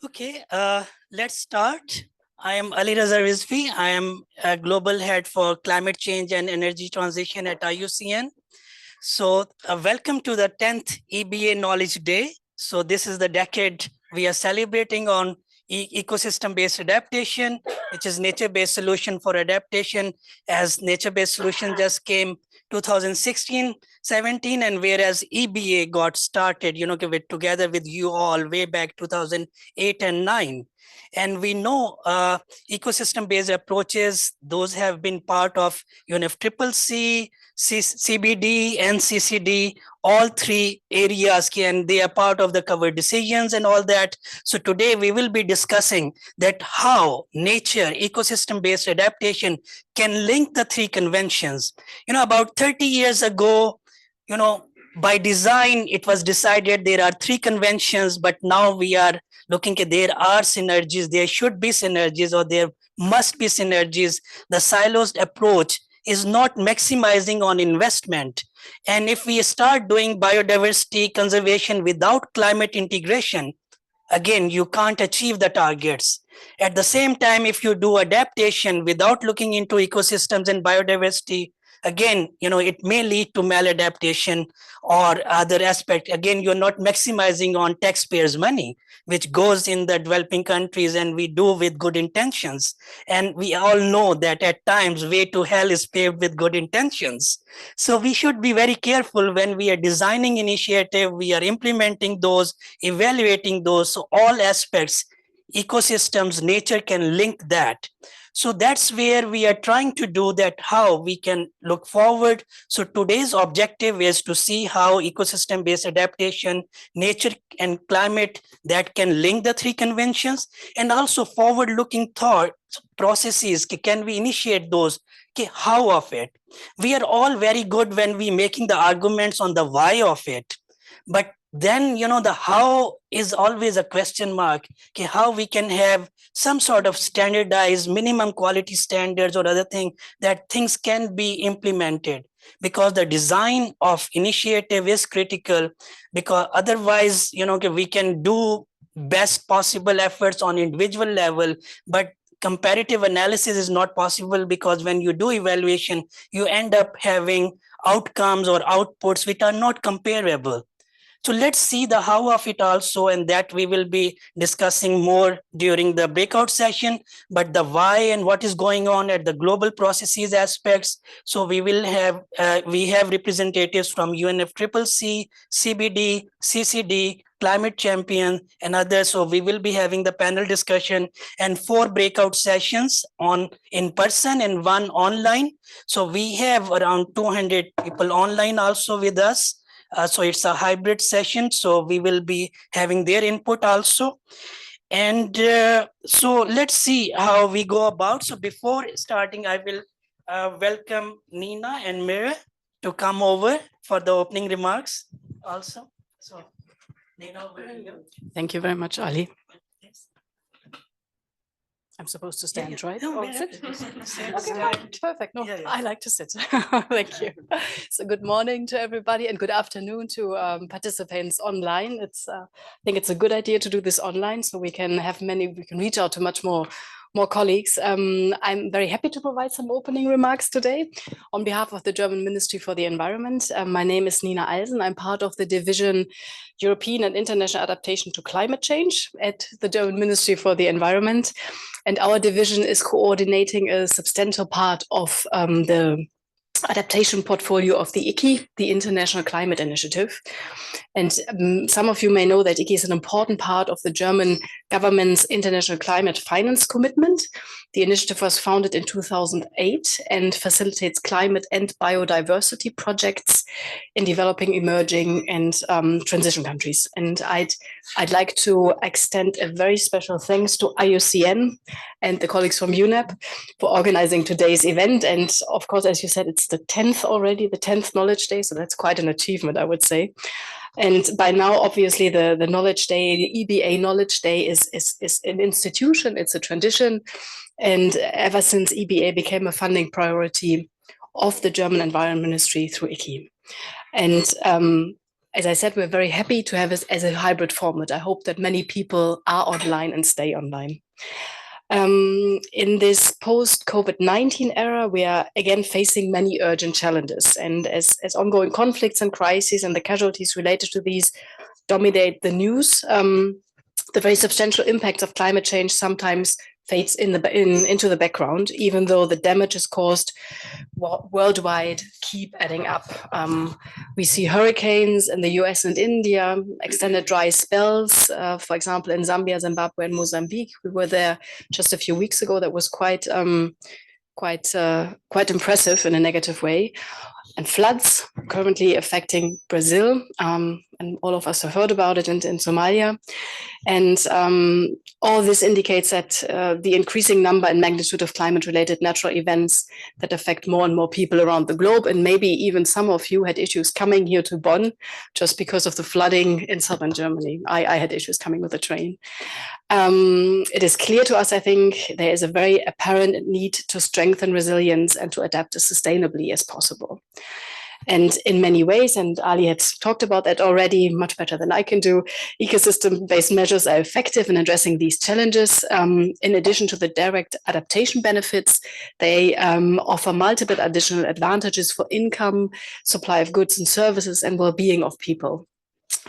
Okay, let's start. I am Ali Raza Rizvi. I am a global head for climate change and energy transition at IUCN. So welcome to the 10th EbA Knowledge Day. So this is the decade we are celebrating on ecosystem-based adaptation, which is nature-based solution for adaptation, as nature-based solution just came 2016, 17, and whereas EbA got started, together with you all way back 2008 and 9. And we know ecosystem-based approaches, those have been part of UNFCCC, CBD and CCD, all three areas, and they are part of the covered decisions and all that. So today we will be discussing that how nature, ecosystem-based adaptation can link the three conventions. About 30 years ago, by design, it was decided there are three conventions, but now we are looking at there are synergies, there should be synergies, or there must be synergies. The silos approach is not maximizing on investment. And if we start doing biodiversity conservation without climate integration, again, you can't achieve the targets. At the same time, if you do adaptation without looking into ecosystems and biodiversity, again, it may lead to maladaptation or other aspect. Again, you're not maximizing on taxpayers' money, which goes in the developing countries, and we do with good intentions. And we all know that at times way to hell is paved with good intentions. So we should be very careful when we are designing initiative, we are implementing those, evaluating those. So all aspects, ecosystems, nature can link that. So that's where we are trying to do that, how we can look forward. So today's objective is to see how ecosystem-based adaptation, nature and climate, that can link the three conventions, and also forward-looking thought processes. Can we initiate those? How of it? We are all very good when we making the arguments on the why of it. But then, the how is always a question mark. How we can have some sort of standardized minimum quality standards or other thing that things can be implemented, because the design of initiative is critical, because otherwise, we can do best possible efforts on individual level, but comparative analysis is not possible, because when you do evaluation, you end up having outcomes or outputs which are not comparable. So let's see the how of it also, and that we will be discussing more during the breakout session, but the why and what is going on at the global processes aspects. So we will have, we have representatives from UNFCCC, CBD, CCD, Climate Champion, and others. So we will be having the panel discussion and 4 breakout sessions on in person and 1 online. So we have around 200 people online also with us. So it's a hybrid session. So we will be having their input also. And so let's see how we go about. So before starting, I will welcome Nina and Mira to come over for the opening remarks also. So Nina, over to you. Thank you very much, Ali. I'm supposed to stand, right? No, sit? Okay, perfect. No, I like to sit. Thank you. So good morning to everybody and good afternoon to participants online. I think it's a good idea to do this online, so we can reach out to much more colleagues. I'm very happy to provide some opening remarks today on behalf of the German Ministry for the Environment. My name is Nina Eisen. I'm part of the division European and International Adaptation to Climate Change at the German Ministry for the Environment. And our division is coordinating a substantial part of the adaptation portfolio of the ICI, the International Climate Initiative. And some of you may know that ICI is an important part of the German government's international climate finance commitment. The initiative was founded in 2008 and facilitates climate and biodiversity projects in developing, emerging, and transition countries. And I'd like to extend a very special thanks to IUCN and the colleagues from UNEP for organizing today's event. And of course, as you said, it's the 10th already, the 10th Knowledge Day. So that's quite an achievement, I would say. And by now, obviously, the Knowledge Day, the EbA Knowledge Day is an institution, it's a tradition. And ever since EbA became a funding priority of the German Environment Ministry through ICI. And as I said, we're very happy to have this as a hybrid format. I hope that many people are online and stay online. In this post-COVID-19 era, we are again facing many urgent challenges. And as ongoing conflicts and crises and the casualties related to these dominate the news, the very substantial impacts of climate change sometimes fades into the background, even though the damages caused worldwide keep adding up. We see hurricanes in the US and India, extended dry spells, for example, in Zambia, Zimbabwe, and Mozambique. We were there just a few weeks ago. That was quite impressive in a negative way. And floods currently affecting Brazil, and all of us have heard about it in Somalia. And all this indicates that the increasing number and magnitude of climate-related natural events that affect more and more people around the globe, and maybe even some of you had issues coming here to Bonn just because of the flooding in southern Germany. I had issues coming with the train. It is clear to us, I think, there is a very apparent need to strengthen resilience and to adapt as sustainably as possible. And in many ways, and Ali had talked about that already much better than I can do, ecosystem-based measures are effective in addressing these challenges. In addition to the direct adaptation benefits, they offer multiple additional advantages for income, supply of goods and services, and well-being of people.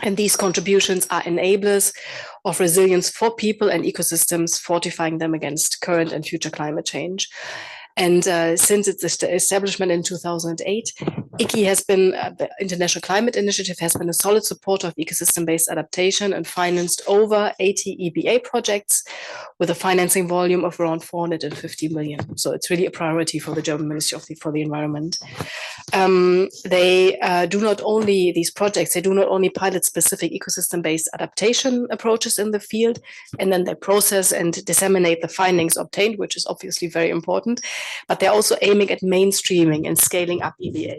And these contributions are enablers of resilience for people and ecosystems, fortifying them against current and future climate change. And since its establishment in 2008, ICI has been, the International Climate Initiative has been a solid supporter of ecosystem-based adaptation and financed over 80 EBA projects with a financing volume of around 450 million. So it's really a priority for the German Ministry for the Environment. These projects do not only pilot specific ecosystem-based adaptation approaches in the field, and then they process and disseminate the findings obtained, which is obviously very important, but they're also aiming at mainstreaming and scaling up EBA.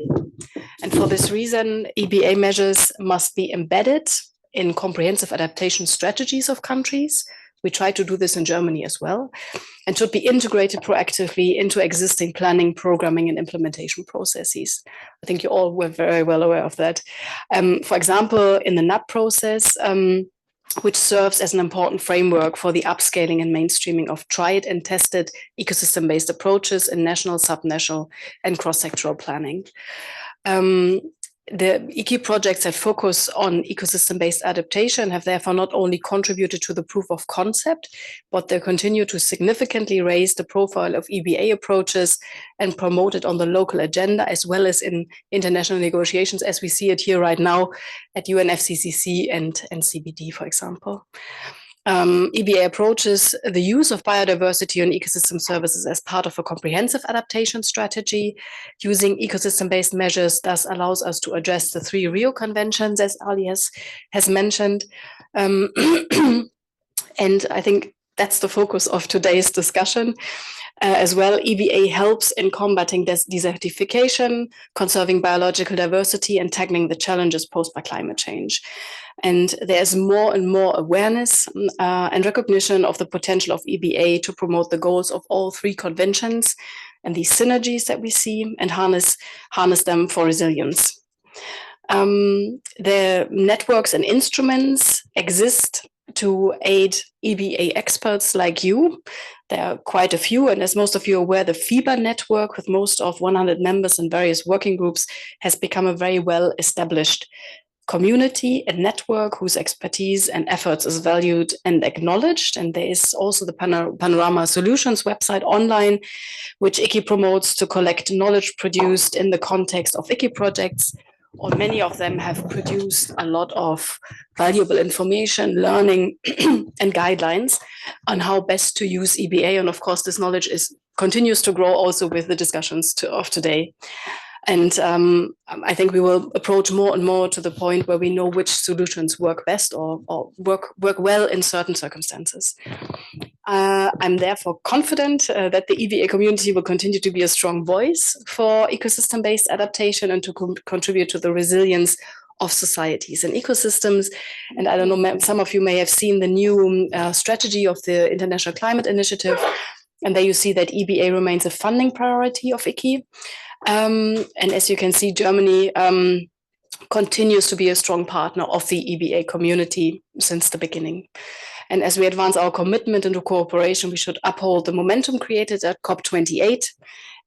And for this reason, EBA measures must be embedded in comprehensive adaptation strategies of countries. We try to do this in Germany as well, and should be integrated proactively into existing planning, programming, and implementation processes. I think you all were very well aware of that. For example, in the NAP process, which serves as an important framework for the upscaling and mainstreaming of tried and tested ecosystem-based approaches in national, subnational, and cross-sectoral planning. The ICI projects that focus on ecosystem-based adaptation have therefore not only contributed to the proof of concept, but they continue to significantly raise the profile of EBA approaches and promote it on the local agenda, as well as in international negotiations, as we see it here right now at UNFCCC and CBD, for example. EBA approaches the use of biodiversity and ecosystem services as part of a comprehensive adaptation strategy. Using ecosystem-based measures thus allows us to address the 3 Rio Conventions, as Ali has mentioned. And I think that's the focus of today's discussion. As well, EBA helps in combating desertification, conserving biological diversity, and tackling the challenges posed by climate change. And there's more and more awareness and recognition of the potential of EBA to promote the goals of all 3 conventions and these synergies that we see, and harness them for resilience. The networks and instruments exist to aid EBA experts like you. There are quite a few, and as most of you are aware, the FIBA network with most of 100 members and various working groups has become a very well-established community and network whose expertise and efforts is valued and acknowledged. And there is also the Panorama Solutions website online, which ICI promotes to collect knowledge produced in the context of ICI projects. Or many of them have produced a lot of valuable information, learning, and guidelines on how best to use EBA. And of course, this knowledge continues to grow also with the discussions of today. And I think we will approach more and more to the point where we know which solutions work best or work well in certain circumstances. I'm therefore confident that the EBA community will continue to be a strong voice for ecosystem-based adaptation and to contribute to the resilience of societies and ecosystems. And I don't know, some of you may have seen the new strategy of the International Climate Initiative. And there you see that EBA remains a funding priority of ICI. And as you can see, Germany continues to be a strong partner of the EbA community since the beginning. And as we advance our commitment into cooperation, we should uphold the momentum created at COP28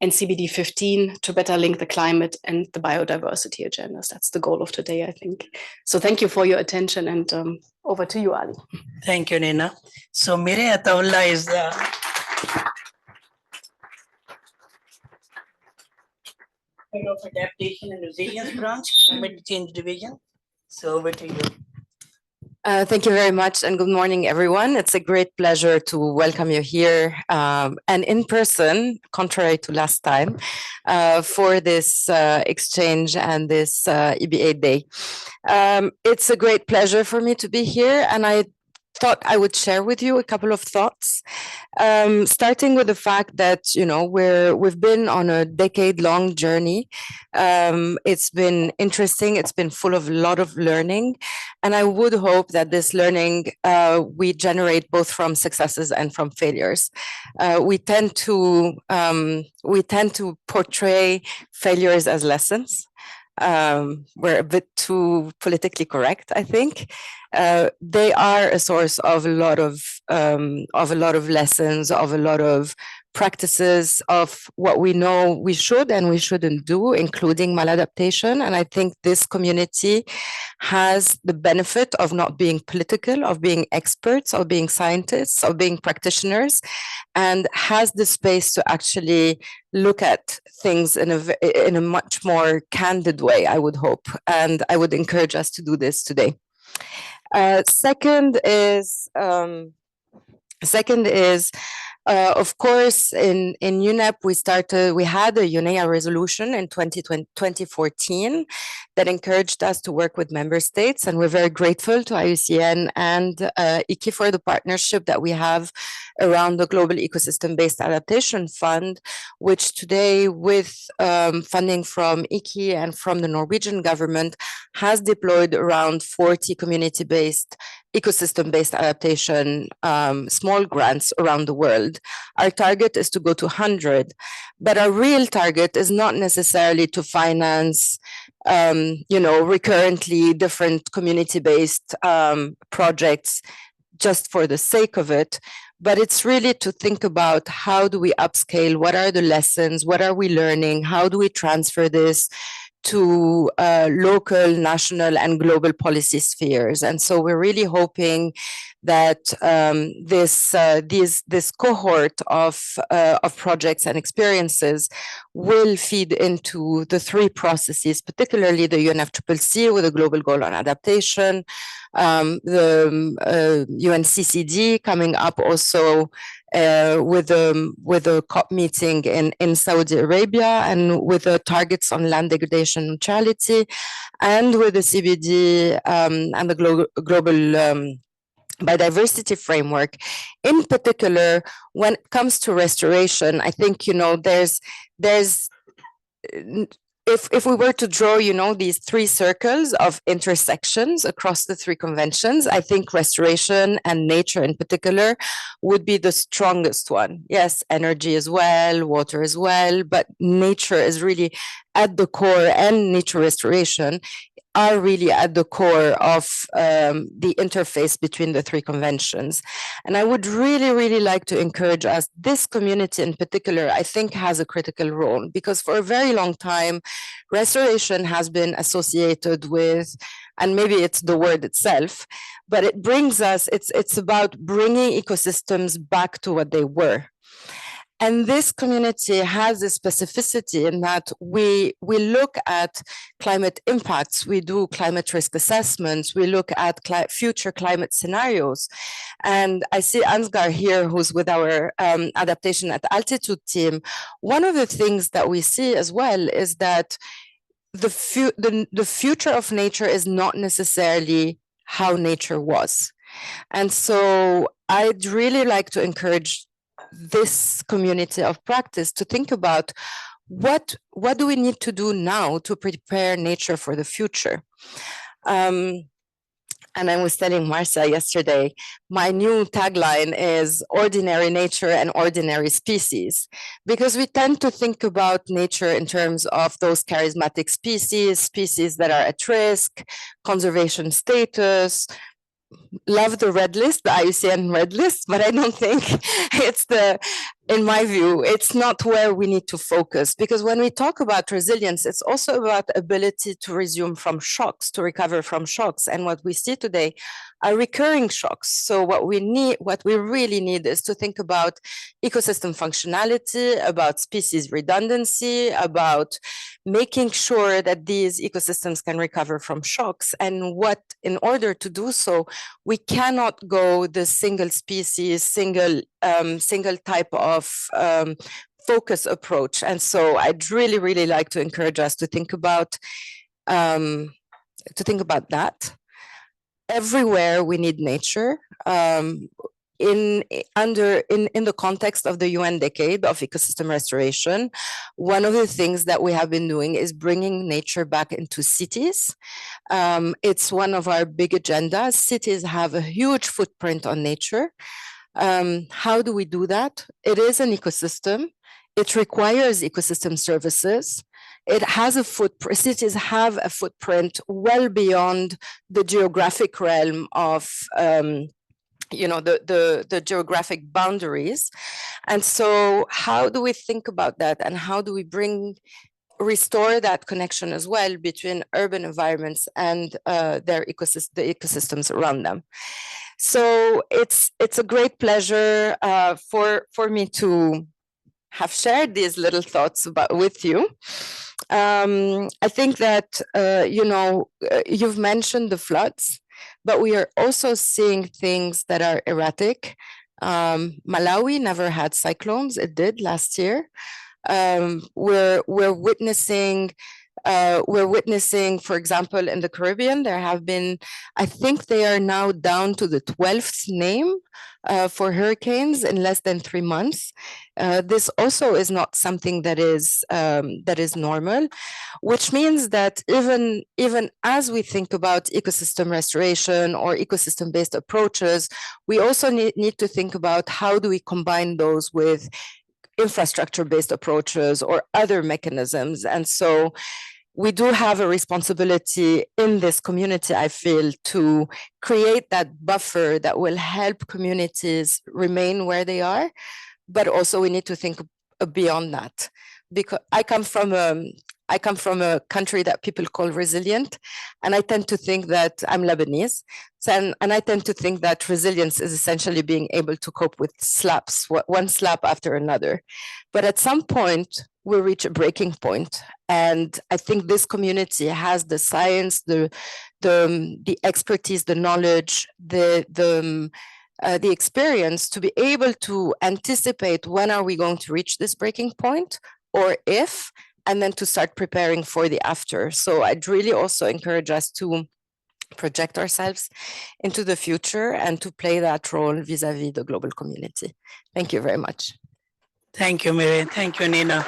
and CBD 15 to better link the climate and the biodiversity agendas. That's the goal of today, I think. So thank you for your attention, and over to you, Ali. Thank you, Nina. So Mire Ataullah is the Head of Adaptation and Resilience Branch, Climate Change Division. So over to you. Thank you very much, and good morning, everyone. It's a great pleasure to welcome you here and in person, contrary to last time, for this exchange and this EbA Day. It's a great pleasure for me to be here, and I thought I would share with you a couple of thoughts, starting with the fact that, you know, we've been on a decade-long journey. It's been interesting. It's been full of a lot of learning, and I would hope that this learning we generate both from successes and from failures. We tend to portray failures as lessons. We're a bit too politically correct, I think. They are a source of a lot of lessons, of a lot of practices of what we know we should and we shouldn't do, including maladaptation. And I think this community has the benefit of not being political, of being experts, of being scientists, of being practitioners, and has the space to actually look at things in a much more candid way, I would hope. And I would encourage us to do this today. Second is, of course, in UNEP, we had a UNEA resolution in 2014 that encouraged us to work with member states. And we're very grateful to IUCN and ICI for the partnership that we have around the Global Ecosystem-Based Adaptation Fund, which today, with funding from ICI and from the Norwegian government, has deployed around 40 community-based ecosystem-based adaptation small grants around the world. Our target is to go to 100, but our real target is not necessarily to finance recurrently different community-based projects just for the sake of it, but it's really to think about how do we upscale, what are the lessons, what are we learning, how do we transfer this to local, national, and global policy spheres. And so we're really hoping that this cohort of projects and experiences will feed into the three processes, particularly the UNFCCC with a global goal on adaptation, the UNCCD coming up also with a COP meeting in Saudi Arabia, and with the targets on land degradation neutrality, and with the CBD and the global biodiversity framework. In particular, when it comes to restoration, I think, if we were to draw, these three circles of intersections across the three conventions, I think restoration and nature in particular would be the strongest one. Yes, energy as well, water as well, but nature is really at the core, and nature restoration are really at the core of the interface between the three conventions. And I would really, really like to encourage us, this community in particular, I think has a critical role, because for a very long time, restoration has been associated with, and maybe it's the word itself, but it brings us, it's about bringing ecosystems back to what they were. And this community has a specificity in that we look at climate impacts, we do climate risk assessments, we look at future climate scenarios. And I see Ansgar here, who's with our adaptation at altitude team. One of the things that we see as well is that the future of nature is not necessarily how nature was. And so I'd really like to encourage this community of practice to think about what do we need to do now to prepare nature for the future. And I was telling Marcia yesterday, my new tagline is ordinary nature and ordinary species, because we tend to think about nature in terms of those charismatic species, species that are at risk, conservation status, love the red list, the IUCN red list, but I don't think it's in my view, it's not where we need to focus, because when we talk about resilience, it's also about ability to resume from shocks, to recover from shocks. And what we see today are recurring shocks. So what we really need is to think about ecosystem functionality, about species redundancy, about making sure that these ecosystems can recover from shocks. And in order to do so, we cannot go the single species, single type of focus approach. And so I'd really, really like to encourage us to think about that. Everywhere we need nature. In the context of the UN Decade of Ecosystem Restoration, one of the things that we have been doing is bringing nature back into cities. It's one of our big agendas. Cities have a huge footprint on nature. How do we do that? It is an ecosystem. It requires ecosystem services. It has cities have a footprint well beyond the geographic realm of the geographic boundaries. And so how do we think about that, and how do we restore that connection as well between urban environments and the ecosystems around them? So it's a great pleasure for me to have shared these little thoughts with you. I think that you've mentioned the floods, but we are also seeing things that are erratic. Malawi never had cyclones; it did last year. We're witnessing, for example, in the Caribbean, there have been, I think they are now down to the 12th name for hurricanes in less than 3 months. This also is not something that is normal, which means that even as we think about ecosystem restoration or ecosystem-based approaches, we also need to think about how do we combine those with infrastructure-based approaches or other mechanisms. And so we do have a responsibility in this community, I feel, to create that buffer that will help communities remain where they are, but also we need to think beyond that. Because I come from a country that people call resilient, and I tend to think that I'm Lebanese, and I tend to think that resilience is essentially being able to cope with slaps, one slap after another. But at some point, we'll reach a breaking point. And I think this community has the science, the expertise, the knowledge, the experience to be able to anticipate when are we going to reach this breaking point, or if, and then to start preparing for the after. So I'd really also encourage us to project ourselves into the future and to play that role vis-a-vis the global community. Thank you very much. Thank you, Mary. Thank you, Nina.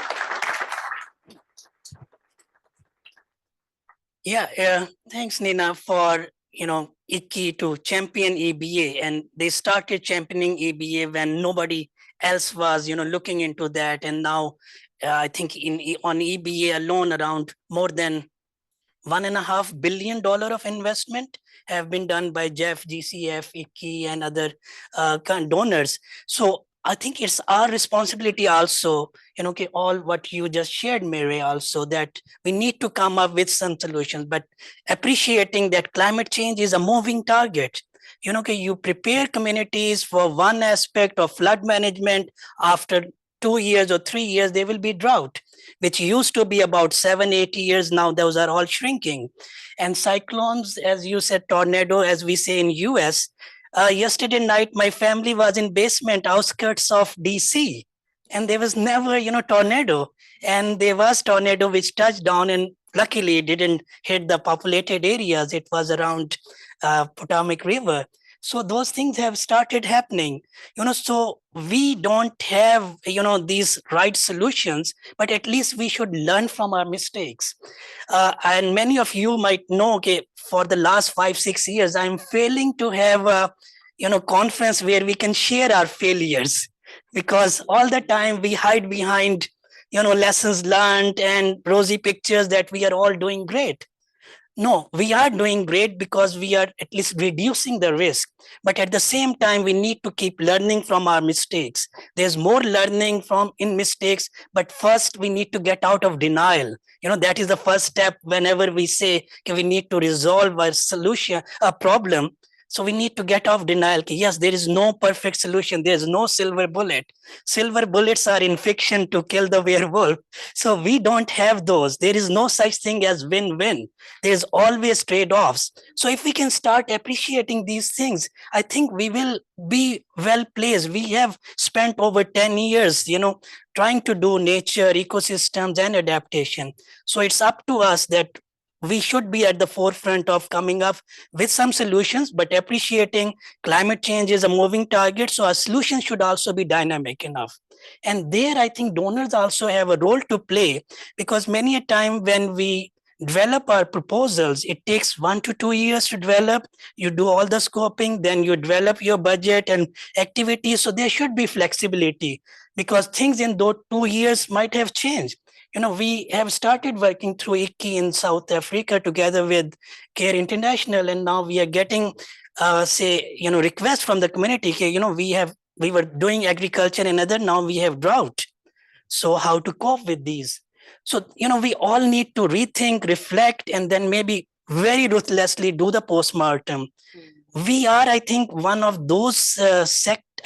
Yeah, thanks, Nina, for ICCI to champion EBA, and they started championing EBA when nobody else was looking into that, and now I think on EBA alone, around more than $1.5 billion of investment have been done by Jeff, GCF, ICCI, and other donors. So I think it's our responsibility also, all what you just shared, Mary, also, that we need to come up with some solutions, but appreciating that climate change is a moving target. You prepare communities for one aspect of flood management. After 2 years or 3 years, there will be drought, which used to be about 7-8 years. Now those are all shrinking. And cyclones, as you said, tornado, as we say in US. Yesterday night, my family was in basement outskirts of DC, and there was never, tornado. And there was tornado which touched down, and luckily it didn't hit the populated areas. It was around Potomac River. So those things have started happening, so we don't have, these right solutions, but at least we should learn from our mistakes. And many of you might know, okay, for the last 5-6 years, I'm failing to have a, conference where we can share our failures, because all the time we hide behind, lessons learned and rosy pictures that we are all doing great. No, we are doing great because we are at least reducing the risk. But at the same time, we need to keep learning from our mistakes. There's more learning from in mistakes, but first we need to get out of denial. That is the first step whenever we say, okay, we need to resolve a solution, a problem. So we need to get off denial. Yes, there is no perfect solution. There's no silver bullet. Silver bullets are in fiction to kill the werewolf. So we don't have those. There is no such thing as win-win. There's always trade-offs. So if we can start appreciating these things, I think we will be well placed. We have spent over 10 years, trying to do nature, ecosystems, and adaptation. So it's up to us that we should be at the forefront of coming up with some solutions, but appreciating climate change is a moving target. So our solutions should also be dynamic enough. And there, I think donors also have a role to play, because many a time when we develop our proposals, it takes 1 to 2 years to develop. You do all the scoping, then you develop your budget and activities. So there should be flexibility, because things in those 2 years might have changed. We have started working through ICI in South Africa together with CARE International, and now we are getting, requests from the community. We were doing agriculture and other, now we have drought. So how to cope with these? So, we all need to rethink, reflect, and then maybe very ruthlessly do the postmortem. We are, I think, one of those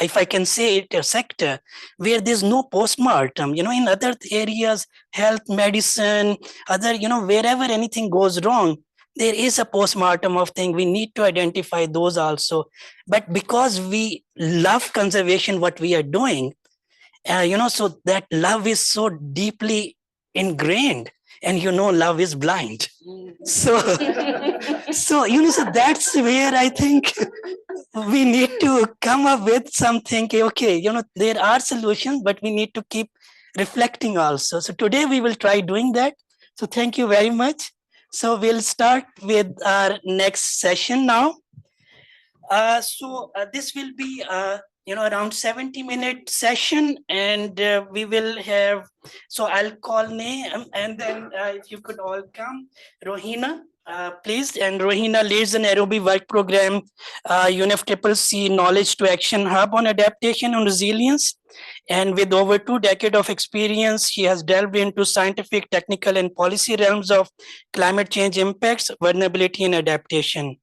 if I can say it, a sector where there's no postmortem. In other areas, health, medicine, other, wherever anything goes wrong, there is a postmortem of thing. We need to identify those also. But because we love conservation, what we are doing, so that love is so deeply ingrained, and love is blind. So so that's where I think we need to come up with something. Okay, there are solutions, but we need to keep reflecting also. So today we will try doing that. So thank you very much. So we'll start with our next session now. This will be around 70-minute session, and we will have, so I'll call name, and then if you could all come. Rohina, please. And Rohina leads an Nairobi work program, UNFCCC Knowledge to Action Hub on Adaptation and Resilience. And with over 2 decades of experience, she has delved into scientific, technical, and policy realms of climate change impacts, vulnerability, and adaptation.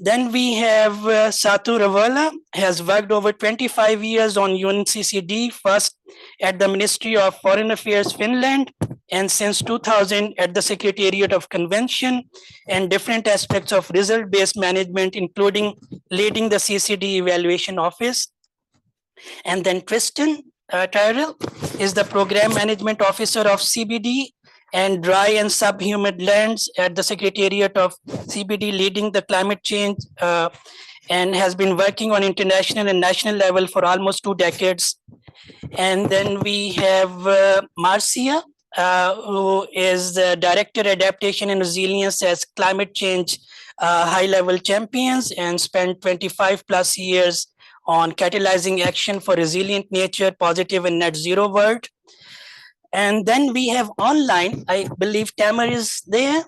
Then we have Satu Ravala, has worked over 25 years on UNCCD, first at the Ministry of Foreign Affairs, Finland, and since 2000 at the Secretariat of Convention, and different aspects of result-based management, including leading the CCD Evaluation Office. And then Tristan Tyrell is the Program Management Officer of CBD and Dry and Subhumid Lands at the Secretariat of CBD, leading the climate change, and has been working on international and national level for almost 2 decades. And then we have Marcia, who is the Director Adaptation and Resilience as Climate Change High-Level Champions, and spent 25 plus years on catalyzing action for resilient nature, positive and net zero world. And then we have online, I believe Tamer is there.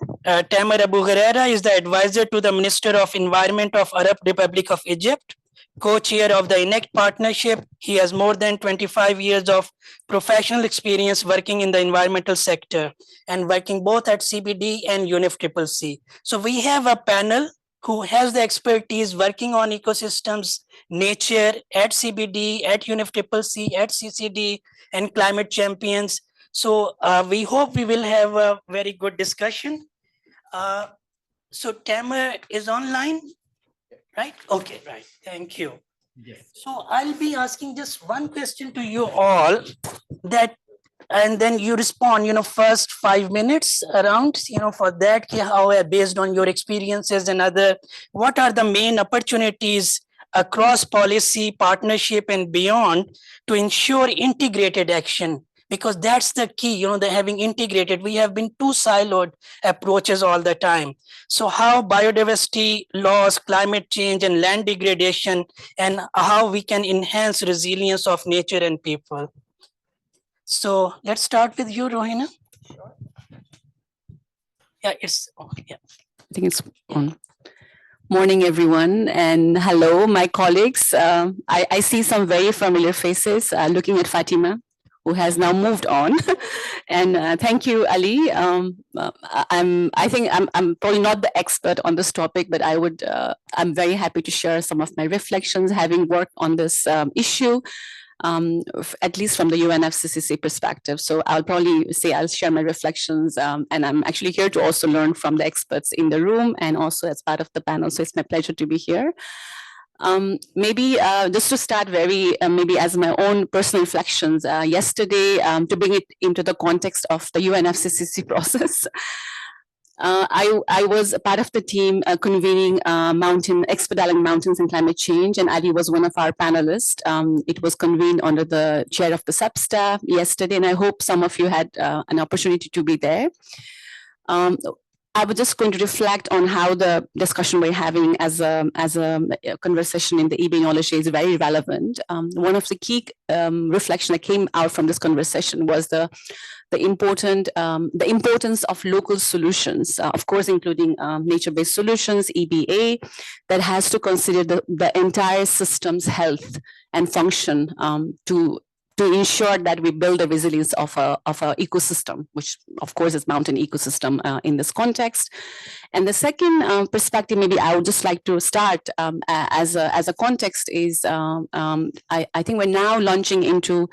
Tamer Abu Gharera is the advisor to the Minister of Environment of Arab Republic of Egypt, co-chair of the INECT partnership. He has more than 25 years of professional experience working in the environmental sector and working both at CBD and UNFCCC. So we have a panel who has the expertise working on ecosystems, nature at CBD, at UNFCCC, at CCD, and climate champions. So we hope we will have a very good discussion. So Tamer is online, right? Okay, right. Thank you. Yes. So I'll be asking just one question to you all, that and then you respond, first 5 minutes around, for that, how based on your experiences and other, what are the main opportunities across policy, partnership, and beyond to ensure integrated action? Because that's the key, the having integrated, we have been too siloed approaches all the time. So how biodiversity loss, climate change, and land degradation, and how we can enhance resilience of nature and people. So let's start with you, Rohina. Sure. Yeah, it's on. Yeah. I think it's on. Morning, everyone, and hello, my colleagues. I see some very familiar faces looking at Fatima, who has now moved on. And thank you, Ali. I think I'm probably not the expert on this topic, but I'm very happy to share some of my reflections, having worked on this issue, at least from the UNFCCC perspective. So I'll probably say I'll share my reflections, and I'm actually here to also learn from the experts in the room and also as part of the panel. So it's my pleasure to be here. Maybe just to start maybe as my own personal reflections, yesterday, to bring it into the context of the UNFCCC process, I was a part of the team convening Expediting Mountains and Climate Change, and Ali was one of our panelists. It was convened under the chair of the sub-staff yesterday, and I hope some of you had an opportunity to be there. I was just going to reflect on how the discussion we're having as a conversation in the EbA Knowledge is very relevant. One of the key reflection that came out from this conversation was the importance of local solutions, of course, including nature-based solutions, EbA, that has to consider the entire system's health and function to ensure that we build the resilience of a ecosystem, which of course is mountain ecosystem in this context. And the second perspective, maybe I would just like to start as a context is, I think we're now launching into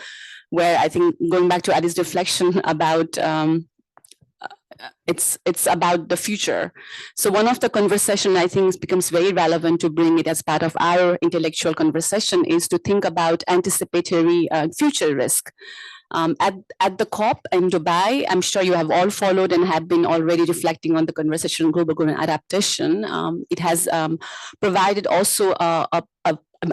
where I think going back to Adi's reflection about it's about the future. So one of the conversation I think becomes very relevant to bring it as part of our intellectual conversation is to think about anticipatory future risk. At the COP in Dubai, I'm sure you have all followed and have been already reflecting on the conversation on global growth and adaptation. It has provided also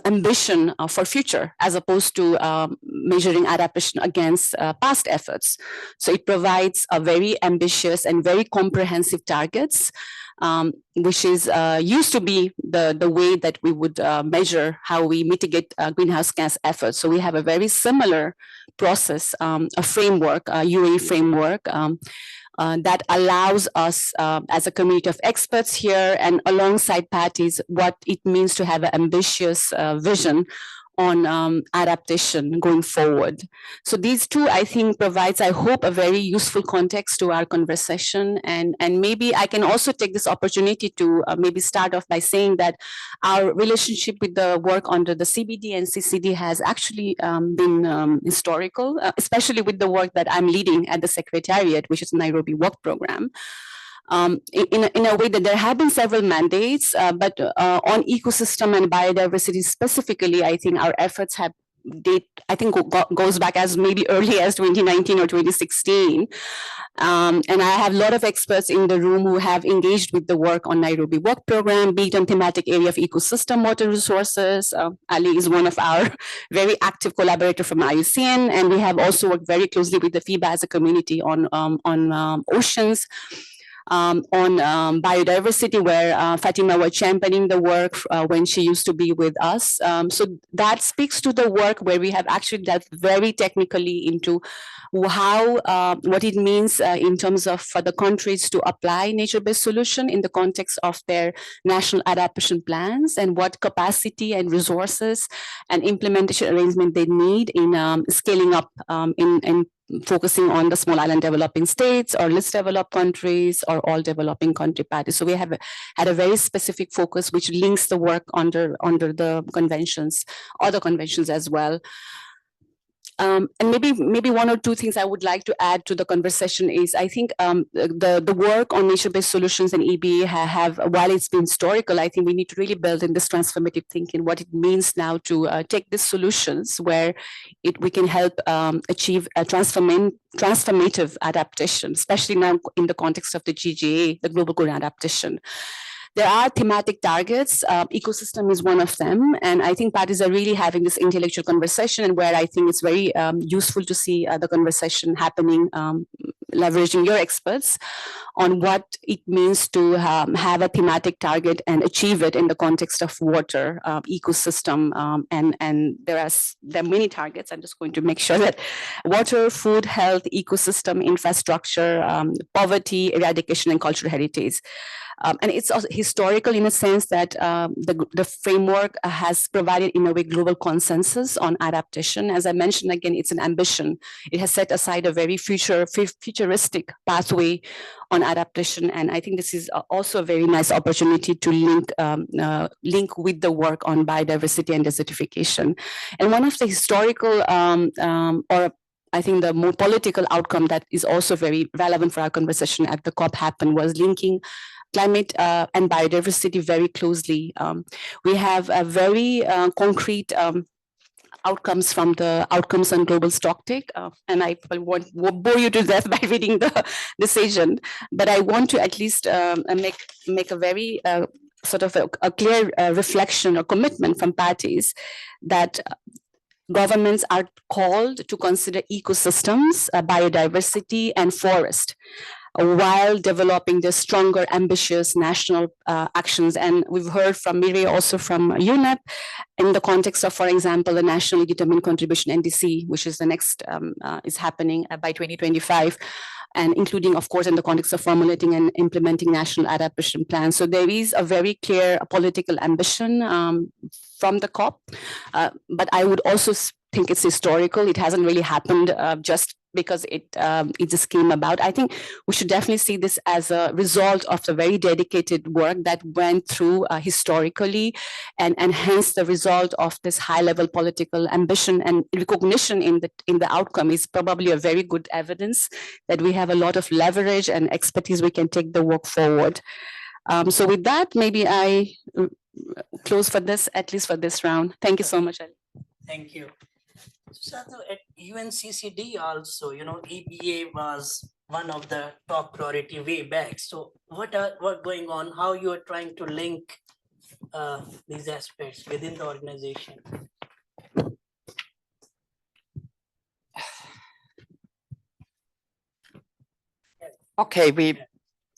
ambition for future as opposed to measuring adaptation against past efforts. So it provides a very ambitious and very comprehensive targets, which is used to be the way that we would measure how we mitigate greenhouse gas efforts. So we have a very similar process, a framework, a UAE framework, that allows us as a community of experts here and alongside parties what it means to have an ambitious vision on adaptation going forward. So these two, I think, provides, I hope, a very useful context to our conversation. And maybe I can also take this opportunity to maybe start off by saying that our relationship with the work under the CBD and CCD has actually been historical, especially with the work that I'm leading at the Secretariat, which is the Nairobi Work Program. In a way that there have been several mandates, but on ecosystem and biodiversity specifically, I think our efforts have goes back as maybe early as 2019 or 2016. And I have a lot of experts in the room who have engaged with the work on Nairobi Work Program, be it on thematic area of ecosystem water resources. Ali is one of our very active collaborators from IUCN, and we have also worked very closely with the FIBA as a community on oceans. On biodiversity, where Fatima was championing the work when she used to be with us. So that speaks to the work where we have actually delved very technically into how, what it means in terms of for the countries to apply nature-based solution in the context of their national adaptation plans and what capacity and resources and implementation arrangement they need in scaling up in focusing on the small island developing states or less developed countries or all developing country parties. So we have had a very specific focus which links the work under the conventions, other conventions as well. And maybe one or two things I would like to add to the conversation is I think the work on nature-based solutions and EBA have, while it's been historical, I think we need to really build in this transformative thinking, what it means now to take these solutions where we can help achieve a transformative adaptation, especially now in the context of the GGA, the Global Goal Adaptation. There are thematic targets. Ecosystem is one of them. And I think parties are really having this intellectual conversation, and where I think it's very useful to see the conversation happening, leveraging your experts on what it means to have a thematic target and achieve it in the context of water, ecosystem. And there are many targets. I'm just going to make sure that water, food, health, ecosystem, infrastructure, poverty, eradication, and cultural heritage. And it's also historical in a sense that the framework has provided, in a way, global consensus on adaptation. As I mentioned, again, it's an ambition. It has set aside a very futuristic pathway on adaptation. And I think this is also a very nice opportunity to link with the work on biodiversity and desertification. And one of the historical or I think the more political outcome that is also very relevant for our conversation at the COP happened was linking climate and biodiversity very closely. We have a very concrete outcomes from the outcomes on global stocktake, and I won't bore you to death by reading the decision, but I want to at least make a very sort of a clear reflection or commitment from parties that governments are called to consider ecosystems, biodiversity, and forest, while developing the stronger, ambitious national actions. And we've heard from Miri, also from UNEP, in the context of, for example, the nationally determined contribution NDC, which is the next, is happening by 2025, and including, of course, in the context of formulating and implementing national adaptation plans. So there is a very clear political ambition from the COP, but I would also think it's historical. It hasn't really happened just because it just came about. I think we should definitely see this as a result of the very dedicated work that went through historically, and hence the result of this high-level political ambition and recognition in the outcome is probably a very good evidence that we have a lot of leverage and expertise we can take the work forward. So with that, maybe I close for this, at least for this round. Thank you so much, Ali. Thank you. So at UNCCD also, EBA was one of the top priority way back. So what going on? How you are trying to link these aspects within the organization? Okay,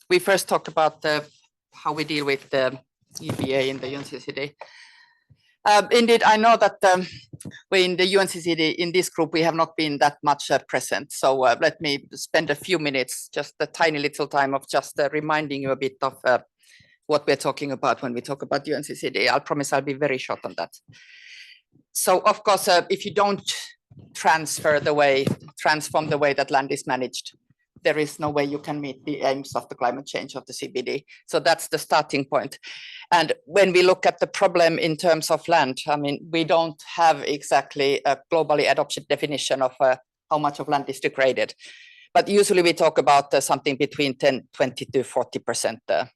we first talked about how we deal with the EBA in the UNCCD. Indeed, I know that we in the UNCCD, in this group, we have not been that much present. So let me spend a few minutes, just a tiny little time of just reminding you a bit of what we're talking about when we talk about UNCCD. I'll promise I'll be very short on that. So of course, if you don't transform the way that land is managed, there is no way you can meet the aims of the climate change of the CBD. So that's the starting point. And when we look at the problem in terms of land, I mean, we don't have exactly a globally adopted definition of how much of land is degraded. But usually we talk about something between 20 to 40%.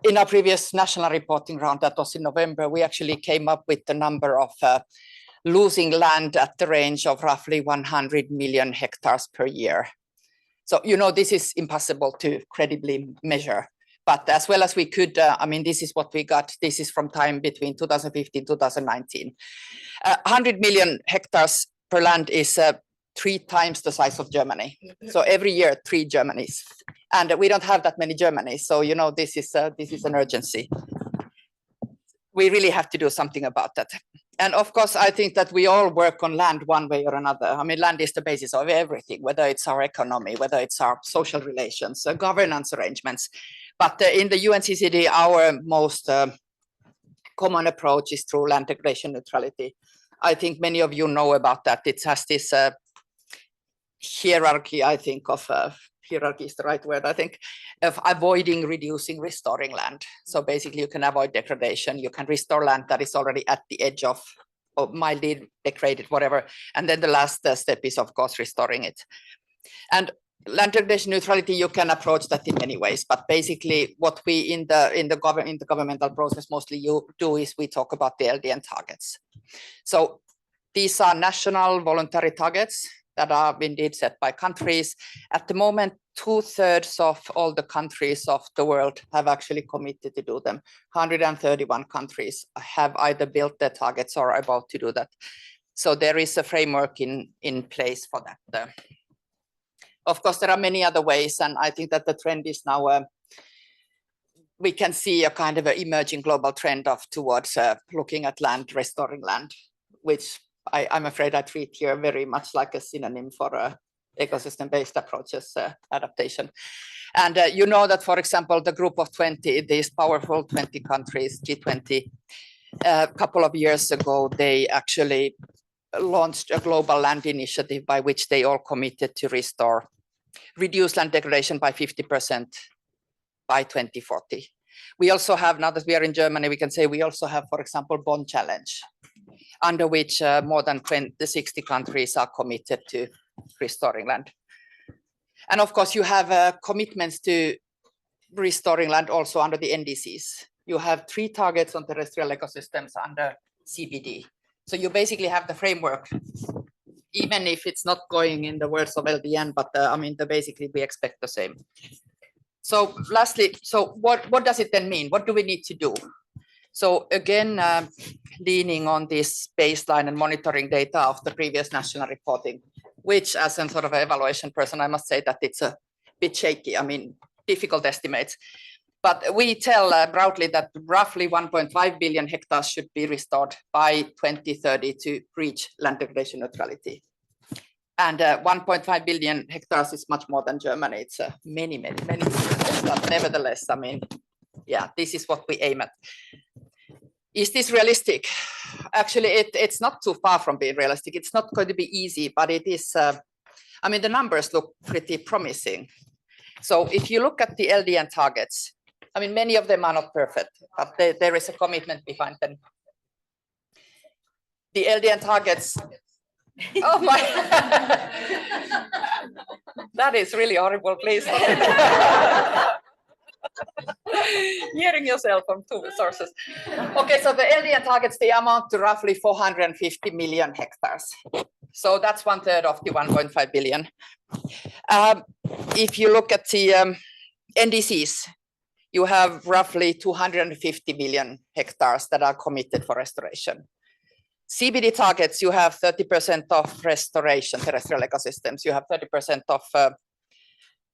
In our previous national reporting round, that was in November, we actually came up with the number of losing land at the range of roughly 100 million hectares per year. So, this is impossible to credibly measure, but as well as we could, I mean, this is what we got. This is from time between 2015, 2019. 100 million hectares per land is 3 times the size of Germany. So every year, 3 Germanys. And we don't have that many Germanys. So, this is an urgency. We really have to do something about that. And of course, I think that we all work on land one way or another. I mean, land is the basis of everything, whether it's our economy, whether it's our social relations, governance arrangements. But in the UNCCD, our most common approach is through land degradation neutrality. I think many of you know about that. It has this hierarchy, I think, of hierarchy is the right word, I think, of avoiding, reducing, restoring land. So basically you can avoid degradation. You can restore land that is already at the edge of or mildly degraded, whatever. And then the last step is, of course, restoring it. And land degradation neutrality, you can approach that in many ways, but basically what we in the governmental process mostly you do is we talk about the LDN targets. So these are national voluntary targets that are indeed set by countries. At the moment, 2/3 of all the countries of the world have actually committed to do them. 131 countries have either built their targets or are about to do that. So there is a framework in place for that. Of course, there are many other ways, and I think that the trend is now, we can see a kind of an emerging global trend towards looking at land, restoring land, which I'm afraid I treat here very much like a synonym for ecosystem-based approaches adaptation. And you know that, for example, the group of 20, these powerful 20 countries, G20, a couple of years ago, they actually launched a global land initiative by which they all committed to reduce land degradation by 50% by 2040. We also have, now that we are in Germany, we can say we also have, for example, Bonn Challenge, under which more than 60 countries are committed to restoring land. And of course, you have commitments to restoring land also under the NDCs. You have 3 targets on terrestrial ecosystems under CBD. So you basically have the framework, even if it's not going in the words of LDN, but I mean, basically we expect the same. So lastly, so what does it then mean? What do we need to do? So again, leaning on this baseline and monitoring data of the previous national reporting, which as a sort of an evaluation person, I must say that it's a bit shaky. I mean, difficult estimates. But we tell broadly that roughly 1.5 billion hectares should be restored by 2030 to reach land degradation neutrality. And 1.5 billion hectares is much more than Germany. It's many. But nevertheless, I mean, yeah, this is what we aim at. Is this realistic? Actually, it's not too far from being realistic. It's not going to be easy, but it is, I mean, the numbers look pretty promising. So if you look at the LDN targets, I mean, many of them are not perfect, but there is a commitment behind them. The LDN targets, oh my, that is really horrible, please. Hearing yourself from 2 sources. Okay, so the LDN targets, they amount to roughly 450 million hectares. So that's 1/3 of the 1.5 billion. If you look at the NDCs, you have roughly 250 million hectares that are committed for restoration. CBD targets, you have 30% of restoration, terrestrial ecosystems. You have 30% of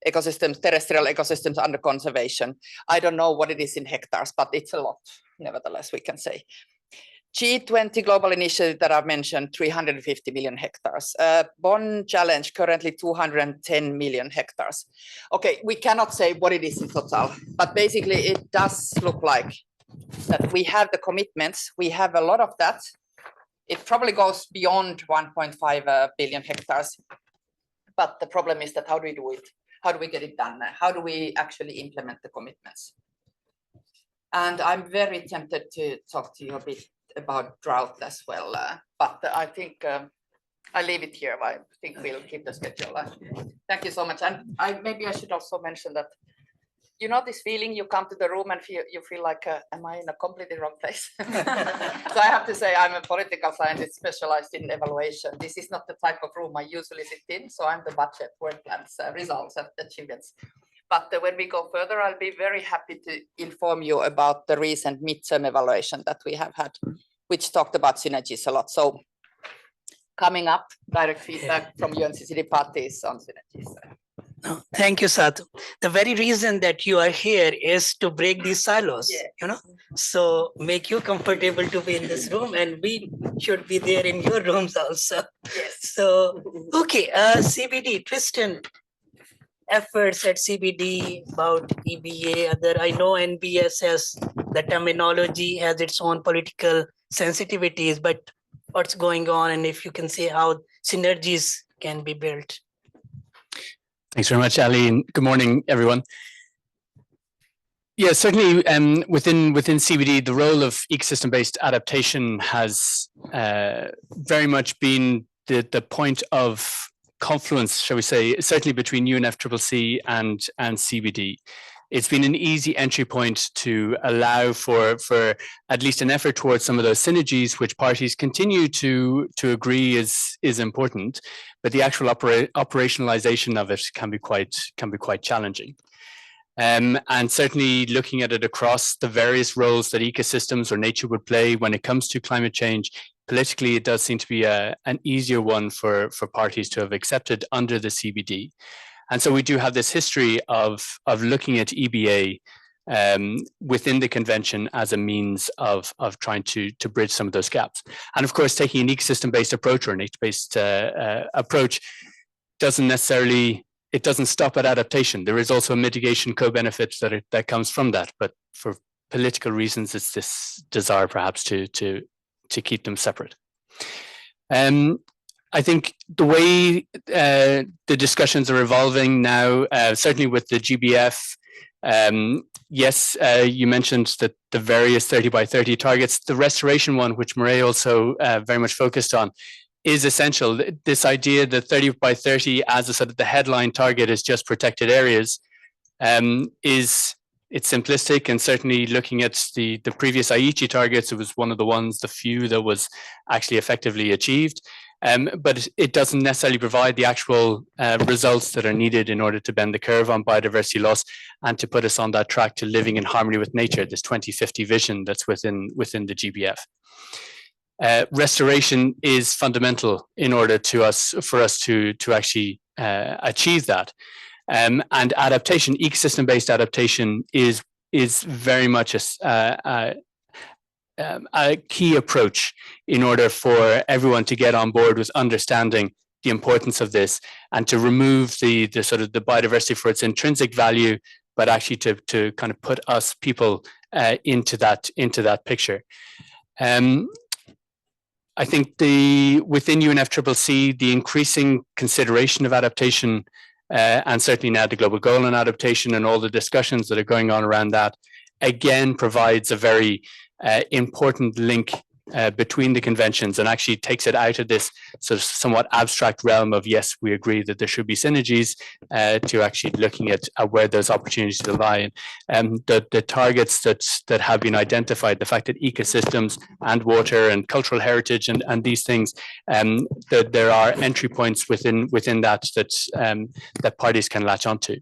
ecosystems, terrestrial ecosystems under conservation. I don't know what it is in hectares, but it's a lot, nevertheless, we can say. G20 global initiative that I've mentioned, 350 million hectares. Bonn Challenge, currently 210 million hectares. Okay, we cannot say what it is in total, but basically it does look like that we have the commitments. We have a lot of that. It probably goes beyond 1.5 billion hectares. But the problem is that how do we do it? How do we get it done? How do we actually implement the commitments? And I'm very tempted to talk to you a bit about drought as well, but I think I leave it here. I think we'll keep the schedule. Thank you so much. And maybe I should also mention that, you know, this feeling you come to the room and you feel like, am I in a completely wrong place? So I have to say I'm a political scientist specialized in evaluation. This is not the type of room I usually sit in. So I'm the budget, work plans, results, and achievements. But when we go further, I'll be very happy to inform you about the recent midterm evaluation that we have had, which talked about synergies a lot. So coming up, direct feedback from UNCCD parties on synergies. No, thank you, Satu. The very reason that you are here is to break these silos, you know, so make you comfortable to be in this room, and we should be there in your rooms also. Yes. So, okay, CBD, Tristan, efforts at CBD about EbA, I know NBS has the terminology, has its own political sensitivities, but what's going on, and if you can say how synergies can be built. Thanks very much, Ali, and good morning, everyone. Yeah, certainly within CBD, the role of ecosystem-based adaptation has very much been the point of confluence, shall we say, certainly between UNFCCC and CBD. It's been an easy entry point to allow for at least an effort towards some of those synergies, which parties continue to agree is important, but the actual operationalization of it can be quite challenging. And certainly looking at it across the various roles that ecosystems or nature would play when it comes to climate change, politically, it does seem to be an easier one for parties to have accepted under the CBD. And so we do have this history of looking at EbA within the convention as a means of trying to bridge some of those gaps. And of course, taking an ecosystem-based approach or a nature-based approach it doesn't stop at adaptation. There is also a mitigation co-benefit that comes from that, but for political reasons, it's this desire perhaps to keep them separate. I think the way the discussions are evolving now, certainly with the GBF, yes, you mentioned that the various 30 by 30 targets, the restoration one, which Murray also very much focused on, is essential. This idea that 30 by 30 as a sort of the headline target is just protected areas it's simplistic, and certainly looking at the previous Aichi targets, it was one of the few that was actually effectively achieved. But it doesn't necessarily provide the actual results that are needed in order to bend the curve on biodiversity loss and to put us on that track to living in harmony with nature, this 2050 vision that's within the GBF. Restoration is fundamental in order for us to actually achieve that. And adaptation, ecosystem-based adaptation, is very much a key approach in order for everyone to get on board with understanding the importance of this and to remove the sort of the biodiversity for its intrinsic value, but actually to kind of put us people into that picture. I think within UNFCCC, the increasing consideration of adaptation, and certainly now the global goal on adaptation and all the discussions that are going on around that, again provides a very important link between the conventions and actually takes it out of this sort of somewhat abstract realm of, yes, we agree that there should be synergies, to actually looking at where those opportunities lie. And the targets that have been identified, the fact that ecosystems and water and cultural heritage and these things, that there are entry points within that parties can latch onto.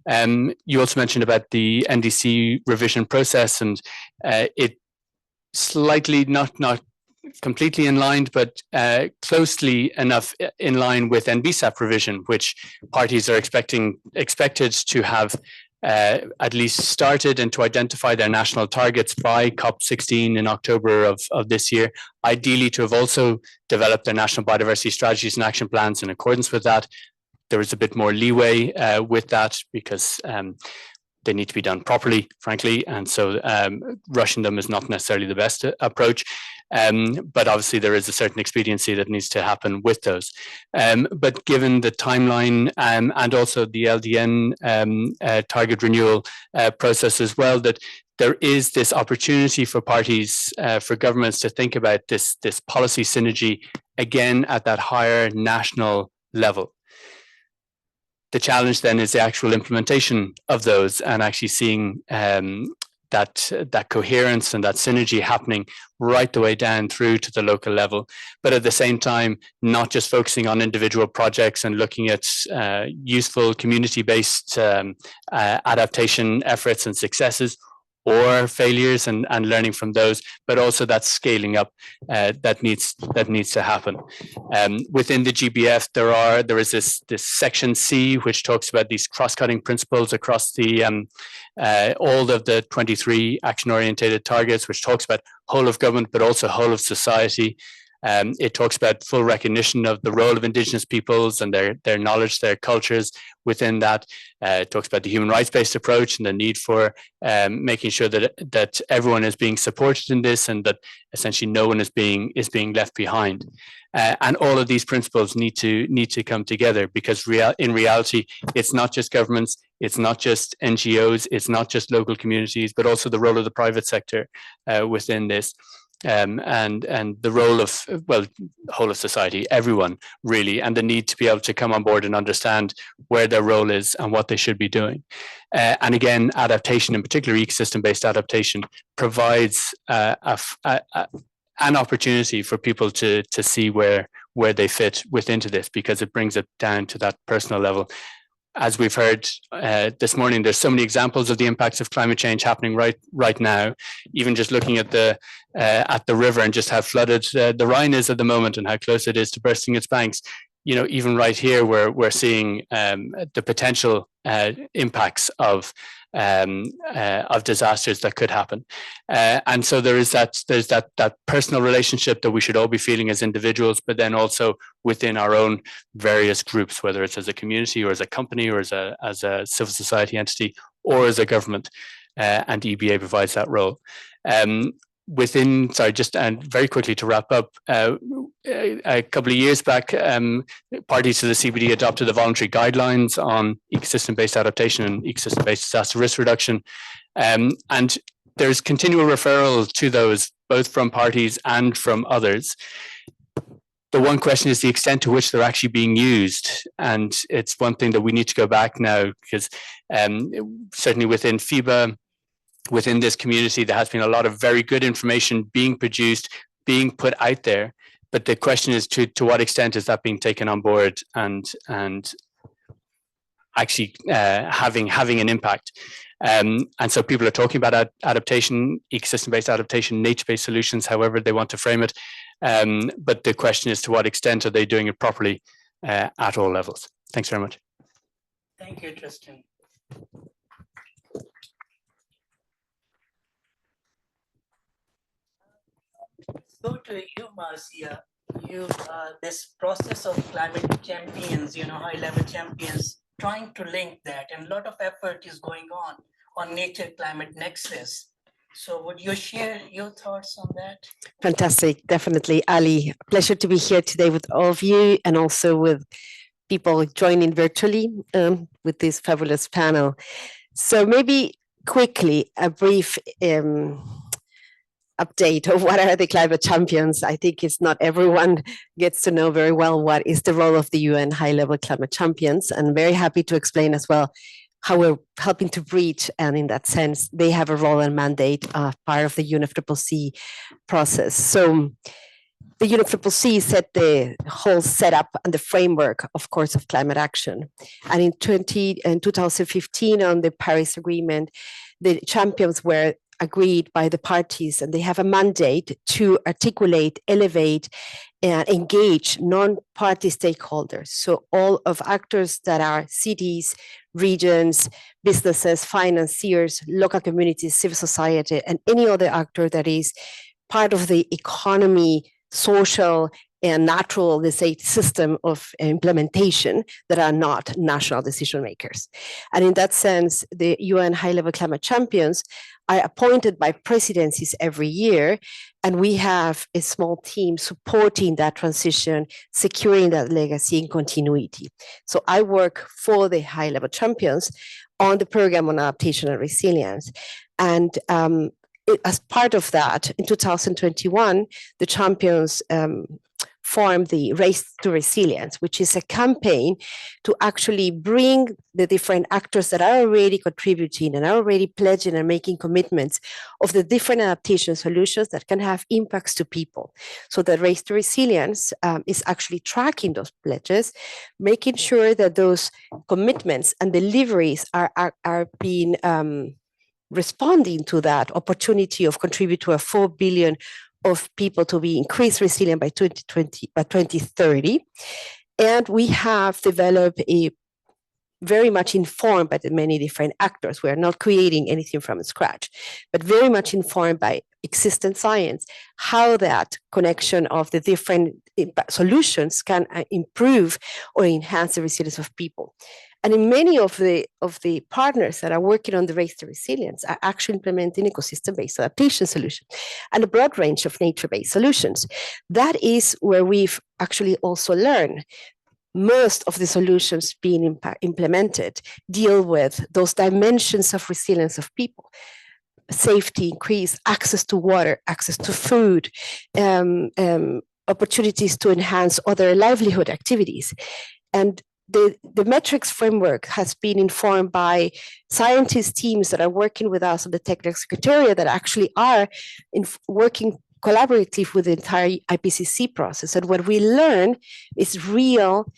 You also mentioned about the NDC revision process, and it slightly not completely in line, but closely enough in line with NBSAP revision, which parties are expected to have at least started and to identify their national targets by COP16 in October of this year, ideally to have also developed their national biodiversity strategies and action plans in accordance with that. There is a bit more leeway with that because they need to be done properly, frankly, and so rushing them is not necessarily the best approach. But obviously there is a certain expediency that needs to happen with those. But given the timeline and also the LDN target renewal process as well, that there is this opportunity for parties, for governments to think about this policy synergy again at that higher national level. The challenge then is the actual implementation of those and actually seeing that coherence and that synergy happening right the way down through to the local level. But at the same time, not just focusing on individual projects and looking at useful community-based adaptation efforts and successes or failures and learning from those, but also that scaling up that needs to happen. Within the GBF, there is this section C, which talks about these cross-cutting principles across the all of the 23 action-orientated targets, which talks about whole of government, but also whole of society. It talks about full recognition of the role of Indigenous peoples and their knowledge, their cultures within that. It talks about the human rights-based approach and the need for making sure that everyone is being supported in this and that essentially no one is being left behind. And all of these principles need to come together because in reality, it's not just governments, it's not just NGOs, it's not just local communities, but also the role of the private sector within this. and the role of, well, whole of society, everyone really, and the need to be able to come on board and understand where their role is and what they should be doing. And again, adaptation, in particular ecosystem-based adaptation, provides an opportunity for people to see where they fit within this, because it brings it down to that personal level. As we've heard this morning, there's so many examples of the impacts of climate change happening right now. Even just looking at the river and just how flooded the Rhine is at the moment and how close it is to bursting its banks. You know, even right here, we're seeing the potential impacts of disasters that could happen, and so there's that personal relationship that we should all be feeling as individuals, but then also within our own various groups, whether it's as a community or as a company or as a civil society entity or as a government, and EBA provides that role. And very quickly to wrap up, a couple of years back, parties to the CBD adopted the voluntary guidelines on ecosystem-based adaptation and ecosystem-based disaster risk reduction. And there's continual referral to those, both from parties and from others. The one question is the extent to which they're actually being used. And it's one thing that we need to go back now, because certainly within FEBA, within this community, there has been a lot of very good information being produced, being put out there. But the question is to what extent is that being taken on board and actually having an impact. And so people are talking about adaptation, ecosystem-based adaptation, nature-based solutions, however they want to frame it. But the question is to what extent are they doing it properly at all levels. Thanks very much. Thank you, Tristan. Go to you, Marcia. This process of climate champions, high-level champions, trying to link that, and a lot of effort is going on nature-climate nexus. So would you share your thoughts on that? Fantastic, definitely, Ali. Pleasure to be here today with all of you, and also with people joining virtually with this fabulous panel. So maybe quickly, a brief update of what are the climate champions. I think it's not everyone gets to know very well what is the role of the UN high-level climate champions, and very happy to explain as well how we're helping to breach, and in that sense, they have a role and mandate part of the UNFCCC process. So the UNFCCC set the whole setup and the framework, of course, of climate action. And in 2015, on the Paris Agreement, the champions were agreed by the parties, and they have a mandate to articulate, elevate, and engage non-party stakeholders. So all of actors that are cities, regions, businesses, financiers, local communities, civil society, and any other actor that is part of the economy, social, and natural, let's say, system of implementation that are not national decision makers. And in that sense, the UN high-level climate champions are appointed by presidencies every year, and we have a small team supporting that transition, securing that legacy and continuity. So I work for the high-level champions on the program on adaptation and resilience. And as part of that, in 2021, the champions formed the Race to Resilience, which is a campaign to actually bring the different actors that are already contributing and are already pledging and making commitments of the different adaptation solutions that can have impacts to people. So the Race to Resilience is actually tracking those pledges, making sure that those commitments and deliveries are being responding to that opportunity of contribute to a 4 billion of people to be increased resilient by 2030. And we have developed a very much informed by the many different actors. We are not creating anything from scratch, but very much informed by existing science, how that connection of the different solutions can improve or enhance the resilience of people. And in many of the partners that are working on the Race to Resilience are actually implementing ecosystem-based adaptation solutions and a broad range of nature-based solutions. That is where we've actually also learned most of the solutions being implemented deal with those dimensions of resilience of people. safety increase, access to water, access to food, opportunities to enhance other livelihood activities. And the metrics framework has been informed by scientist teams that are working with us on the technical secretariat that actually are working collaborative with the entire IPCC process. And what we learn is real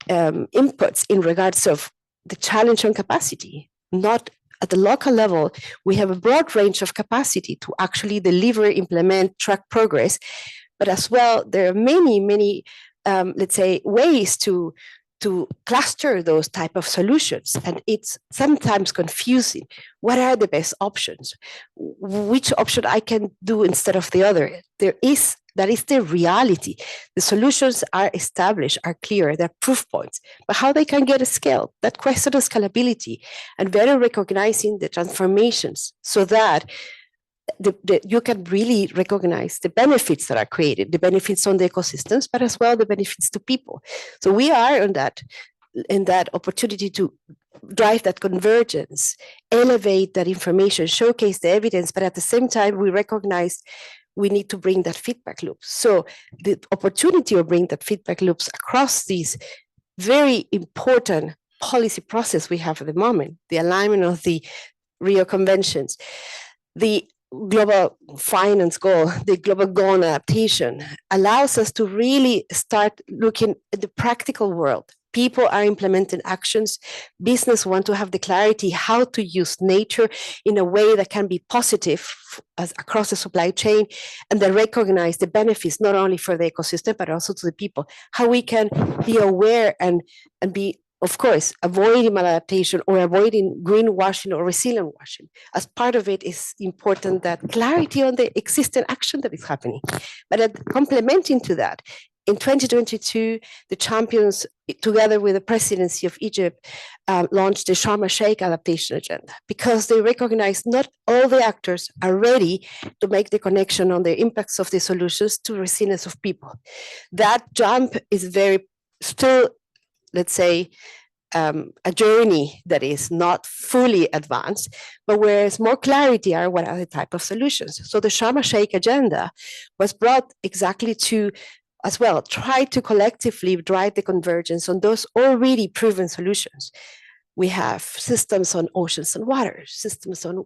inputs in regards of the challenge on capacity. Not at the local level, we have a broad range of capacity to actually deliver, implement, track progress, but as well, there are many, let's say, ways to cluster those type of solutions. And it's sometimes confusing. What are the best options? Which option I can do instead of the other? That is the reality. The solutions are established, are clear, they're proof points, but how they can get a scale, that question of scalability and better recognizing the transformations so that you can really recognize the benefits that are created, the benefits on the ecosystems, but as well the benefits to people. So we are in that opportunity to drive that convergence, elevate that information, showcase the evidence, but at the same time, we recognize we need to bring that feedback loop. So the opportunity of bringing that feedback loops across these very important policy process we have at the moment, the alignment of the Rio Conventions, the global finance goal, the global goal on adaptation allows us to really start looking at the practical world. People are implementing actions. Business want to have the clarity how to use nature in a way that can be positive across the supply chain, and they recognize the benefits not only for the ecosystem but also to the people. How we can be aware and be, of course, avoiding maladaptation or avoiding greenwashing or resilient washing. As part of it is important that clarity on the existing action that is happening. But complementing to that, in 2022, the champions, together with the presidency of Egypt, launched the Sharm el-Sheikh adaptation agenda because they recognize not all the actors are ready to make the connection on the impacts of the solutions to resilience of people. That jump is very still, let's say, a journey that is not fully advanced, but whereas more clarity are what are the type of solutions. So the Sharm el-Sheikh agenda was brought exactly to, as well, try to collectively drive the convergence on those already proven solutions. We have systems on oceans and water, systems on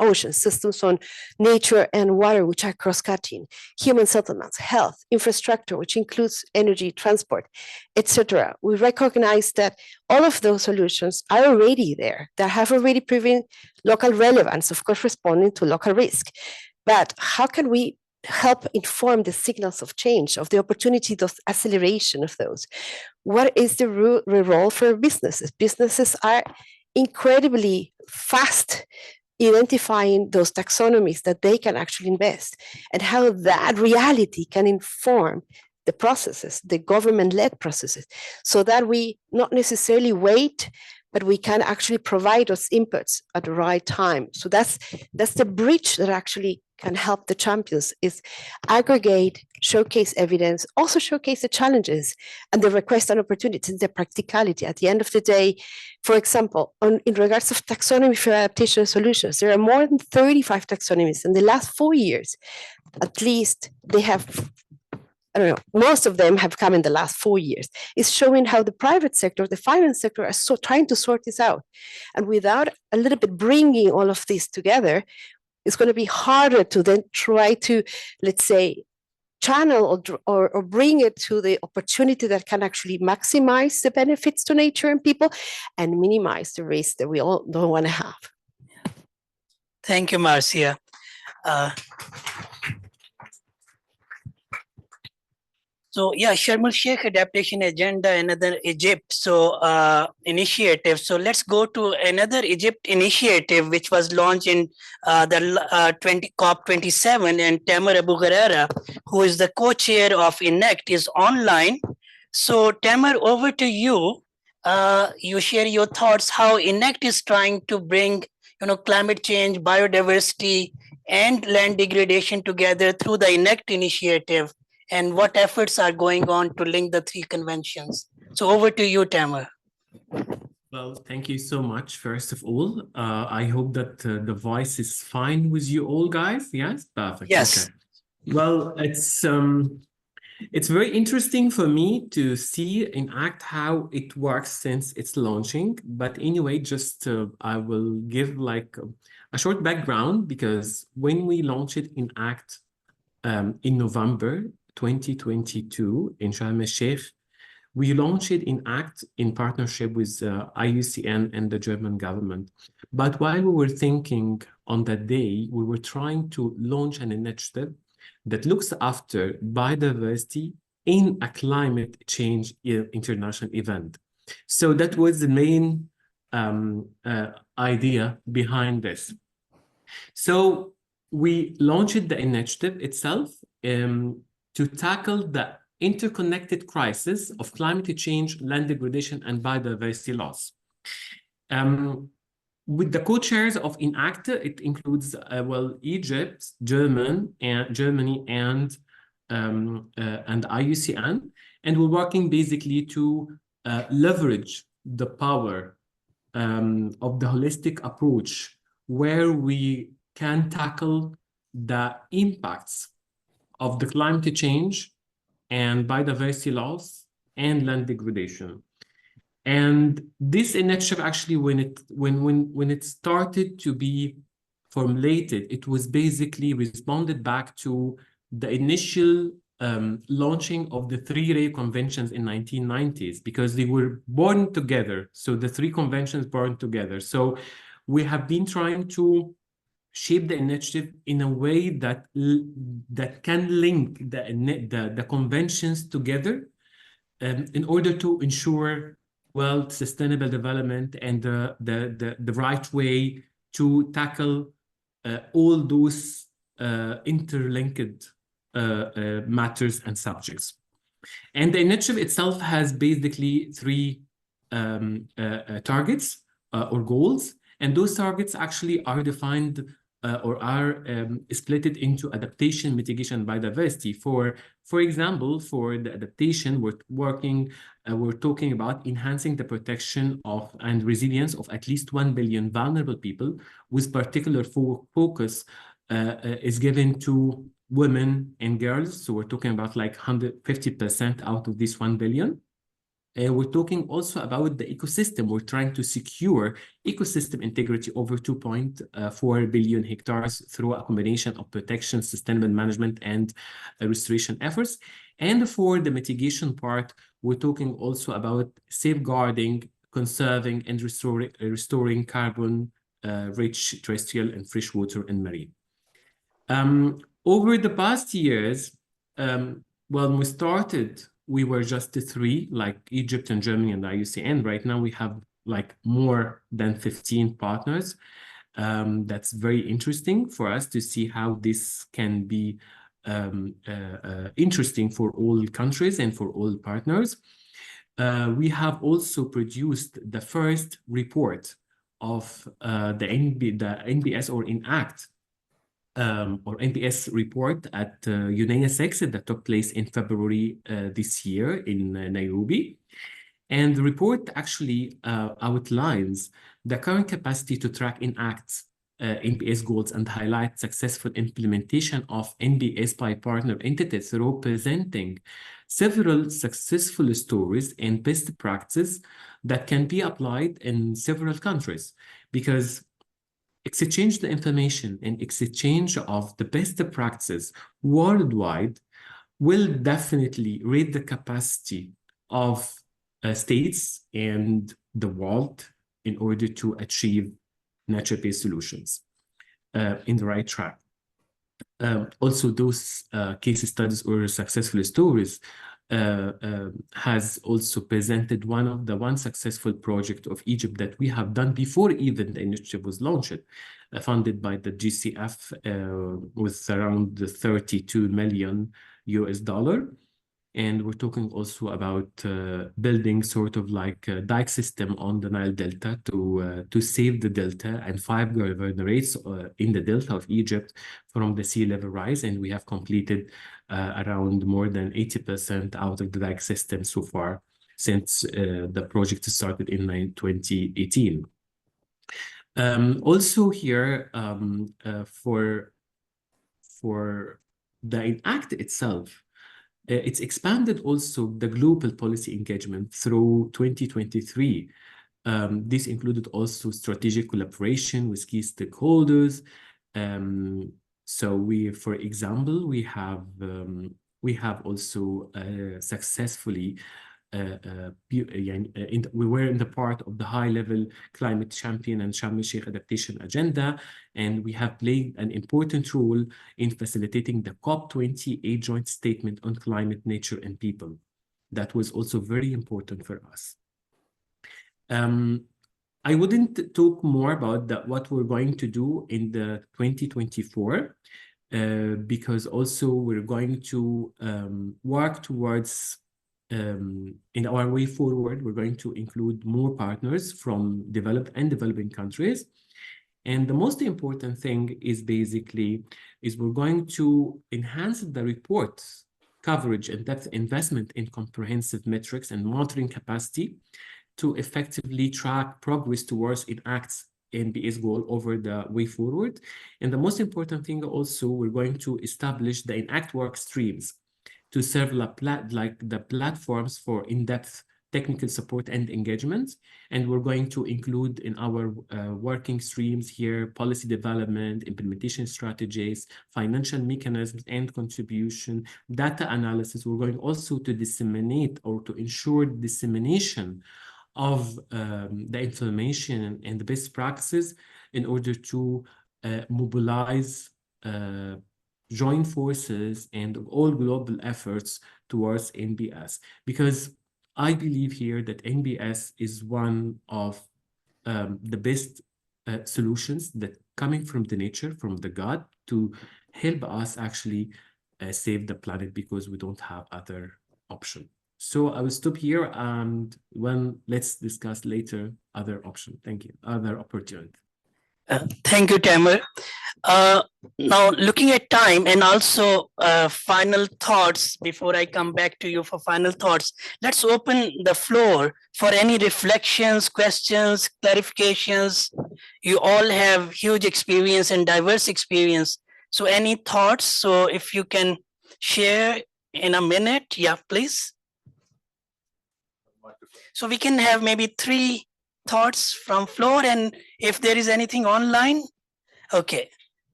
oceans, systems on nature and water, which are cross-cutting, human settlements, health, infrastructure, which includes energy, transport, etc. We recognize that all of those solutions are already there, that have already proven local relevance, of course, responding to local risk. But how can we help inform the signals of change, of the opportunity of acceleration of those? What is the role for businesses? Businesses are incredibly fast identifying those taxonomies that they can actually invest, and how that reality can inform the processes, the government-led processes, so that we not necessarily wait, but we can actually provide those inputs at the right time. So that's the bridge that actually can help the champions, is aggregate, showcase evidence, also showcase the challenges and the requests and opportunities, the practicality. At the end of the day, for example, in regards of taxonomy for adaptation solutions, there are more than 35 taxonomies in the last 4 years. At least they have, I don't know, most of them have come in the last 4 years. It's showing how the private sector, the finance sector are trying to sort this out. And without a little bit bringing all of this together, it's going to be harder to then try to, let's say, channel or bring it to the opportunity that can actually maximize the benefits to nature and people and minimize the risk that we all don't want to have. Thank you, Marcia. So yeah, Sharm el-Sheikh adaptation agenda, another Egypt initiative. So let's go to another Egypt initiative, which was launched in the COP27, and Tamer Abu Gharara, who is the co-chair of ENACT, is online. So Tamer, over to you. You share your thoughts how ENACT is trying to bring, climate change, biodiversity, and land degradation together through the ENACT initiative, and what efforts are going on to link the three conventions. So over to you, Tamer. Well, thank you so much, first of all. I hope that the voice is fine with you all, guys. Yes, perfect. Yes. Okay. Well, it's very interesting for me to see in ACT how it works since its launching. But anyway, just I will give like a short background, because when we launched it in ACT in November 2022 in Sharm el-Sheikh, we launched it in ACT in partnership with IUCN and the German government. But while we were thinking on that day, we were trying to launch an initiative that looks after biodiversity in a climate change international event. So that was the main idea behind this. So we launched the initiative itself to tackle the interconnected crisis of climate change, land degradation, and biodiversity loss. With the co-chairs of ENACT, it includes Egypt, Germany, and IUCN, and we're working basically to leverage the power of the holistic approach, where we can tackle the impacts of the climate change and biodiversity loss and land degradation. And this initiative actually, when it started to be formulated, it was basically responded back to the initial launching of the 3 Rio Conventions in 1990s, because they were born together. So the 3 conventions born together. So we have been trying to shape the initiative in a way that can link the conventions together in order to ensure sustainable development and the right way to tackle all those interlinked matters and subjects. And the initiative itself has basically 3 targets or goals, and those targets actually are defined or are split into adaptation, mitigation, and biodiversity. For example, for the adaptation, we're talking about enhancing the protection of and resilience of at least 1 billion vulnerable people, with particular focus is given to women and girls. So we're talking about like 150% out of this 1 billion. We're talking also about the ecosystem. We're trying to secure ecosystem integrity over 2.4 billion hectares through a combination of protection, sustainable management, and restoration efforts. And for the mitigation part, we're talking also about safeguarding, conserving, and restoring carbon-rich terrestrial and freshwater and marine. Over the past years, when we started, we were just 3, like Egypt and Germany and the IUCN. Right now, we have like more than 15 partners. That's very interesting for us to see how this can be interesting for all countries and for all partners. We have also produced the first report of the NBS or ENACT or NBS report at UNEA that took place in February this year in Nairobi. And the report actually outlines the current capacity to track ENACT's NBS goals and highlight successful implementation of NBS by partner entities, representing several successful stories and best practices that can be applied in several countries, because exchange the information and exchange of the best practices worldwide will definitely raise the capacity of states and the world in order to achieve nature-based solutions in the right track. Also, those case studies or successful stories has also presented one successful project of Egypt that we have done before even the initiative was launched, funded by the GCF with around $32 million. And we're talking also about building sort of like a dike system on the Nile Delta to save the Delta and 5 governorates in the Delta of Egypt from the sea level rise. And we have completed around more than 80% out of the dike system so far since the project started in 2018. Also here, for the ENACT itself, it's expanded also the global policy engagement through 2023. This included also strategic collaboration with key stakeholders. So for example, we have also successfully we were in the part of the high-level climate champion and Sharm el-Sheikh adaptation agenda, and we have played an important role in facilitating the COP28 joint statement on climate, nature, and people. That was also very important for us. I wouldn't talk more about what we're going to do in the 2024, because also we're going to work towards in our way forward, we're going to include more partners from developed and developing countries. And the most important thing is we're going to enhance the report coverage and depth investment in comprehensive metrics and monitoring capacity to effectively track progress towards ENACT's NBS goal over the way forward. And the most important thing also, we're going to establish the ENACT work streams to serve like the platforms for in-depth technical support and engagement. And we're going to include in our working streams here, policy development, implementation strategies, financial mechanisms and contribution, data analysis. We're going also to disseminate or to ensure dissemination of the information and the best practices in order to mobilize join forces and all global efforts towards NBS, because I believe here that NBS is one of the best solutions that coming from the nature, from the God, to help us actually save the planet, because we don't have other option. So I will stop here, and let's discuss later other option. Thank you. Other opportunity. Thank you, Tamer. Now, looking at time and also final thoughts, before I come back to you for final thoughts, let's open the floor for any reflections, questions, clarifications. You all have huge experience and diverse experience. So any thoughts? So if you can share in a minute, yeah, please. So we can have maybe 3 thoughts from floor, and if there is anything online. Okay.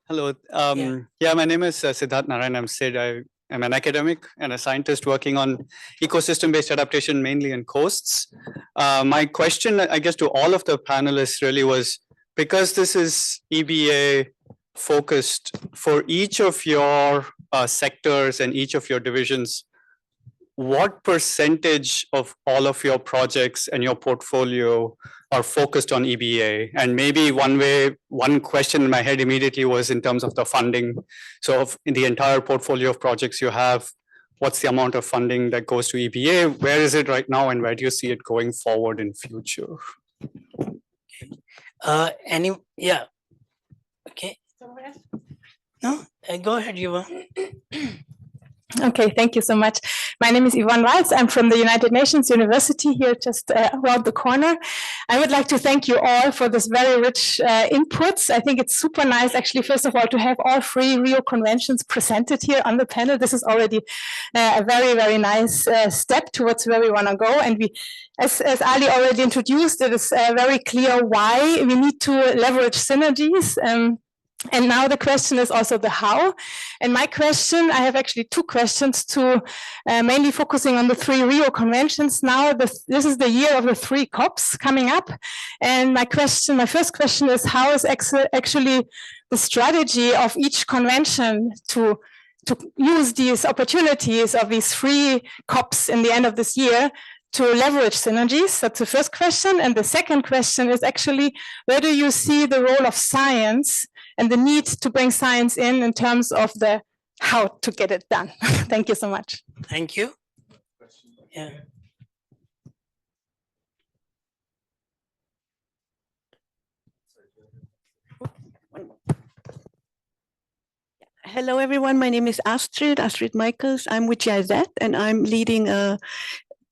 Hello. Yeah, my name is Siddharth Narayan. I'm Sid. I am an academic and a scientist working on ecosystem-based adaptation, mainly in coasts. My question, I guess, to all of the panelists really was, because this is EBA focused, for each of your sectors and each of your divisions, what percentage of all of your projects and your portfolio are focused on EBA? And maybe one question in my head immediately was in terms of the funding. So in the entire portfolio of projects you have, what's the amount of funding that goes to EBA? Where is it right now, and where do you see it going forward in future? Yeah. Okay. No, go ahead, Yuva. Okay, thank you so much. My name is Yvonne Waltz. I'm from the United Nations University here just around the corner. I would like to thank you all for this very rich inputs. I think it's super nice, actually, first of all, to have all 3 Rio Conventions presented here on the panel. This is already a very, very nice step towards where we want to go. And we, as Ali already introduced, it is very clear why we need to leverage synergies. And now the question is also the how. And my question, I have actually 2 questions to mainly focusing on the 3 Rio Conventions. Now, this is the year of the 3 COPs coming up. And my first question is, how is actually the strategy of each convention to use these opportunities of these 3 COPs in the end of this year to leverage synergies? That's the first question. And the second question is actually, where do you see the role of science and the need to bring science in terms of the how to get it done? Thank you so much. Thank you. Yeah. Hello, everyone. My name is Astrid Michaels. I'm with GIZ, and I'm leading a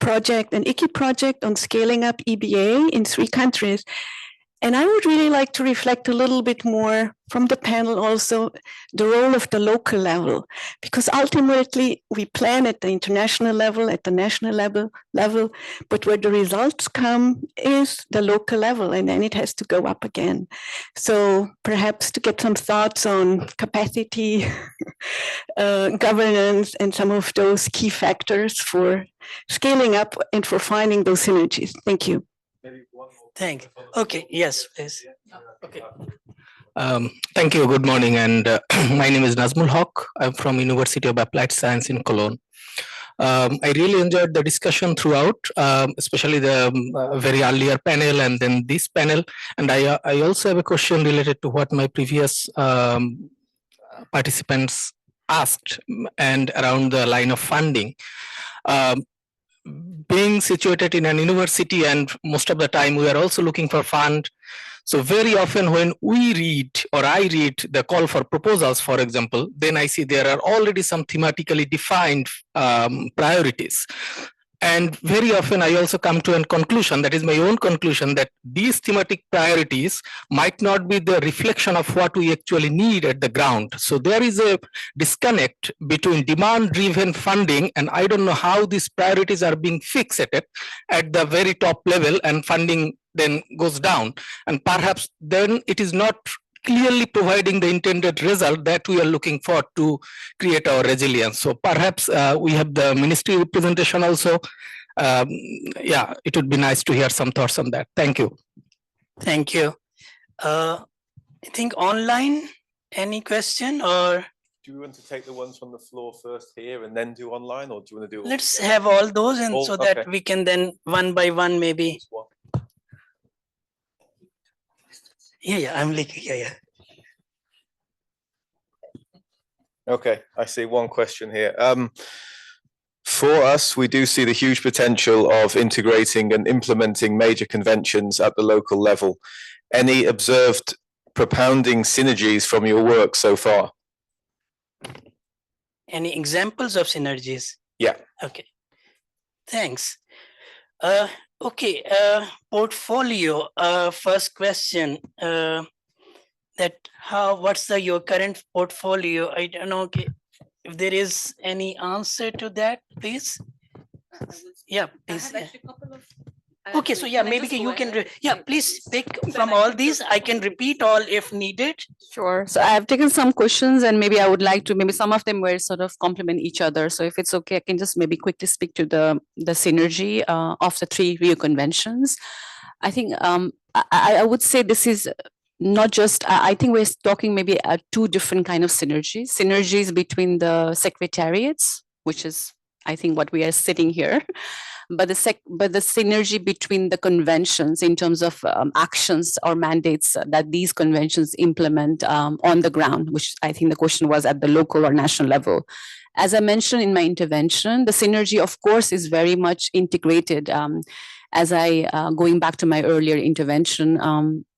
project, an ICI project on scaling up EBA in 3 countries. And I would really like to reflect a little bit more from the panel also the role of the local level, because ultimately we plan at the international level, at the national level, but where the results come is the local level, and then it has to go up again. So perhaps to get some thoughts on capacity, governance, and some of those key factors for scaling up and for finding those synergies. Thank you. Thank you. Okay, yes, please. Okay. Thank you. Good morning. And my name is Nazmul Haq. I'm from University of Applied Science in Cologne. I really enjoyed the discussion throughout, especially the very earlier panel and then this panel. And I also have a question related to what my previous participants asked and around the line of funding. Being situated in an university, and most of the time we are also looking for fund. So very often when we read, or I read the call for proposals, for example, then I see there are already some thematically defined priorities. And very often I also come to a conclusion, that is my own conclusion, that these thematic priorities might not be the reflection of what we actually need at the ground. So there is a disconnect between demand-driven funding, and I don't know how these priorities are being fixated at the very top level, and funding then goes down. And perhaps then it is not clearly providing the intended result that we are looking for to create our resilience. So perhaps we have the ministry representation also. Yeah, it would be nice to hear some thoughts on that. Thank you. Thank you. I think online, any question, or? Do you want to take the ones from the floor first here and then do online, or do you want to do? Let's have all those, and so that we can then one by one maybe. Yeah, I'm like, yeah. Okay, I see one question here. For us, we do see the huge potential of integrating and implementing major conventions at the local level. Any observed propounding synergies from your work so far? Any examples of synergies? Yeah. Okay, thanks. Okay, portfolio, first question, what's your current portfolio? I don't know if there is any answer to that, please. Yeah, please. Okay, so yeah, maybe you can, please pick from all these. I can repeat all if needed. Sure. So I have taken some questions, and maybe I would like to, maybe some of them were sort of complement each other. So if it's okay, I can just maybe quickly speak to the synergy of the 3 Rio Conventions. I think I would say this is not just, I think we're talking maybe 2 different kind of synergies. Synergies between the secretariats, which is, I think, what we are sitting here. But the synergy between the conventions in terms of actions or mandates that these conventions implement on the ground, which I think the question was at the local or national level. As I mentioned in my intervention, the synergy, of course, is very much integrated. As going back to my earlier intervention,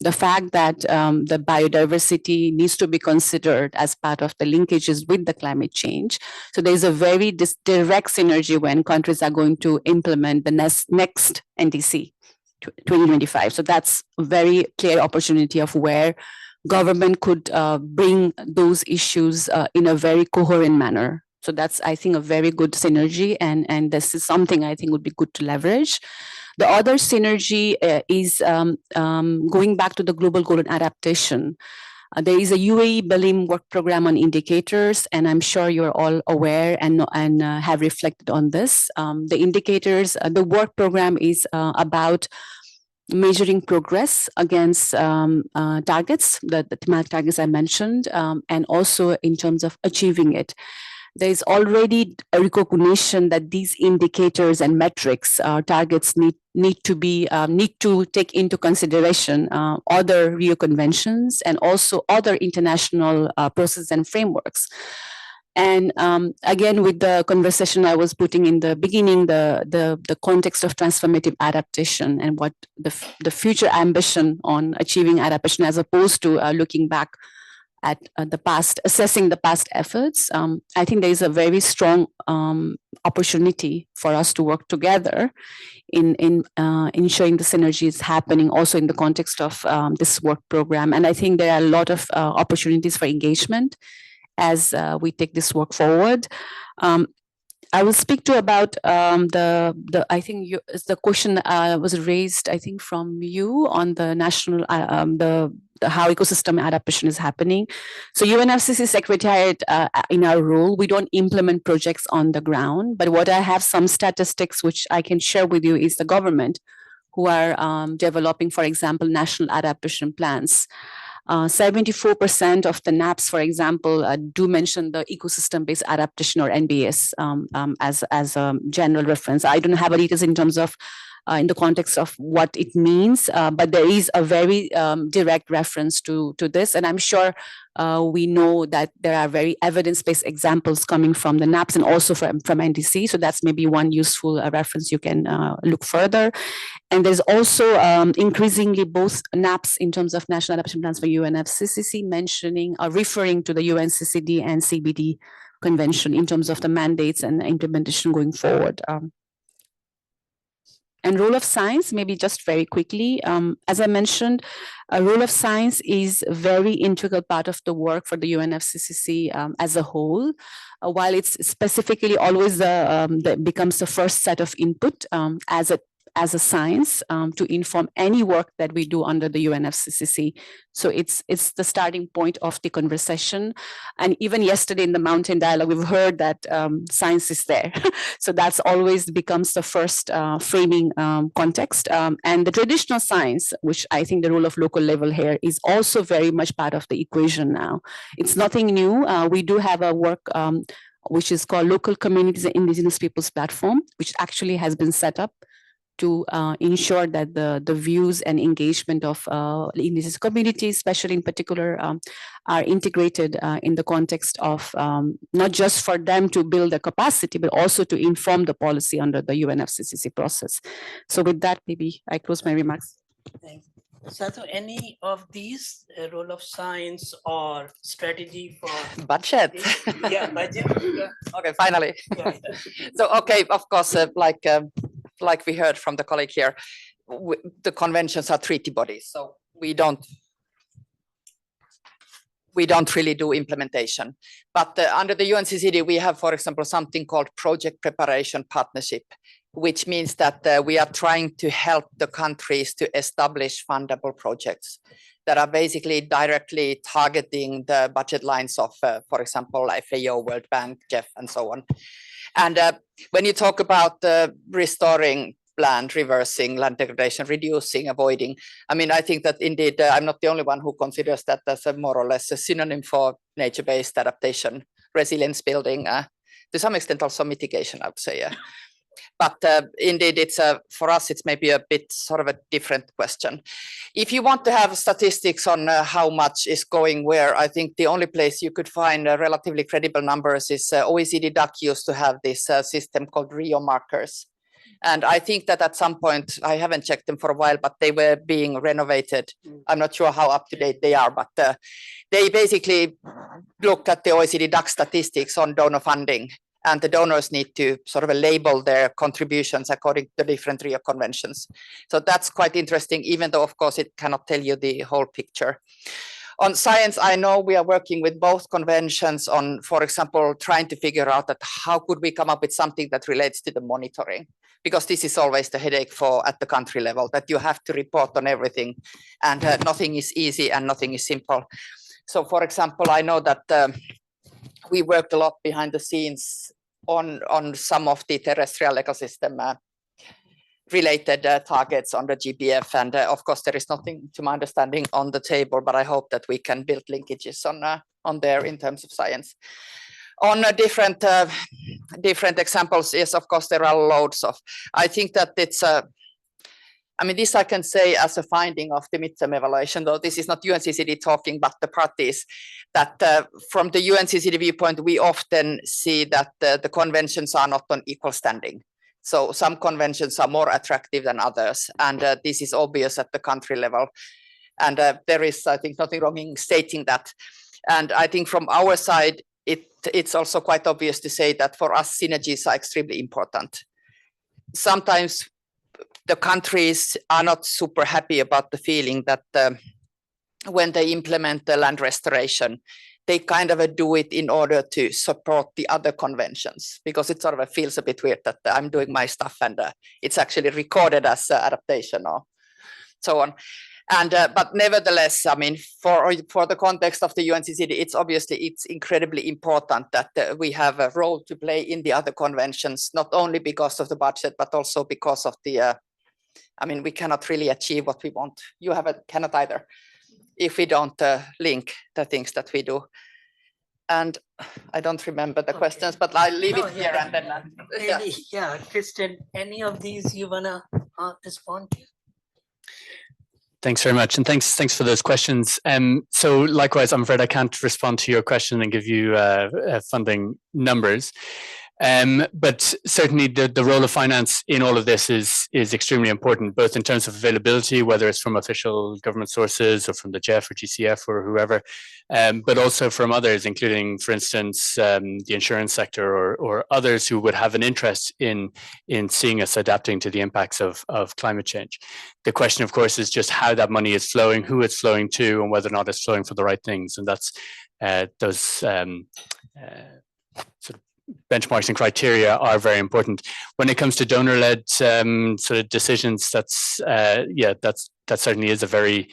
the fact that the biodiversity needs to be considered as part of the linkages with the climate change. So there's a very direct synergy when countries are going to implement the next NDC 2025. So that's a very clear opportunity of where government could bring those issues in a very coherent manner. So that's, I think, a very good synergy, and this is something I think would be good to leverage. The other synergy is going back to the global goal and adaptation. There is a UAE BELIM work program on indicators, and I'm sure you're all aware and have reflected on this. The indicators, the work program is about measuring progress against targets, the thematic targets I mentioned, and also in terms of achieving it. There is already a recognition that these indicators and metrics, targets need to take into consideration other Rio Conventions and also other international processes and frameworks. And again, with the conversation I was putting in the beginning, the context of transformative adaptation and what the future ambition on achieving adaptation, as opposed to looking back at assessing the past efforts. I think there is a very strong opportunity for us to work together in ensuring the synergy is happening also in the context of this work program. And I think there are a lot of opportunities for engagement as we take this work forward. I will speak to about I think the question was raised, I think, from you on the national, how ecosystem adaptation is happening. So UNFCCC Secretariat, in our role, we don't implement projects on the ground, but what I have some statistics which I can share with you is the government who are developing, for example, national adaptation plans. 74% of the NAPs, for example, do mention the ecosystem-based adaptation or NBS as a general reference. I don't have details in terms of in the context of what it means, but there is a very direct reference to this. And I'm sure we know that there are very evidence-based examples coming from the NAPs and also from NDC. So that's maybe one useful reference you can look further. And there's also increasingly both NAPs in terms of national adaptation plans for UNFCCC mentioning or referring to the UNCCD and CBD convention in terms of the mandates and implementation going forward. And role of science, maybe just very quickly, as I mentioned, a role of science is a very integral part of the work for the UNFCCC as a whole. While it's specifically always that becomes the first set of input as a science to inform any work that we do under the UNFCCC. So it's the starting point of the conversation. And even yesterday in the Mountain Dialogue, we've heard that science is there. So that's always becomes the first framing context. And the traditional science, which I think the role of local level here is also very much part of the equation now. It's nothing new. We do have a work which is called Local Communities and Indigenous Peoples Platform, which actually has been set up to ensure that the views and engagement of indigenous communities, especially in particular, are integrated in the context of not just for them to build the capacity, but also to inform the policy under the UNFCCC process. So with that, maybe I close my remarks. Thanks. Satu, any of these role of science or strategy for budget? Yeah, budget. Yeah. Okay, finally. Yeah. So, okay, of course, like we heard from the colleague here, the conventions are treaty bodies, so we don't really do implementation. But under the UNCCD, we have, for example, something called project preparation partnership, which means that we are trying to help the countries to establish fundable projects that are basically directly targeting the budget lines of, for example, FAO, World Bank, GEF, and so on. And when you talk about restoring land, reversing land degradation, reducing, avoiding, I mean, I think that indeed I'm not the only one who considers that as a more or less a synonym for nature-based adaptation, resilience building, to some extent also mitigation, I would say. But indeed, it's for us, it's maybe a bit sort of a different question. If you want to have statistics on how much is going where, I think the only place you could find relatively credible numbers is OECD DAC used to have this system called Rio markers. And I think that at some point, I haven't checked them for a while, but they were being renovated. I'm not sure how up to date they are, but they basically look at the OECD DAC statistics on donor funding. And the donors need to sort of label their contributions according to the different Rio Conventions. So that's quite interesting, even though, of course, it cannot tell you the whole picture. On science, I know we are working with both conventions on, for example, trying to figure out that how could we come up with something that relates to the monitoring? Because this is always the headache at the country level, that you have to report on everything, and nothing is easy and nothing is simple. So, for example, I know that we worked a lot behind the scenes on some of the terrestrial ecosystem related targets on the GBF. And of course, there is nothing, to my understanding, on the table, but I hope that we can build linkages on there in terms of science. On different examples, yes, of course, there are loads of. I think that it's I mean, this I can say as a finding of the midterm evaluation, though this is not UNCCD talking, but the parties, that from the UNCCD viewpoint, we often see that the conventions are not on equal standing. So some conventions are more attractive than others, and this is obvious at the country level. And there is, I think, nothing wrong in stating that. And I think from our side, it's also quite obvious to say that for us, synergies are extremely important. Sometimes the countries are not super happy about the feeling that when they implement the land restoration, they kind of do it in order to support the other conventions, because it sort of feels a bit weird that I'm doing my stuff and it's actually recorded as adaptation or so on. And but nevertheless, I mean, for the context of the UNCCD, it's incredibly important that we have a role to play in the other conventions, not only because of the budget, but also because of the, I mean, we cannot really achieve what we want. You cannot either, if we don't link the things that we do. And I don't remember the questions, but I'll leave it here and then. Yeah, Kristen, any of these you wanna respond to? Thanks very much, and thanks for those questions. So likewise, I'm afraid I can't respond to your question and give you funding numbers. But certainly the role of finance in all of this is extremely important, both in terms of availability, whether it's from official government sources or from the GEF or GCF or whoever, but also from others, including, for instance, the insurance sector or others who would have an interest in seeing us adapting to the impacts of climate change. The question, of course, is just how that money is flowing, who it's flowing to, and whether or not it's flowing for the right things. And that's those sort of benchmarks and criteria are very important. When it comes to donor-led sort of decisions, that certainly is a very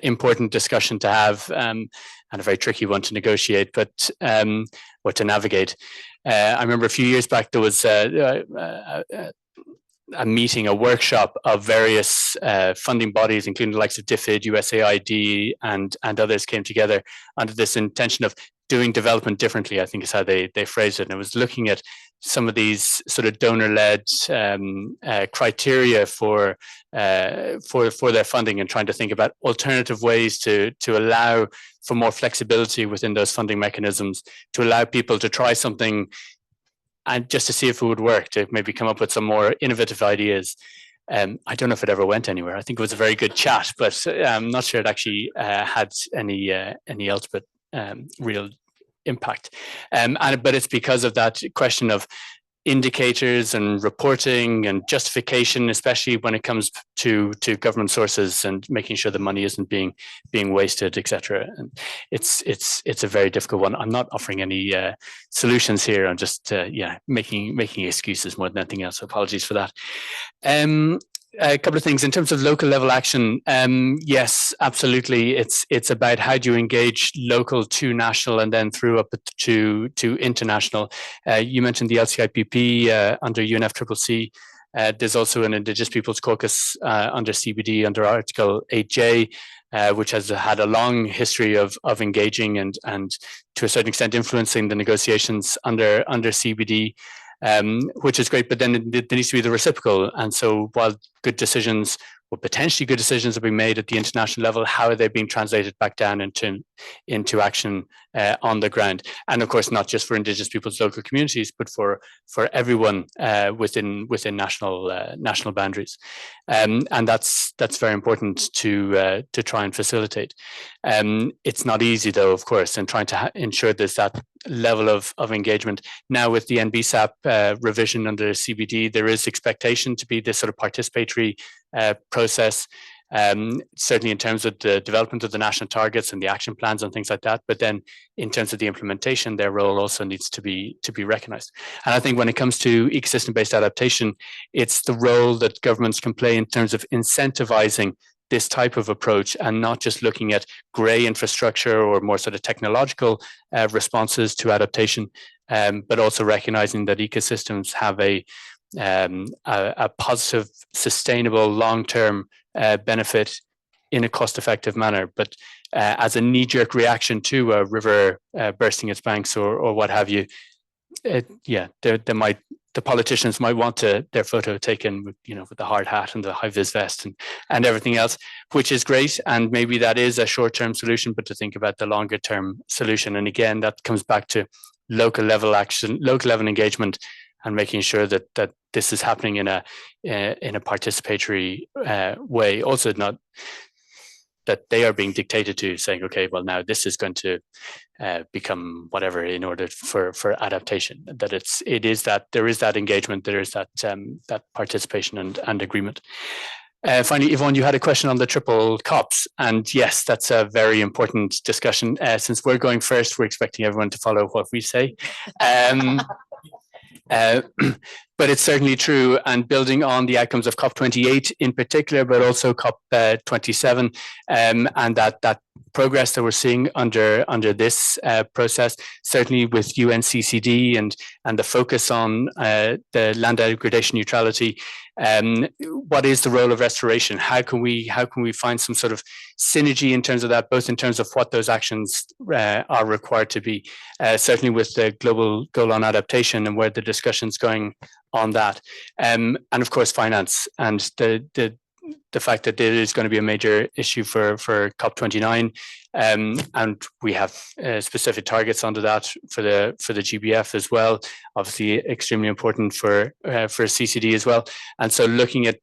important discussion to have, and a very tricky one to negotiate, but or to navigate. I remember a few years back there was a meeting, a workshop of various funding bodies, including the likes of DFID, USAID, and others came together under this intention of doing development differently, I think is how they phrased it. And it was looking at some of these sort of donor-led criteria for their funding, and trying to think about alternative ways to allow for more flexibility within those funding mechanisms, to allow people to try something and just to see if it would work, to maybe come up with some more innovative ideas. I don't know if it ever went anywhere. I think it was a very good chat, but I'm not sure it actually had any ultimate real impact. But it's because of that question of indicators and reporting and justification, especially when it comes to government sources and making sure the money isn't being wasted, etc. And it's a very difficult one. I'm not offering any solutions here. I'm just making excuses more than anything else. So apologies for that. A couple of things in terms of local level action. Yes, absolutely. It's about how do you engage local to national and then through up to international. You mentioned the LCIPP under UNFCCC. There's also an Indigenous Peoples Caucus under CBD under Article 8J, which has had a long history of engaging and to a certain extent influencing the negotiations under CBD. Which is great, but then there needs to be the reciprocal. And so while good decisions, or potentially good decisions, are being made at the international level, how are they being translated back down into action on the ground? And of course, not just for Indigenous peoples' local communities, but for everyone within national boundaries. And that's very important to try and facilitate. It's not easy though, of course, and trying to ensure there's that level of engagement. Now with the NBSAP revision under CBD, there is expectation to be this sort of participatory process, certainly in terms of the development of the national targets and the action plans and things like that. But then in terms of the implementation, their role also needs to be recognized. And I think when it comes to ecosystem-based adaptation, it's the role that governments can play in terms of incentivizing this type of approach, and not just looking at grey infrastructure or more sort of technological responses to adaptation, but also recognizing that ecosystems have a positive, sustainable, long-term benefit in a cost-effective manner. But as a knee-jerk reaction to a river bursting its banks or what have you, the politicians might want their photo taken with the hard hat and the high-vis vest and everything else, which is great. And maybe that is a short-term solution, but to think about the longer-term solution. And again, that comes back to local level action, local level engagement, and making sure that this is happening in a participatory way. Also, that they are being dictated to, saying, okay, well, now this is going to become whatever in order for adaptation. That there is that engagement, there is that participation and agreement. Finally, Yvonne, you had a question on the triple COPs, and yes, that's a very important discussion. Since we're going first, we're expecting everyone to follow what we say. But it's certainly true, and building on the outcomes of COP28 in particular, but also COP27, and that progress that we're seeing under this process, certainly with UNCCD and the focus on the land degradation neutrality. What is the role of restoration? How can we find some sort of synergy in terms of that, both in terms of what those actions are required to be, certainly with the global goal on adaptation and where the discussion's going on that, and of course finance and the fact that it is going to be a major issue for COP29, and we have specific targets under that for the GBF as well. Obviously, extremely important for CCD as well. And so, looking at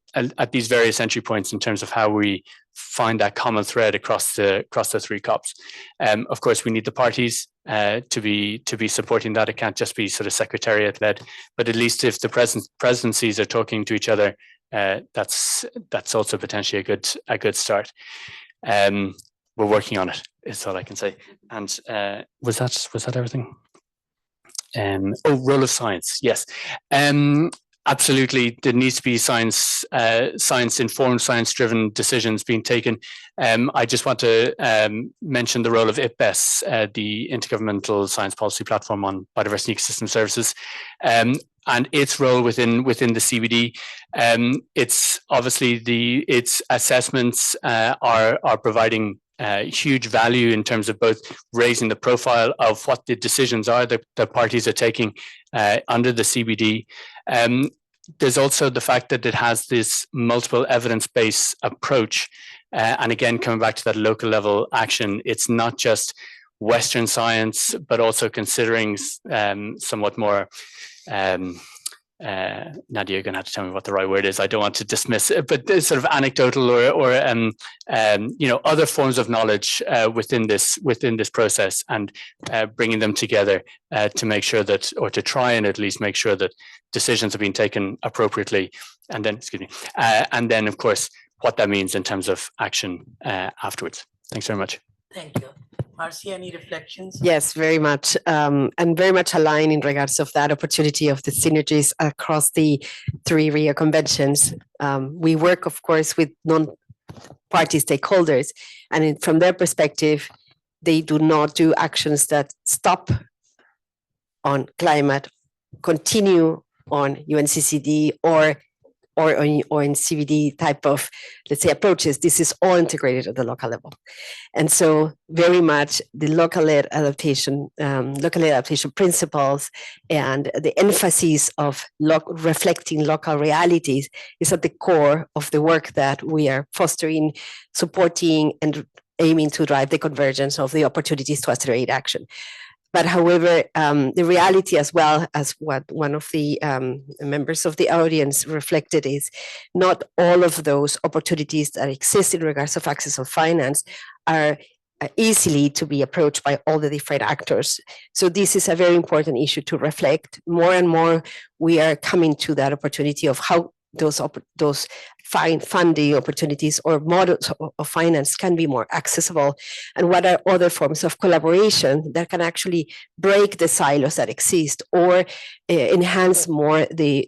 these various entry points in terms of how we find that common thread across the three COPs. Of course, we need the parties to be supporting that. It can't just be sort of secretariat led, but at least if the presidencies are talking to each other, that's also potentially a good start. We're working on it, is all I can say. And was that everything? Role of science, yes. Absolutely, there needs to be science-informed, science-driven decisions being taken. I just want to mention the role of IPBES, the Intergovernmental Science Policy Platform on Biodiversity and Ecosystem Services, and its role within the CBD. It's obviously its assessments are providing huge value in terms of both raising the profile of what the decisions are that the parties are taking under the CBD. There's also the fact that it has this multiple evidence-based approach. And again, coming back to that local level action, it's not just Western science, but also considering somewhat more Nadia, you're going to have to tell me what the right word is. I don't want to dismiss it, but sort of anecdotal or other forms of knowledge within this process, and bringing them together to make sure that, or to try and at least make sure that decisions are being taken appropriately. And then, and then of course, what that means in terms of action afterwards. Thanks very much. Thank you. Marcia, any reflections? Yes, very much. And very much aligned in regards of that opportunity of the synergies across the 3 Rio Conventions. We work, of course, with non-party stakeholders, and from their perspective, they do not do actions that stop on climate, continue on UNCCD or in CBD type of, let's say, approaches. This is all integrated at the local level. And so very much the local-led adaptation principles and the emphasis of reflecting local realities is at the core of the work that we are fostering, supporting, and aiming to drive the convergence of the opportunities to accelerate action. But however, the reality, as well as what one of the members of the audience reflected, is not all of those opportunities that exist in regards of access of finance are easily to be approached by all the different actors. So this is a very important issue to reflect. More and more, we are coming to that opportunity of how those funding opportunities or models of finance can be more accessible, and what are other forms of collaboration that can actually break the silos that exist or enhance more the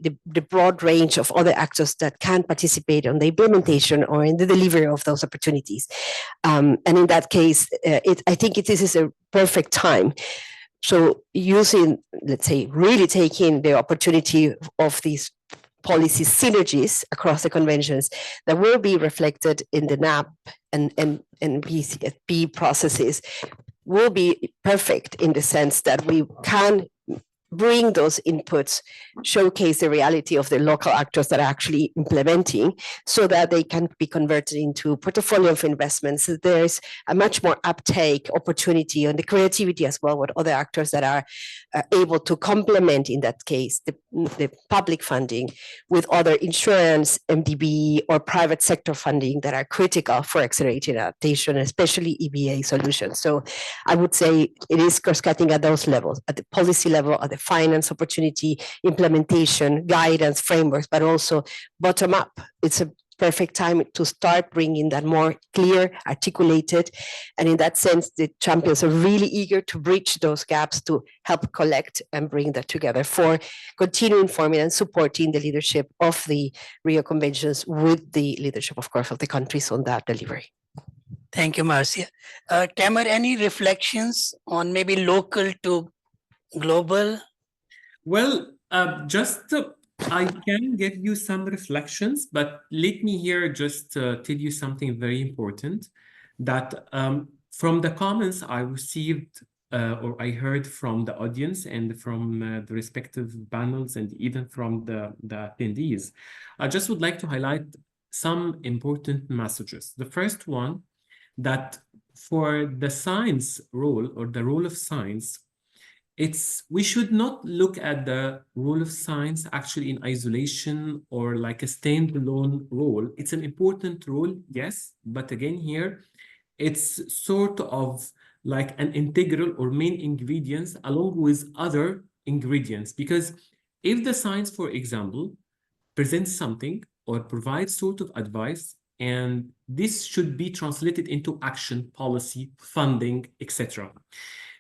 broad range of other actors that can participate on the implementation or in the delivery of those opportunities. And in that case, I think this is a perfect time. So using, let's say, really taking the opportunity of these policy synergies across the conventions that will be reflected in the NAP and BCFP processes will be perfect in the sense that we can bring those inputs, showcase the reality of the local actors that are actually implementing so that they can be converted into portfolio of investments. So there's a much more uptake opportunity and the creativity as well with other actors that are able to complement, in that case, the public funding with other insurance, MDB, or private sector funding that are critical for accelerated adaptation, especially EBA solutions. So I would say it is cross-cutting at those levels, at the policy level, at the finance opportunity, implementation, guidance, frameworks, but also bottom up. It's a perfect time to start bringing that more clear, articulated. And in that sense, the champions are really eager to bridge those gaps to help collect and bring that together for continuing informing and supporting the leadership of the Rio Conventions with the leadership, of course, of the countries on that delivery. Thank you, Marcia. Tamer, any reflections on maybe local to global? Well, I can give you some reflections, but let me here just tell you something very important, that from the comments I received or I heard from the audience and from the respective panels and even from the attendees, I just would like to highlight some important messages. The first one, that for the science role or the role of science, we should not look at the role of science actually in isolation or like a standalone role. It's an important role, yes, but again here, it's sort of like an integral or main ingredients along with other ingredients. Because if the science, for example, presents something or provides sort of advice, and this should be translated into action, policy, funding, etc.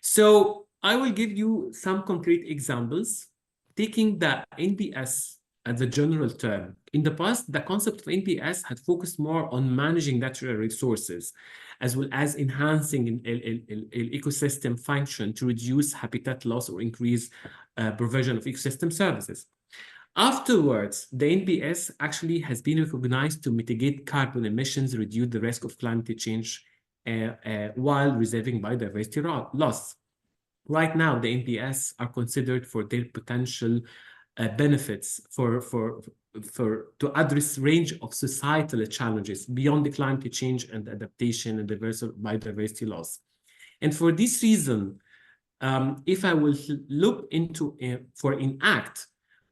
So I will give you some concrete examples, taking the NBS as a general term. In the past, the concept of NBS had focused more on managing natural resources, as well as enhancing an ecosystem function to reduce habitat loss or increase provision of ecosystem services. Afterwards, the NBS actually has been recognized to mitigate carbon emissions, reduce the risk of climate change while reserving biodiversity loss. Right now, the NBS are considered for their potential benefits to address range of societal challenges beyond the climate change and adaptation and biodiversity loss. And for this reason, if I will look into for ENACT,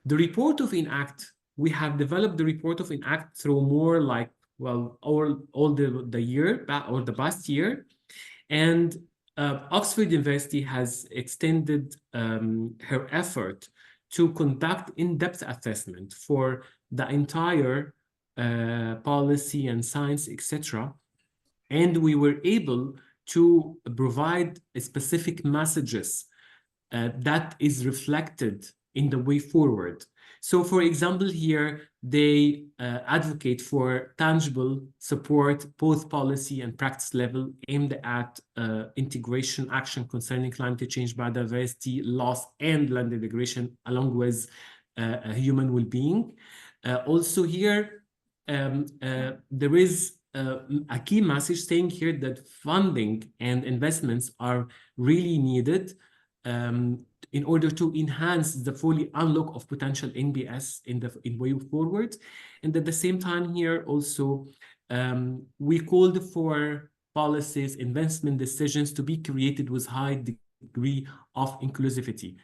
the report of ENACT, we have developed the report of ENACT through more like, well, all the year or the past year. And Oxford University has extended her effort to conduct in-depth assessment for the entire policy and science, etc. And we were able to provide specific messages that is reflected in the way forward. So for example, here, they advocate for tangible support, both policy and practice level, aimed at integration action concerning climate change, biodiversity loss, and land degradation, along with human well-being. Also here, there is a key message saying here that funding and investments are really needed in order to enhance the fully unlock of potential NBS in way forward. And at the same time here also, we called for policies, investment decisions to be created with high degree of inclusivity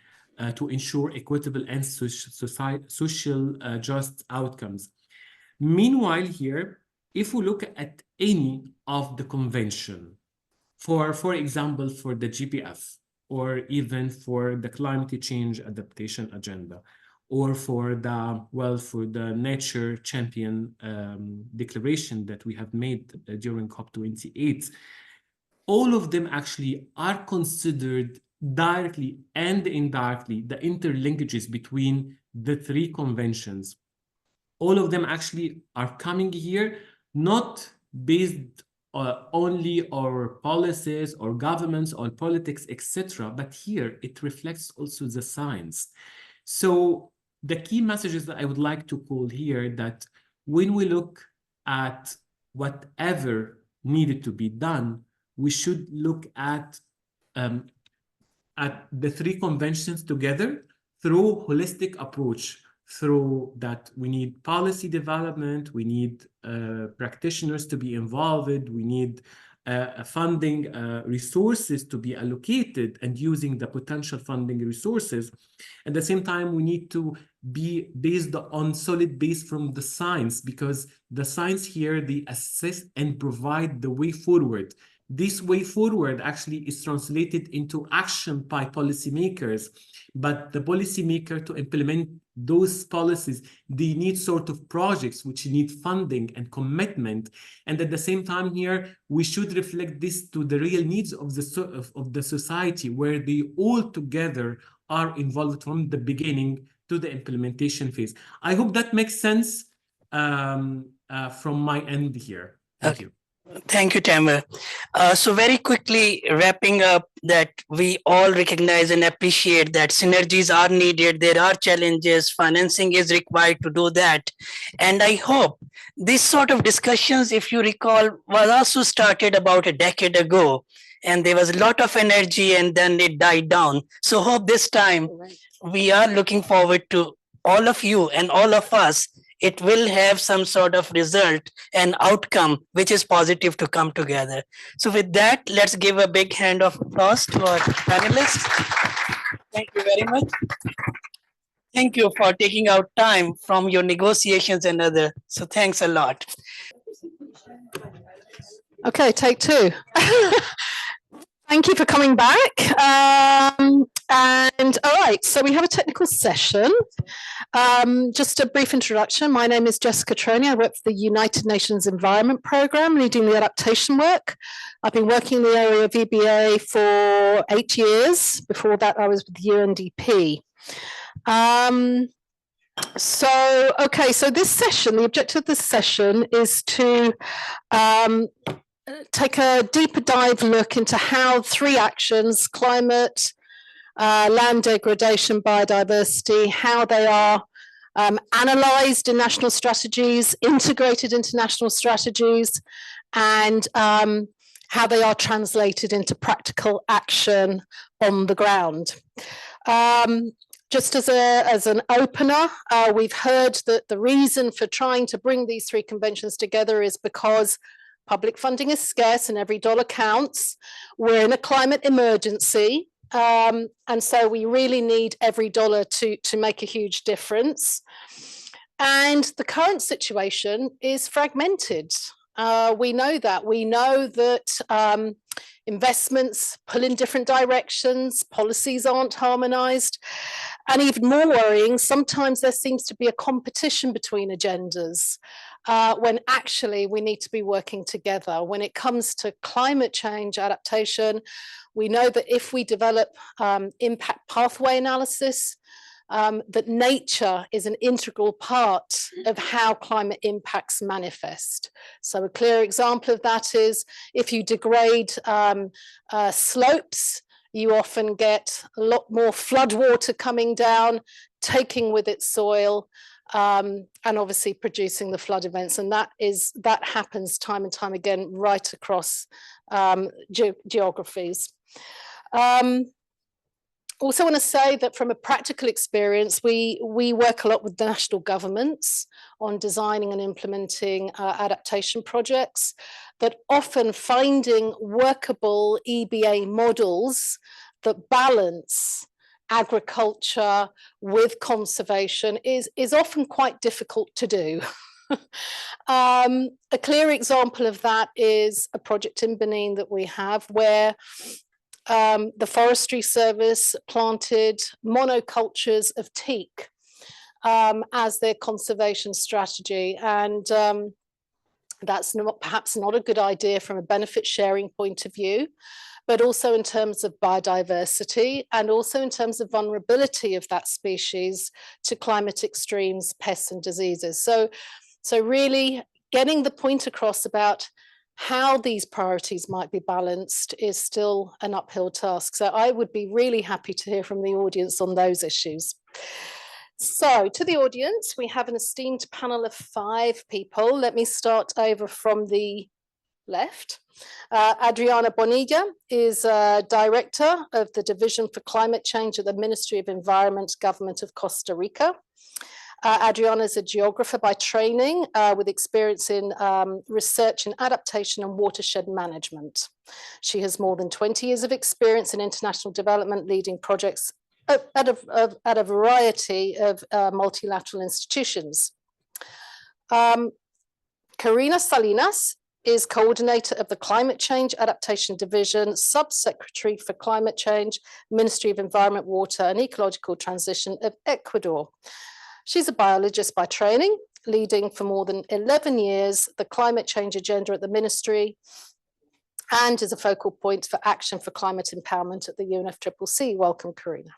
to ensure equitable and social just outcomes. Meanwhile here, if we look at any of the convention, for example, for the GPF, or even for the climate change adaptation agenda, or for the nature champion declaration that we have made during COP28, all of them actually are considered directly and indirectly the interlinkages between the three conventions. All of them actually are coming here, not based only our policies or governments or politics, etc. But here it reflects also the science. So the key messages that I would like to call here, that when we look at whatever needed to be done, we should look at the three conventions together through holistic approach, through that we need policy development, we need practitioners to be involved, we need funding resources to be allocated and using the potential funding resources. At the same time, we need to be based on solid base from the science, because the science here, they assess and provide the way forward. This way forward actually is translated into action by policymakers, but the policymaker to implement those policies, they need sort of projects which need funding and commitment. And at the same time here, we should reflect this to the real needs of the society, where they all together are involved from the beginning to the implementation phase. I hope that makes sense from my end here. Thank you. Thank you, Tamer. So very quickly wrapping up, that we all recognize and appreciate that synergies are needed. There are challenges, financing is required to do that. And I hope this sort of discussions, if you recall, was also started about a decade ago. And there was a lot of energy and then it died down. So hope this time we are looking forward to all of you and all of us. It will have some sort of result and outcome which is positive to come together. So with that, let's give a big hand of applause to our panelists. Thank you very much. Thank you for taking out time from your negotiations and other. So thanks a lot. Okay, take two. Thank you for coming back. And all right, so we have a technical session. Just a brief introduction. My name is Jessica Troney. I work for the United Nations Environment Programme, leading the adaptation work. I've been working in the area of EBA for 8 years. Before that, I was with the UNDP. So this session, the objective of this session is to take a deeper dive look into how three actions, climate, land degradation, biodiversity, how they are analysed in national strategies, integrated into national strategies, and how they are translated into practical action on the ground. Just as an opener, we've heard that the reason for trying to bring these three conventions together is because public funding is scarce and every dollar counts. We're in a climate emergency. And so we really need every dollar to make a huge difference. And the current situation is fragmented. We know that. We know that investments pull in different directions, policies aren't harmonized. And even more worrying, sometimes there seems to be a competition between agendas. When actually we need to be working together. When it comes to climate change adaptation, we know that if we develop impact pathway analysis, that nature is an integral part of how climate impacts manifest. So a clear example of that is if you degrade slopes, you often get a lot more flood water coming down, taking with it soil, and obviously producing the flood events. And that happens time and time again right across geographies. Also want to say that from a practical experience, we work a lot with national governments on designing and implementing adaptation projects, that often finding workable EBA models that balance agriculture with conservation is often quite difficult to do. A clear example of that is a project in Benin that we have where the Forestry Service planted monocultures of teak as their conservation strategy. And that's perhaps not a good idea from a benefit sharing point of view, but also in terms of biodiversity and also in terms of vulnerability of that species to climate extremes, pests and diseases. So really getting the point across about how these priorities might be balanced is still an uphill task. So I would be really happy to hear from the audience on those issues. So to the audience, we have an esteemed panel of 5 people. Let me start over from the left. Adriana Bonilla is Director of the Division for Climate Change at the Ministry of Environment, Government of Costa Rica. Adriana is a geographer by training with experience in research in adaptation and watershed management. She has more than 20 years of experience in international development, leading projects at a variety of multilateral institutions. Karina Salinas is coordinator of the Climate Change Adaptation Division, Subsecretary for Climate Change, Ministry of Environment, Water and Ecological Transition of Ecuador. She's a biologist by training, leading for more than 11 years the climate change agenda at the ministry, and is a focal point for action for climate empowerment at the UNFCCC. Welcome, Karina.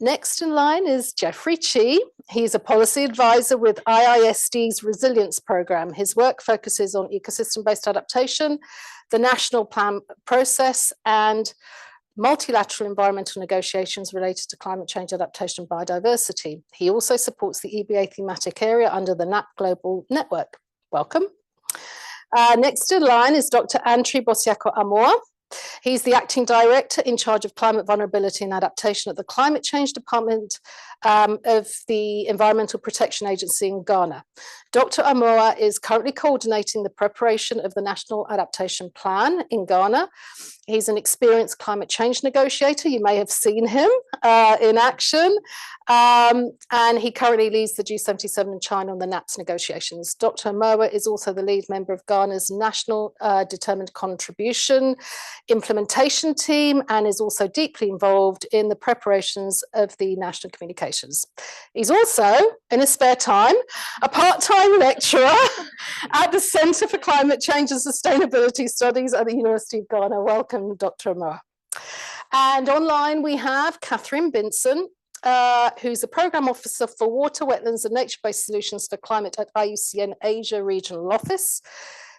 Next in line is Jeffrey Chi. He's a policy advisor with IISD's Resilience Programme. His work focuses on ecosystem-based adaptation, the national plan process, and multilateral environmental negotiations related to climate change adaptation and biodiversity. He also supports the EbA thematic area under the NAP Global Network. Welcome. Next in line is Dr. Antri Bosiako Amoa. He's the acting director in charge of climate vulnerability and adaptation at the Climate Change Department of the Environmental Protection Agency in Ghana. Dr. Amoa is currently coordinating the preparation of the National Adaptation Plan in Ghana. He's an experienced climate change negotiator. You may have seen him in action. And he currently leads the G77 in China on the NAPS negotiations. Dr. Amoa is also the lead member of Ghana's National Determined Contribution implementation team and is also deeply involved in the preparations of the national communications. He's also, in his spare time, a part-time lecturer at the Centre for Climate Change and Sustainability Studies at the University of Ghana. Welcome, Dr. Amoa. And online we have Catherine Binson, who's a Programme Officer for Water, Wetlands and Nature-Based Solutions for Climate at IUCN Asia Regional Office.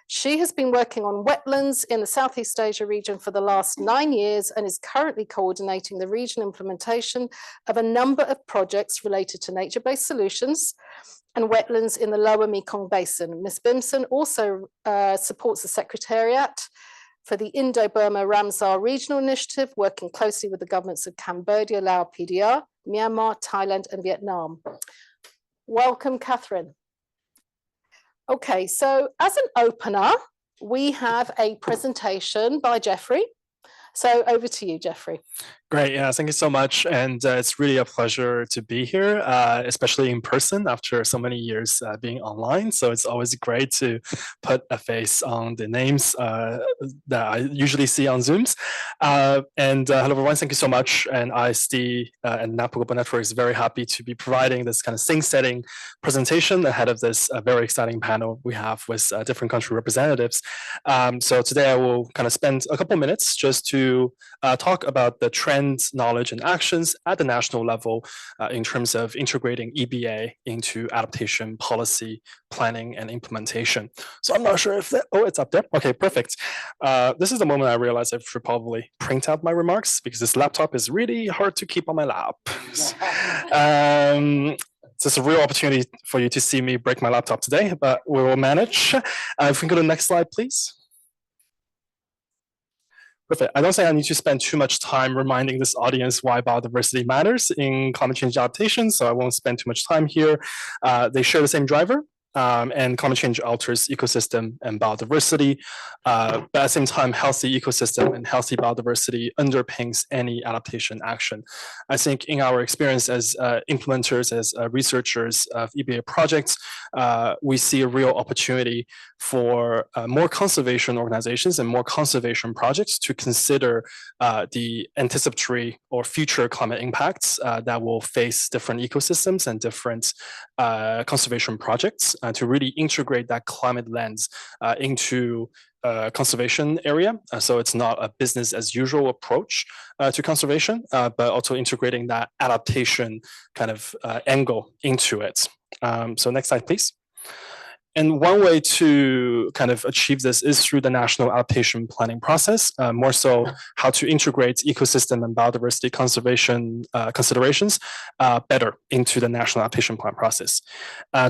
She has been working on wetlands in the Southeast Asia region for the last 9 years and is currently coordinating the region implementation of a number of projects related to nature-based solutions and wetlands in the lower Mekong Basin. Ms. Bimson also supports the Secretariat for the Indo-Burma Ramsar Regional Initiative, working closely with the governments of Cambodia, Laos, PDR, Myanmar, Thailand, and Vietnam. Welcome, Catherine. Okay, so as an opener, we have a presentation by Jeffrey. So over to you, Jeffrey. Great, yeah, thank you so much. And it's really a pleasure to be here, especially in person after so many years being online. So it's always great to put a face on the names that I usually see on Zooms. And hello, everyone, thank you so much. And ISD and NAP Global Network is very happy to be providing this kind of scene-setting presentation ahead of this very exciting panel we have with different country representatives. So today I will kind of spend a couple minutes just to talk about the trends, knowledge, and actions at the national level in terms of integrating EbA into adaptation policy planning and implementation. So I'm not sure if that, oh, it's up there. Okay, perfect. This is the moment I realized I should probably print out my remarks because this laptop is really hard to keep on my lap. So it's a real opportunity for you to see me break my laptop today, but we will manage. If we can go to the next slide, please. Perfect. I don't think I need to spend too much time reminding this audience why biodiversity matters in climate change adaptation, so I won't spend too much time here. They share the same driver, and climate change alters ecosystem and biodiversity, but at the same time, healthy ecosystem and healthy biodiversity underpins any adaptation action. I think in our experience as implementers, as researchers of EbA projects, we see a real opportunity for more conservation organizations and more conservation projects to consider the anticipatory or future climate impacts that will face different ecosystems and different conservation projects to really integrate that climate lens into conservation area. So it's not a business as usual approach to conservation, but also integrating that adaptation kind of angle into it. So next slide, please. And one way to kind of achieve this is through the national adaptation planning process, more so how to integrate ecosystem and biodiversity conservation considerations better into the national adaptation plan process.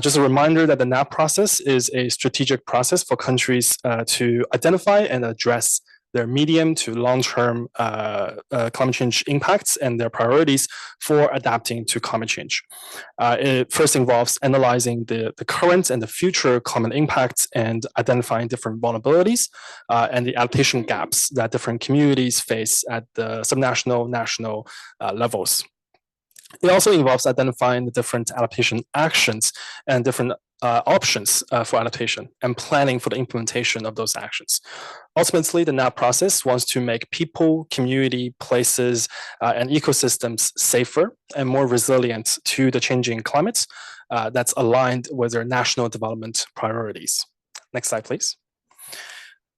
Just a reminder that the NAP process is a strategic process for countries to identify and address their medium to long-term climate change impacts and their priorities for adapting to climate change. It first involves analyzing the current and the future climate impacts and identifying different vulnerabilities and the adaptation gaps that different communities face at the subnational, national levels. It also involves identifying the different adaptation actions and different options for adaptation and planning for the implementation of those actions. Ultimately, the NAP process wants to make people, community, places, and ecosystems safer and more resilient to the changing climates that's aligned with their national development priorities. Next slide, please.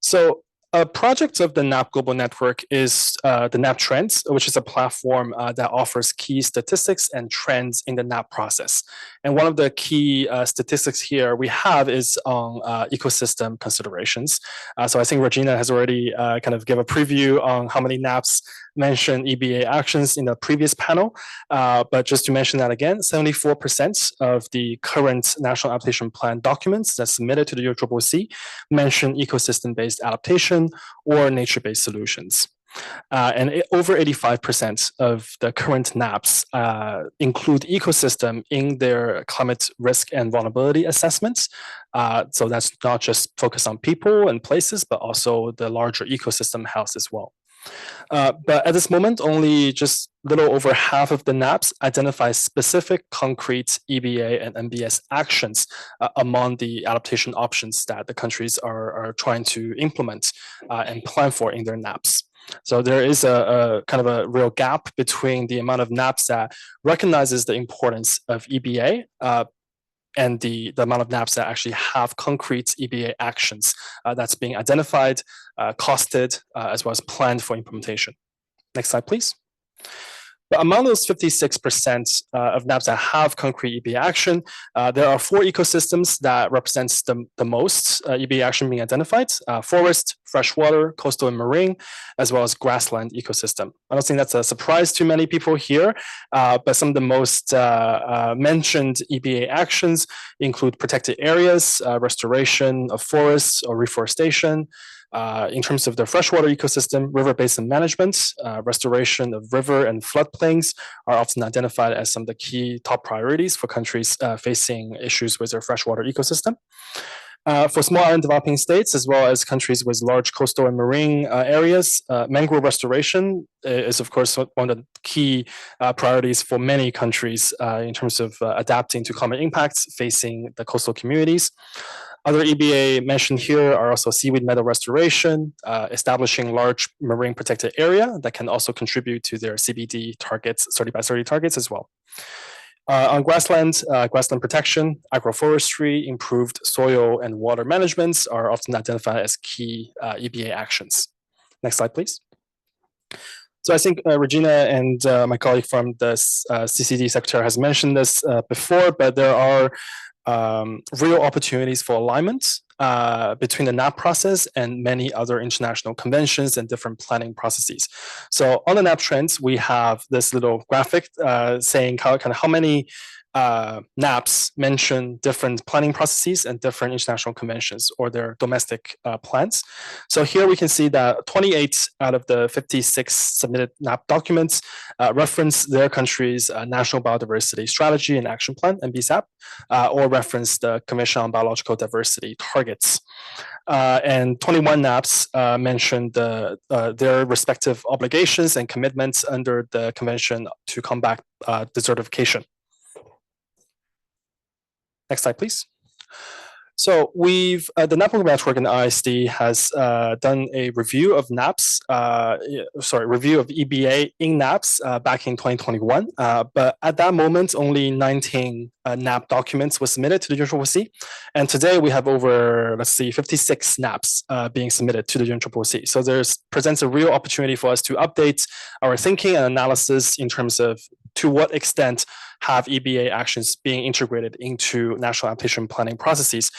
So a project of the NAP Global Network is the NAP Trends, which is a platform that offers key statistics and trends in the NAP process. And one of the key statistics here we have is on ecosystem considerations. So I think Regina has already kind of given a preview on how many NAPs mention EBA actions in the previous panel. But just to mention that again, 74% of the current National Adaptation Plan documents that's submitted to the UNFCCC mention ecosystem-based adaptation or nature-based solutions. And over 85% of the current NAPs include ecosystem in their climate risk and vulnerability assessments. So that's not just focused on people and places, but also the larger ecosystem health as well. But at this moment, only just a little over half of the NAPs identify specific concrete EBA and MBS actions among the adaptation options that the countries are trying to implement and plan for in their NAPs. So there is a kind of a real gap between the amount of NAPs that recognizes the importance of EBA and the amount of NAPs that actually have concrete EBA actions that's being identified, costed, as well as planned for implementation. Next slide, please. But among those 56% of NAPs that have concrete EBA action, there are 4 ecosystems that represents the most EBA action being identified: forest, freshwater, coastal and marine, as well as grassland ecosystem. I don't think that's a surprise to many people here, but some of the most mentioned EBA actions include protected areas, restoration of forests or reforestation. In terms of the freshwater ecosystem, river basin management, restoration of river and floodplains are often identified as some of the key top priorities for countries facing issues with their freshwater ecosystem. For small island developing states, as well as countries with large coastal and marine areas, mangrove restoration is, of course, one of the key priorities for many countries in terms of adapting to climate impacts facing the coastal communities. Other EBA mentioned here are also seaweed meadow restoration, establishing large marine protected area that can also contribute to their CBD targets, 30 by 30 targets as well. On grassland protection, agroforestry, improved soil and water management are often identified as key EBA actions. Next slide, please. So I think Regina and my colleague from the CCD secretary has mentioned this before, but there are real opportunities for alignment between the NAP process and many other international conventions and different planning processes. So on the NAP trends, we have this little graphic saying how many NAPs mention different planning processes and different international conventions or their domestic plans. So here we can see that 28 out of the 56 submitted NAP documents reference their country's National Biodiversity Strategy and Action Plan, NBSAP, or reference the Convention on Biological Diversity targets. And 21 NAPs mentioned their respective obligations and commitments under the Convention to combat desertification. Next slide, please. So the NAP Network and ISD has done a review of NAPs, review of EBA in NAPs back in 2021. But at that moment, only 19 NAP documents were submitted to the UNFCCC. And today we have over, 56 NAPs being submitted to the UNFCCC. So presents a real opportunity for us to update our thinking and analysis in terms of to what extent have EBA actions being integrated into national adaptation planning processes.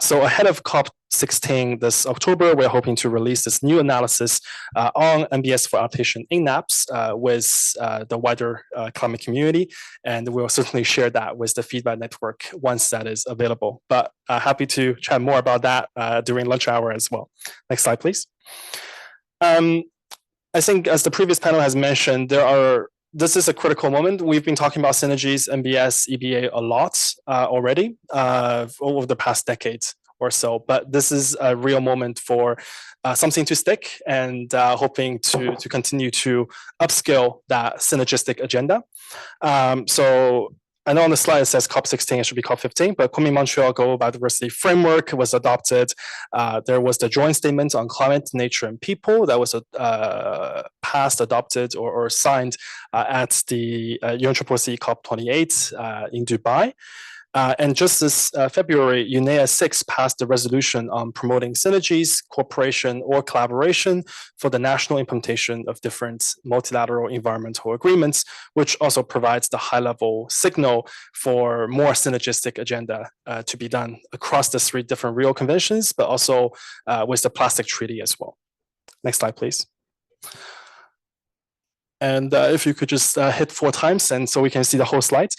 So ahead of COP16 this October, we're hoping to release this new analysis on MBS for adaptation in NAPS with the wider climate community, and we'll certainly share that with the feedback network once that is available. But happy to chat more about that during lunch hour as well. Next slide, please. I think, as the previous panel has mentioned, this is a critical moment. We've been talking about synergies, MBS, EBA a lot already over the past decades or so, but this is a real moment for something to stick, and hoping to continue to upscale that synergistic agenda. So I know on the slide it says COP16, it should be COP15, but Kunming Montreal Global Biodiversity Framework was adopted. There was the joint statement on climate, nature, and people that was passed, adopted, or signed at the UNFCCC COP28 in Dubai. And just this February, UNEA 6 passed a resolution on promoting synergies, cooperation, or collaboration for the national implementation of different multilateral environmental agreements, which also provides the high-level signal for more synergistic agenda to be done across the 3 different Rio Conventions, but also with the plastic treaty as well. Next slide, please. And if you could just hit 4 times, and so we can see the whole slide.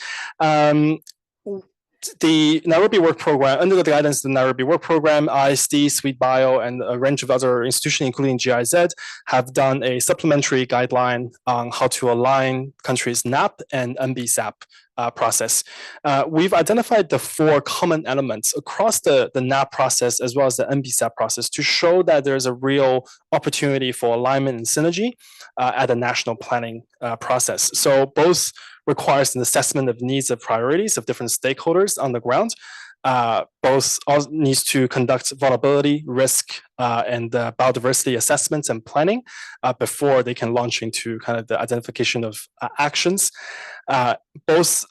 The Nairobi Work Program, under the guidance of the Nairobi Work Program, ISD, Sweet Bio, and a range of other institutions, including GIZ, have done a supplementary guideline on how to align countries' NAP and NBSAP process. We've identified the 4 common elements across the NAP process as well as the NBSAP process to show that there's a real opportunity for alignment and synergy at the national planning process. So both requires an assessment of needs and priorities of different stakeholders on the ground. Both needs to conduct vulnerability, risk, and biodiversity assessments and planning before they can launch into kind of the identification of actions. Both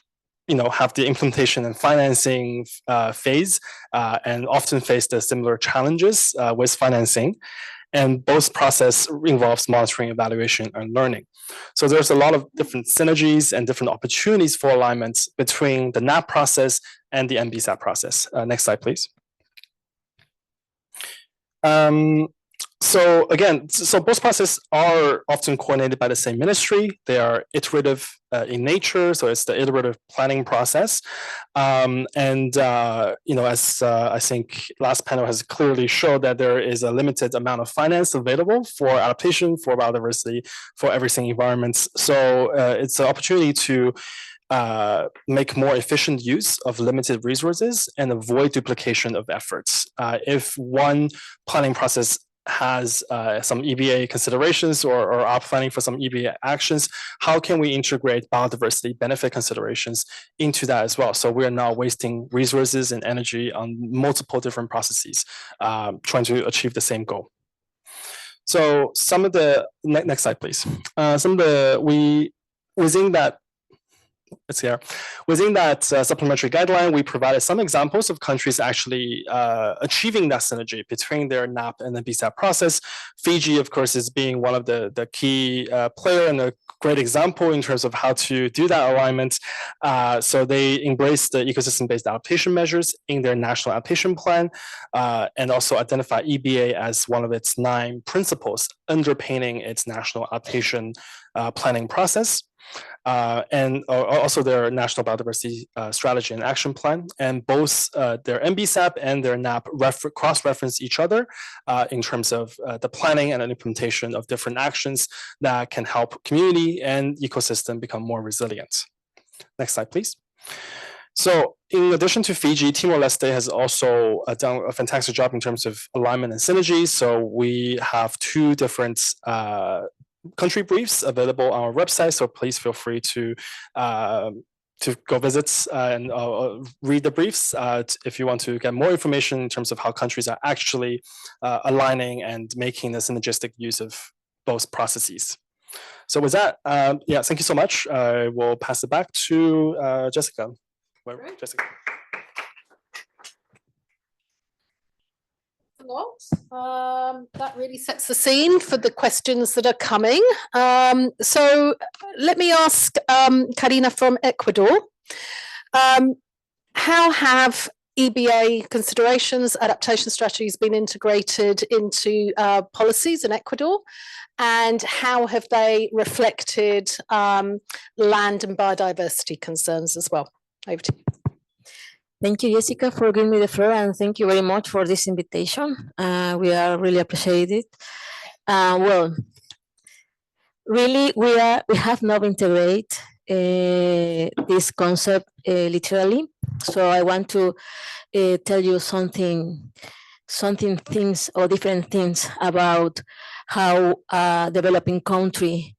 have the implementation and financing phase, and often face the similar challenges with financing. And both process involves monitoring, evaluation, and learning. So there's a lot of different synergies and different opportunities for alignments between the NAP process and the NBSAP process. Next slide, please. So again, both processes are often coordinated by the same ministry. They are iterative in nature, so it's the iterative planning process. As I think last panel has clearly showed that there is a limited amount of finance available for adaptation, for biodiversity, for everything environments. So it's an opportunity to make more efficient use of limited resources and avoid duplication of efforts. If one planning process has some EBA considerations or are planning for some EBA actions, how can we integrate biodiversity benefit considerations into that as well? So we are not wasting resources and energy on multiple different processes, trying to achieve the same goal. So some of the, next slide, please. Within that supplementary guideline, we provided some examples of countries actually achieving that synergy between their NAP and the NBSAP process. Fiji, of course, is being one of the key player and a great example in terms of how to do that alignment. So they embrace the ecosystem-based adaptation measures in their national adaptation plan, and also identify EBA as one of its 9 principles underpinning its national adaptation planning process. And also their national biodiversity strategy and action plan, and both their NBSAP and their NAP cross-reference each other in terms of the planning and implementation of different actions that can help community and ecosystem become more resilient. Next slide, please. So in addition to Fiji, Timor-Leste has also done a fantastic job in terms of alignment and synergy. So we have 2 different country briefs available on our website, so please feel free to go visit and read the briefs if you want to get more information in terms of how countries are actually aligning and making the synergistic use of both processes. So with that, yeah, thank you so much. I will pass it back to Jessica. Jessica. a lot. That really sets the scene for the questions that are coming. So let me ask Karina from Ecuador. How have EbA considerations, adaptation strategies been integrated into policies in Ecuador? And how have they reflected land and biodiversity concerns as well? Over to you. Thank you, Jessica, for giving me the floor, and thank you very much for this invitation. We are really appreciated. Well, really, we have not integrated this concept literally. So I want to tell you something things or different things about how a developing country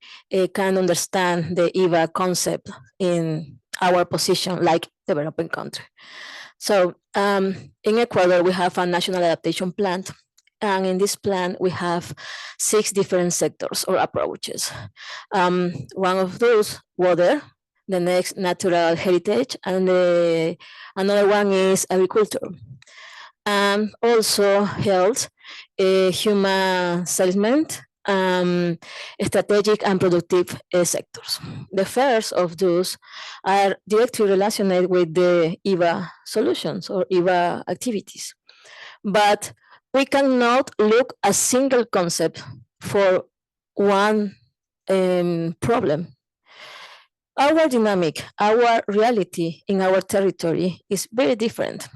can understand the EbA concept in our position like developing country. So in Ecuador, we have a national adaptation plan. And in this plan, we have 6 different sectors or approaches. One of those, water, the next, natural heritage, and another one is agriculture. And also health, human settlement, strategic and productive sectors. The first of those are directly related with the EbA solutions or EbA activities. But we cannot look at a single concept for one problem. Our dynamic, our reality in our territory is very different.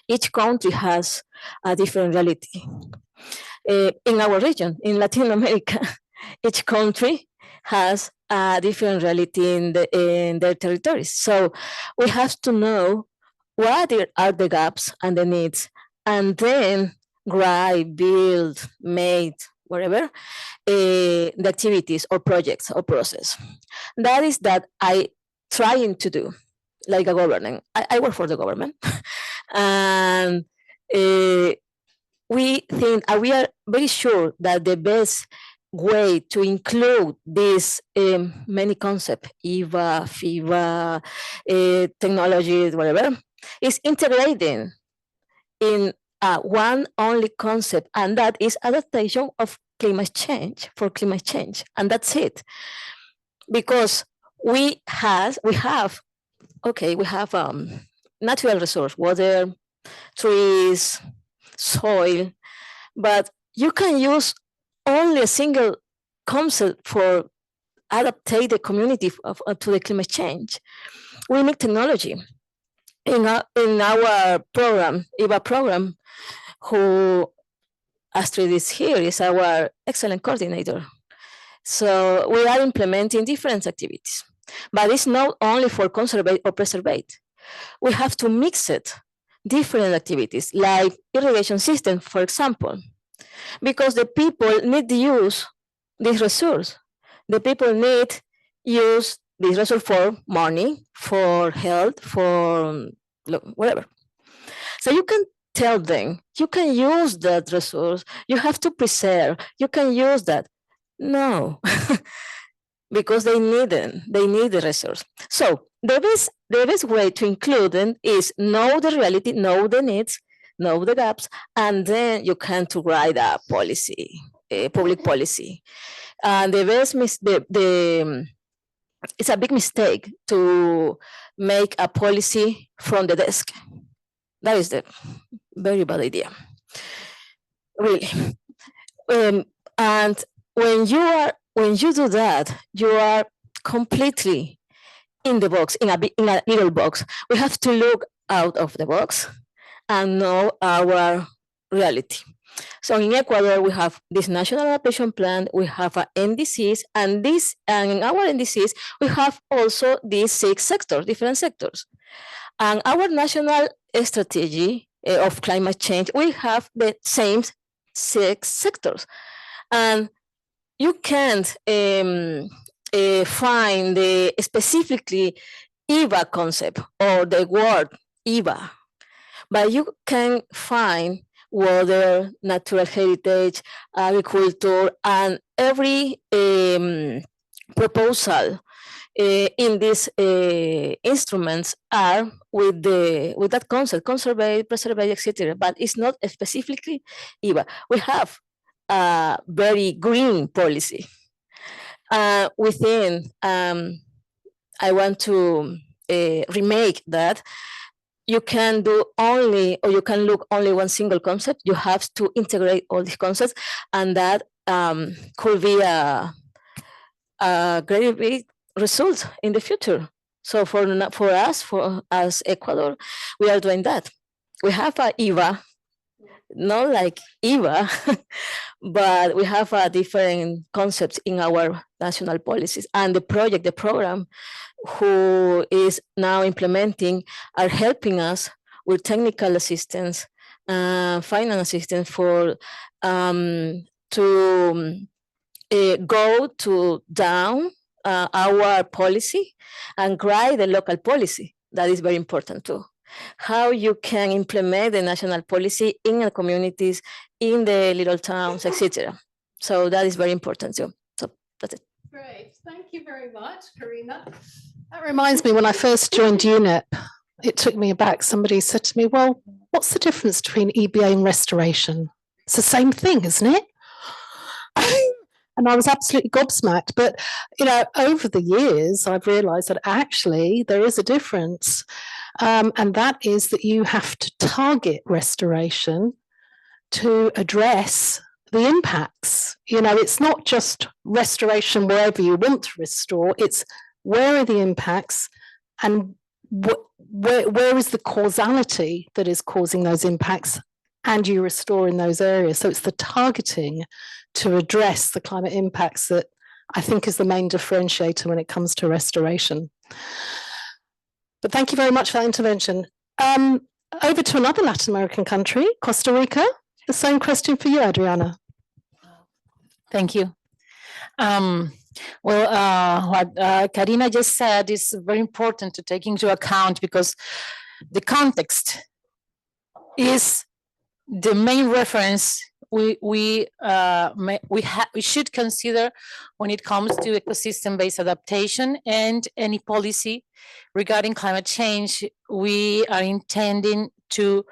Each country has a different reality. In our region, in Latin America, each country has a different reality in their territories. So we have to know what are the gaps and the needs, and then grind, build, make, whatever, the activities or projects or process. That is that I trying to do, like a government. I work for the government. And we think, we are very sure that the best way to include these many concepts, EbA, FIBA, technologies, whatever, is integrating in one only concept, and that is adaptation of climate change, for climate change, and that's it. Because we have natural resource, water, trees, soil, but you can use only a single concept for adaptate the community to the climate change. We need technology. In our program, EbA program, who Astrid is here, is our excellent coordinator. So we are implementing different activities, but it's not only for conserve or preserve. We have to mix it, different activities like irrigation system, for example, because the people need to use this resource. The people need use this resource for money, for health, for whatever. So you can tell them, you can use that resource, you have to preserve, you can use that. No, because they need them, they need the resource. So the best way to include them is know the reality, know the needs, know the gaps, and then you can to write a policy, a public policy. And it's a big mistake to make a policy from the desk. That is the very bad idea, really. And when you do that, you are completely in the box, in a little box. We have to look out of the box and know our reality. So in Ecuador, we have this national adaptation plan, we have NDCs, and in our NDCs, we have also these 6 sectors, different sectors. And our national strategy of climate change, we have the same 6 sectors. And you can't find the specifically EbA concept or the word EbA, but you can find water, natural heritage, agriculture, and every proposal in these instruments are with that concept, conserve, preserve, etc. But it's not specifically EbA. We have a very green policy within. I want to remake that. You can do only, or you can look only one single concept. You have to integrate all these concepts, and that could be a very big result in the future. So for us, as Ecuador, we are doing that. We have a EbA, not like EbA, but we have a different concepts in our national policies, and the program who is now implementing are helping us with technical assistance, finance assistance for to go to down our policy and guide the local policy. That is very important too. How you can implement the national policy in the communities, in the little towns, etc. So that is very important too. So that's it. Great, thank you very much, Karina. That reminds me, when I first joined UNEP, it took me aback. Somebody said to me, well, what's the difference between EbA and restoration? It's the same thing, isn't it? And I was absolutely gobsmacked. But, you know, over the years, I've realized that actually there is a difference. And that is that you have to target restoration to address the impacts. You know, it's not just restoration wherever you want to restore, it's where are the impacts and where is the causality that is causing those impacts, and you restore in those areas. So it's the targeting to address the climate impacts that I think is the main differentiator when it comes to restoration. But thank you very much for that intervention. Over to another Latin American country, Costa Rica. The same question for you, Adriana. Thank you. What Karina just said is very important to take into account, because the context is the main reference we should consider when it comes to ecosystem-based adaptation and any policy regarding climate change we are intending to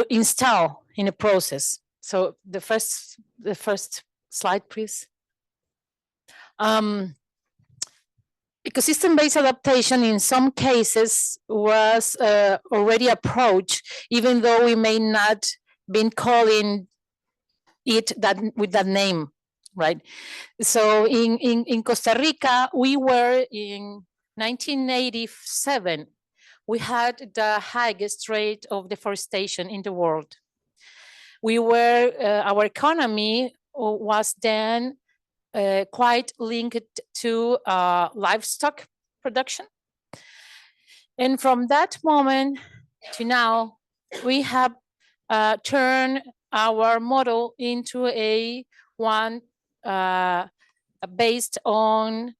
install in a process. So the first slide, please. Ecosystem-based adaptation in some cases was already approached, even though we may not been calling it that with that name, right? So in Costa Rica, we were in 1987, we had the highest rate of deforestation in the world. We were, our economy was then quite linked to livestock production. And from that moment to now, we have turned our model into a one based on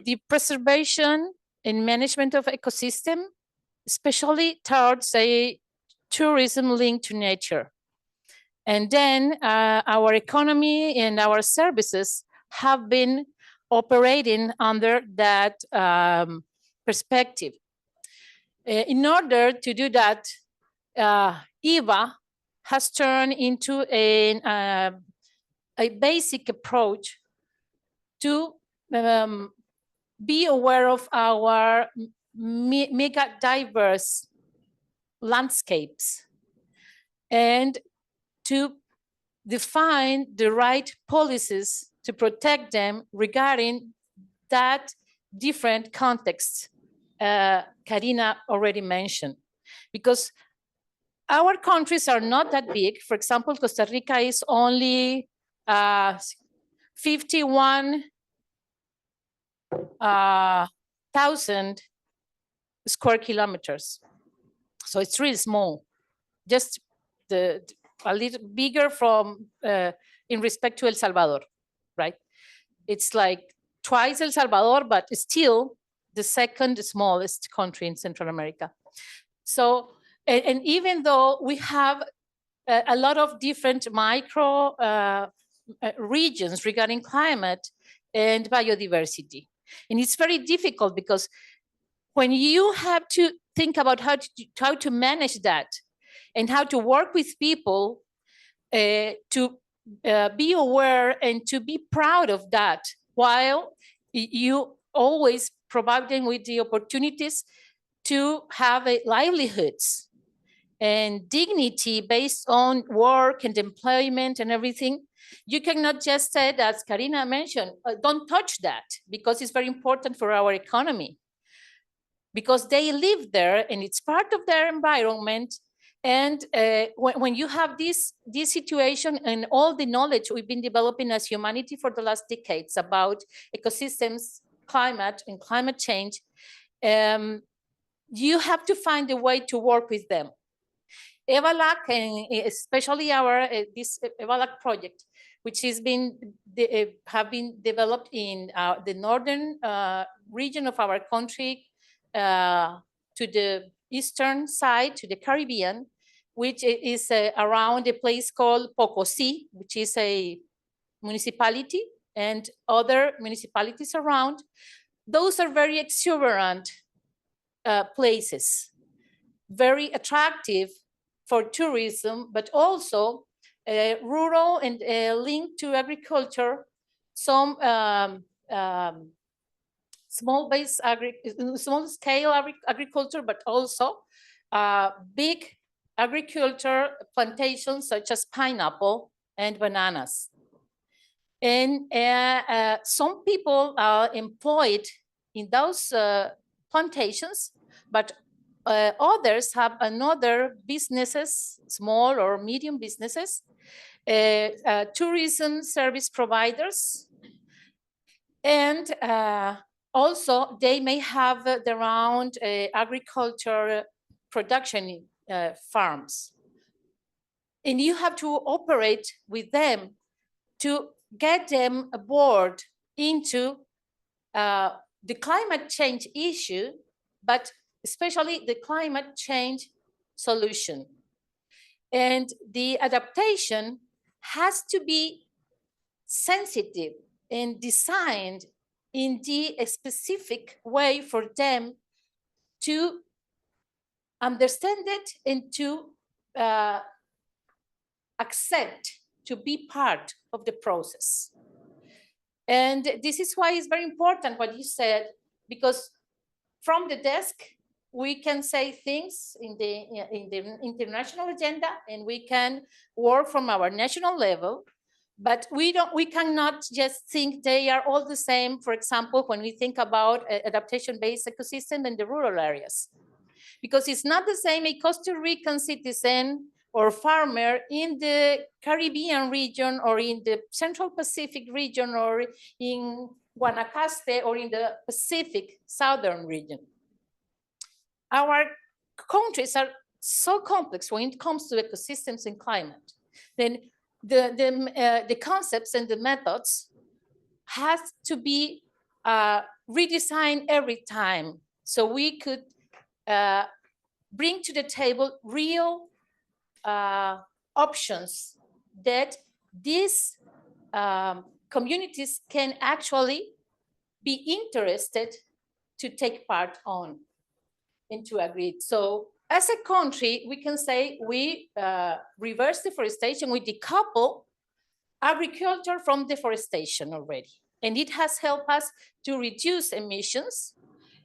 the preservation and management of ecosystem, especially towards a tourism linked to nature. And then our economy and our services have been operating under that perspective. In order to do that, EbA has turned into a basic approach to be aware of our mega diverse landscapes and to define the right policies to protect them regarding that different context Karina already mentioned. Because our countries are not that big. For example, Costa Rica is only 51,000 square kilometers. So it's really small, just a little bigger from in respect to El Salvador, right? It's like twice El Salvador, but still the second smallest country in Central America. So, and even though we have a lot of different micro regions regarding climate and biodiversity. And it's very difficult because when you have to think about how to manage that and how to work with people to be aware and to be proud of that, while you always provide them with the opportunities to have livelihoods and dignity based on work and employment and everything. You cannot just say, as Karina mentioned, don't touch that, because it's very important for our economy, because they live there and it's part of their environment. And when you have this situation and all the knowledge we've been developing as humanity for the last decades about ecosystems, climate and climate change, you have to find a way to work with them. EbA, and especially our this EbA project, which has been have been developed in the northern region of our country, to the eastern side, to the Caribbean, which is around a place called Pocosi, which is a municipality, and other municipalities around. Those are very exuberant places, very attractive for tourism, but also rural and linked to agriculture, some small scale agriculture, but also big agriculture plantations such as pineapple and bananas. And some people are employed in those plantations, but others have another businesses, small or medium businesses, tourism service providers, and also they may have their own agriculture production farms. And you have to operate with them to get them aboard into the climate change issue, but especially the climate change solution. And the adaptation has to be sensitive and designed in the specific way for them to understand it and to accept to be part of the process. And this is why it's very important what you said, because from the desk, we can say things in the international agenda, and we can work from our national level, but we cannot just think they are all the same. For example, when we think about adaptation-based ecosystem in the rural areas, because it's not the same a Costa Rican citizen or farmer in the Caribbean region or in the Central Pacific region or in Guanacaste or in the Pacific Southern region. Our countries are so complex when it comes to ecosystems and climate. Then the concepts and the methods has to be redesigned every time, so we could bring to the table real options that these communities can actually be interested to take part on and to agree. So as a country, we can say we reverse deforestation, we decouple agriculture from deforestation already. And it has helped us to reduce emissions.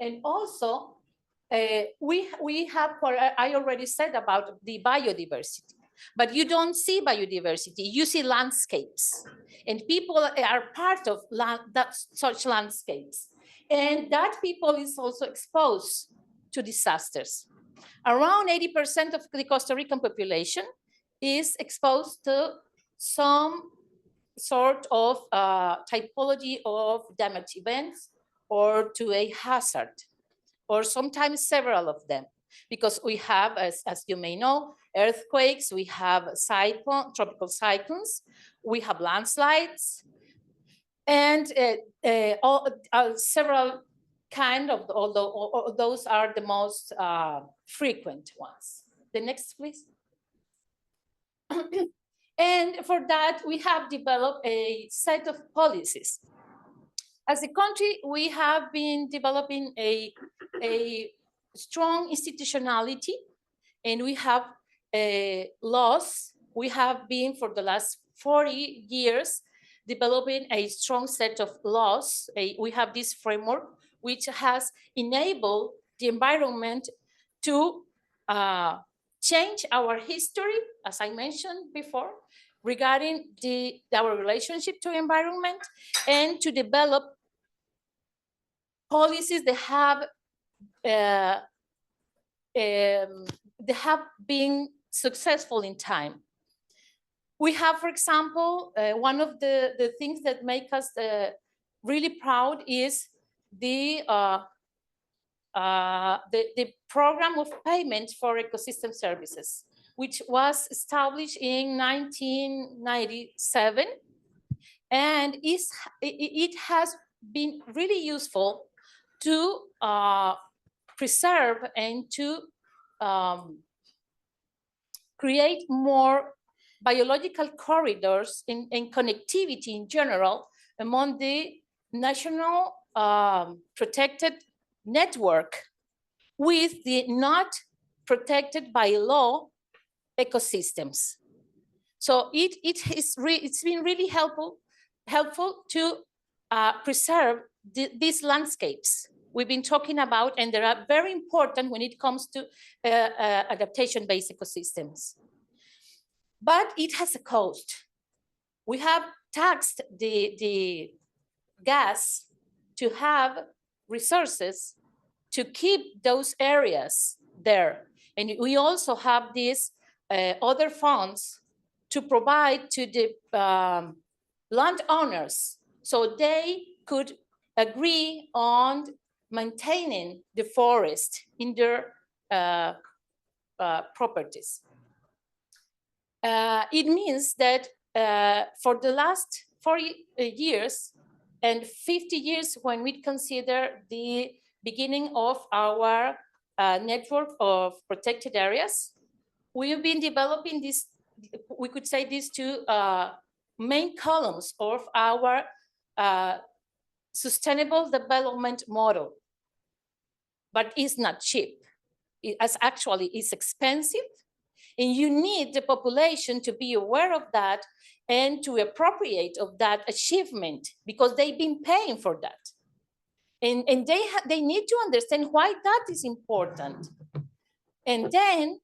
And also, we have what I already said about the biodiversity, but you don't see biodiversity, you see landscapes, and people are part of such landscapes, and that people is also exposed to disasters. Around 80% of the Costa Rican population is exposed to some sort of typology of damage events or to a hazard, or sometimes several of them, because we have, as you may know, earthquakes, we have tropical cyclones, we have landslides, and several kind of, although those are the most frequent ones. The next, please. And for that, we have developed a set of policies. As a country, we have been developing a strong institutionality, and we have laws. We have been, for the last 40 years, developing a strong set of laws. We have this framework, which has enabled the environment to change our history, as I mentioned before, regarding our relationship to environment, and to develop policies that have been successful in time. We have, for example, one of the things that make us really proud is the program of payments for ecosystem services, which was established in 1997, and it has been really useful to preserve and to create more biological corridors and connectivity in general among the national protected network with the not protected by law ecosystems. So it's been really helpful to preserve these landscapes we've been talking about, and they are very important when it comes to adaptation-based ecosystems. But it has a cost. We have taxed the gas to have resources to keep those areas there. And we also have these other funds to provide to the landowners so they could agree on maintaining the forest in their properties. It means that for the last 40 years and 50 years, when we consider the beginning of our network of protected areas, we've been developing this, we could say these two main columns of our sustainable development model. But it's not cheap. Actually, it's expensive. And you need the population to be aware of that and to appropriate of that achievement, because they've been paying for that. And they need to understand why that is important. And then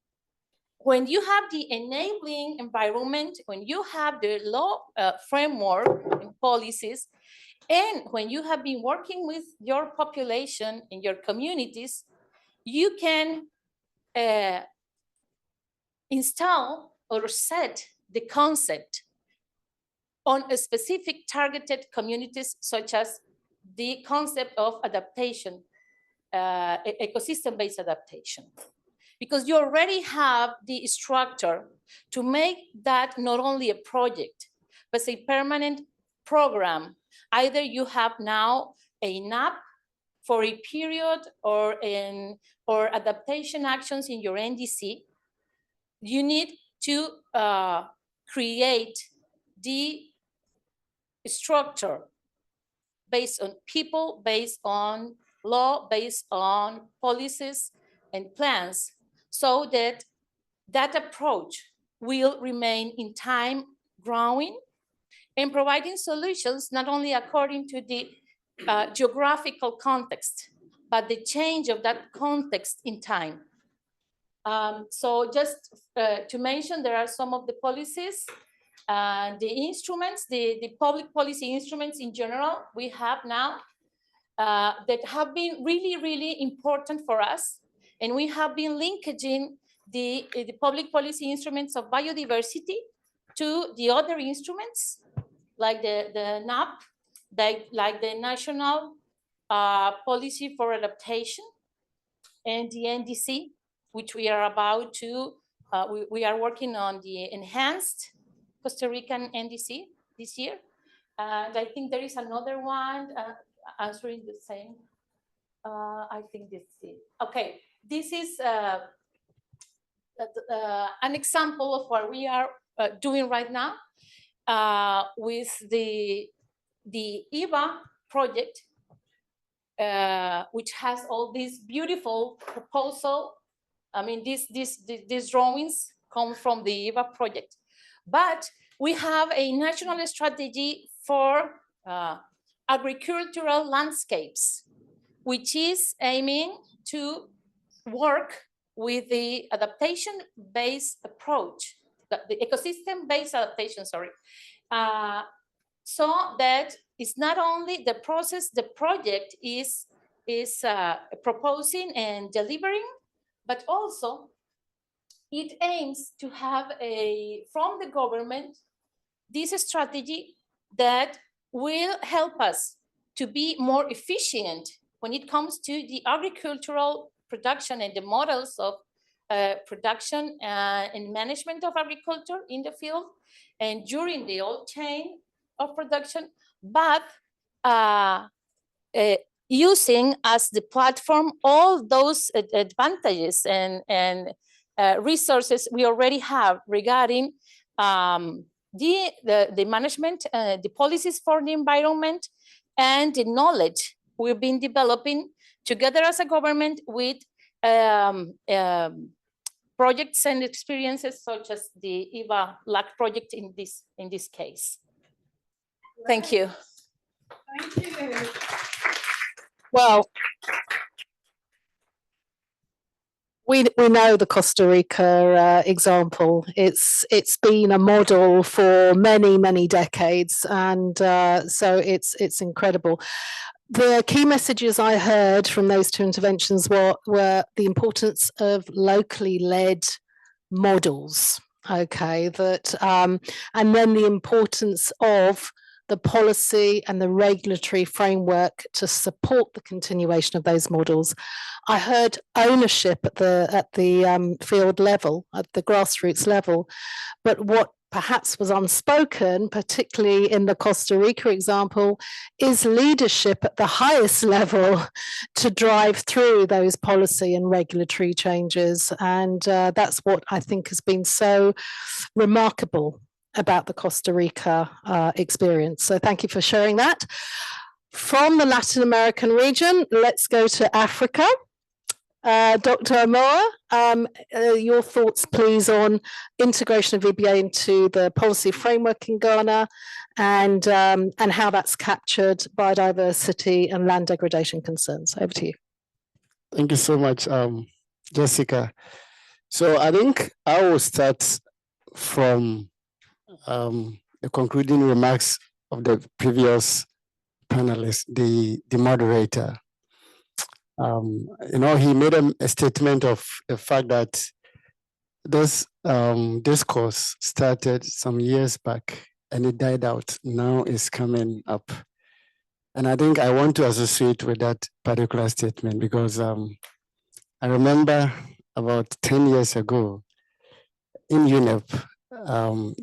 when you have the enabling environment, when you have the law framework and policies, and when you have been working with your population and your communities, you can install or set the concept on a specific targeted communities, such as the concept of adaptation, ecosystem-based adaptation. Because you already have the structure to make that not only a project, but a permanent program. Either you have now a NAP for a period or adaptation actions in your NDC. You need to create the structure based on people, based on law, based on policies and plans, so that that approach will remain in time growing and providing solutions not only according to the geographical context, but the change of that context in time. So just to mention, there are some of the policies, the instruments, the public policy instruments in general we have now that have been really, really important for us. And we have been linking the public policy instruments of biodiversity to the other instruments, like the NAP, like the National Policy for Adaptation, and the NDC, which we are about to, we are working on the enhanced Costa Rican NDC this year. And I think there is another one answering the same. I think this is it. Okay, this is an example of what we are doing right now with the EbA project, which has all these beautiful proposal. I mean, these drawings come from the EbA project, but we have a national strategy for agricultural landscapes, which is aiming to work with the adaptation-based approach, the ecosystem-based adaptation, sorry, so that it's not only the process the project is proposing and delivering, but also it aims to have from the government this strategy that will help us to be more efficient when it comes to the agricultural production and the models of production and management of agriculture in the field and during the whole chain of production, but using as the platform all those advantages and resources we already have regarding the management, the policies for the environment, and the knowledge we've been developing together as a government with projects and experiences such as the EbA LAC project in this case. Thank you. Thank you. Well, we know the Costa Rica example. It's been a model for many decades, and so it's incredible. The key messages I heard from those two interventions were the importance of locally led models. Okay, that and then the importance of the policy and the regulatory framework to support the continuation of those models. I heard ownership at the field level, at the grassroots level, but what perhaps was unspoken, particularly in the Costa Rica example, is leadership at the highest level to drive through those policy and regulatory changes. And that's what I think has been so remarkable about the Costa Rica experience. So thank you for sharing that. From the Latin American region, let's go to Africa. Dr. Amoa, your thoughts, please, on integration of EbA into the policy framework in Ghana and how that's captured biodiversity and land degradation concerns. Over to you. Thank you so much, Jessica. So I think I will start from the concluding remarks of the previous panelist, the moderator. He made a statement of the fact that this discourse started some years back and it died out. Now it's coming up. And I think I want to associate with that particular statement because I remember about 10 years ago in UNEP,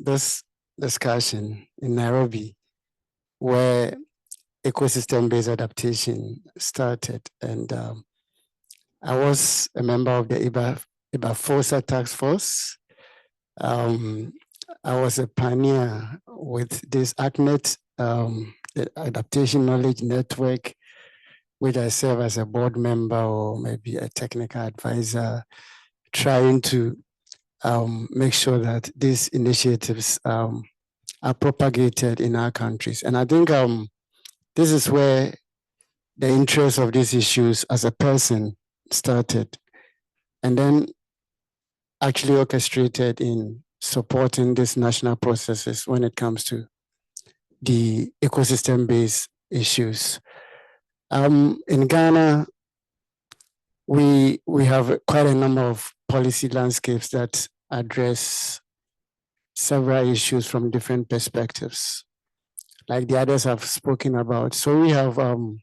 this discussion in Nairobi where ecosystem-based adaptation started. And I was a member of the EbA FOSA task force. I was a pioneer with this ACNET, the Adaptation Knowledge Network, which I serve as a board member or maybe a technical advisor, trying to make sure that these initiatives are propagated in our countries. And I think this is where the interest of these issues as a person started, and then actually orchestrated in supporting these national processes when it comes to the ecosystem-based issues. In Ghana, we have quite a number of policy landscapes that address several issues from different perspectives, like the others have spoken about. So we have, when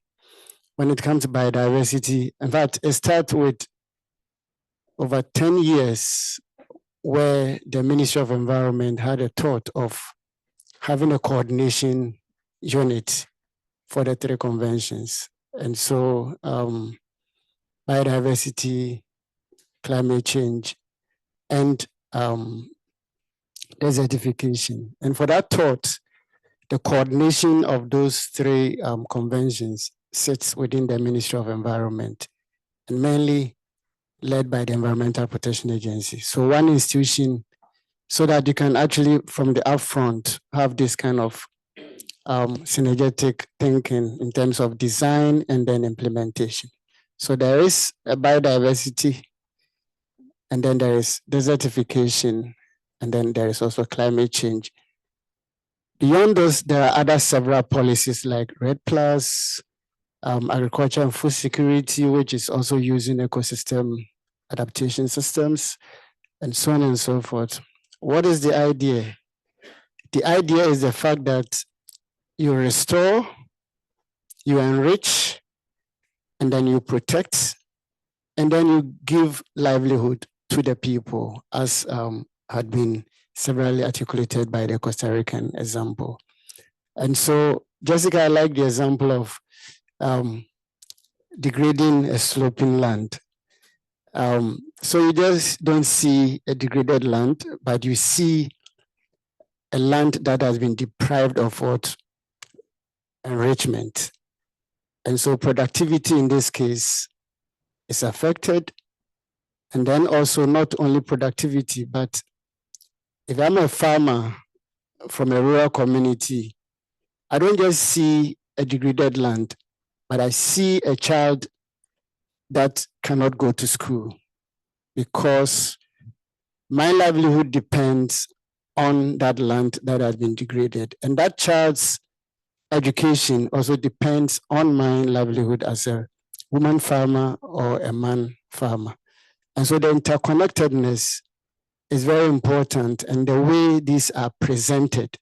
it comes to biodiversity, in fact, it starts with over 10 years where the Ministry of Environment had a thought of having a coordination unit for the 3 conventions. And so biodiversity, climate change, and desertification. And for that thought, the coordination of those three conventions sits within the Ministry of Environment, and mainly led by the Environmental Protection Agency. So one institution, so that you can actually, from the upfront, have this kind of synergetic thinking in terms of design and then implementation. So there is a biodiversity, and then there is desertification, and then there is also climate change. Beyond those, there are other several policies like RED+, agriculture and food security, which is also using ecosystem adaptation systems, and so on and so forth. What is the idea? The idea is the fact that you restore, you enrich, and then you protect, and then you give livelihood to the people, as had been severally articulated by the Costa Rican example. And so, Jessica, I like the example of degrading a sloping land. So you just don't see a degraded land, but you see a land that has been deprived of what? Enrichment. And so productivity in this case is affected. And then also not only productivity, but if I'm a farmer from a rural community, I don't just see a degraded land, but I see a child that cannot go to school because my livelihood depends on that land that has been degraded. And that child's education also depends on my livelihood as a woman farmer or a man farmer. And so the interconnectedness is very important, and the way these are presented.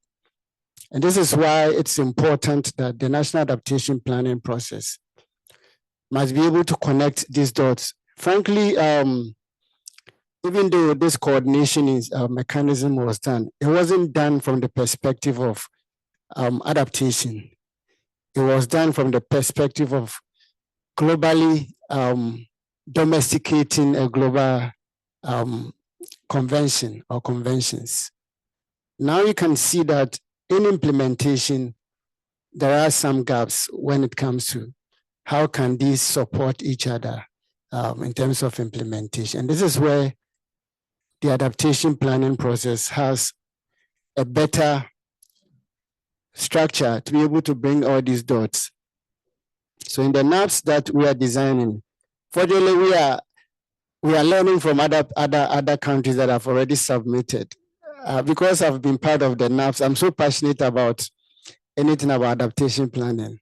And this is why it's important that the national adaptation planning process must be able to connect these dots. Frankly, even though this coordination mechanism was done, it wasn't done from the perspective of adaptation. It was done from the perspective of globally domesticating a global convention or conventions. Now you can see that in implementation, there are some gaps when it comes to how can these support each other in terms of implementation. And this is where the adaptation planning process has a better structure to be able to bring all these dots. So in the maps that we are designing, fortunately we are learning from other countries that have already submitted. Because I've been part of the NAPs, I'm so passionate about anything about adaptation planning.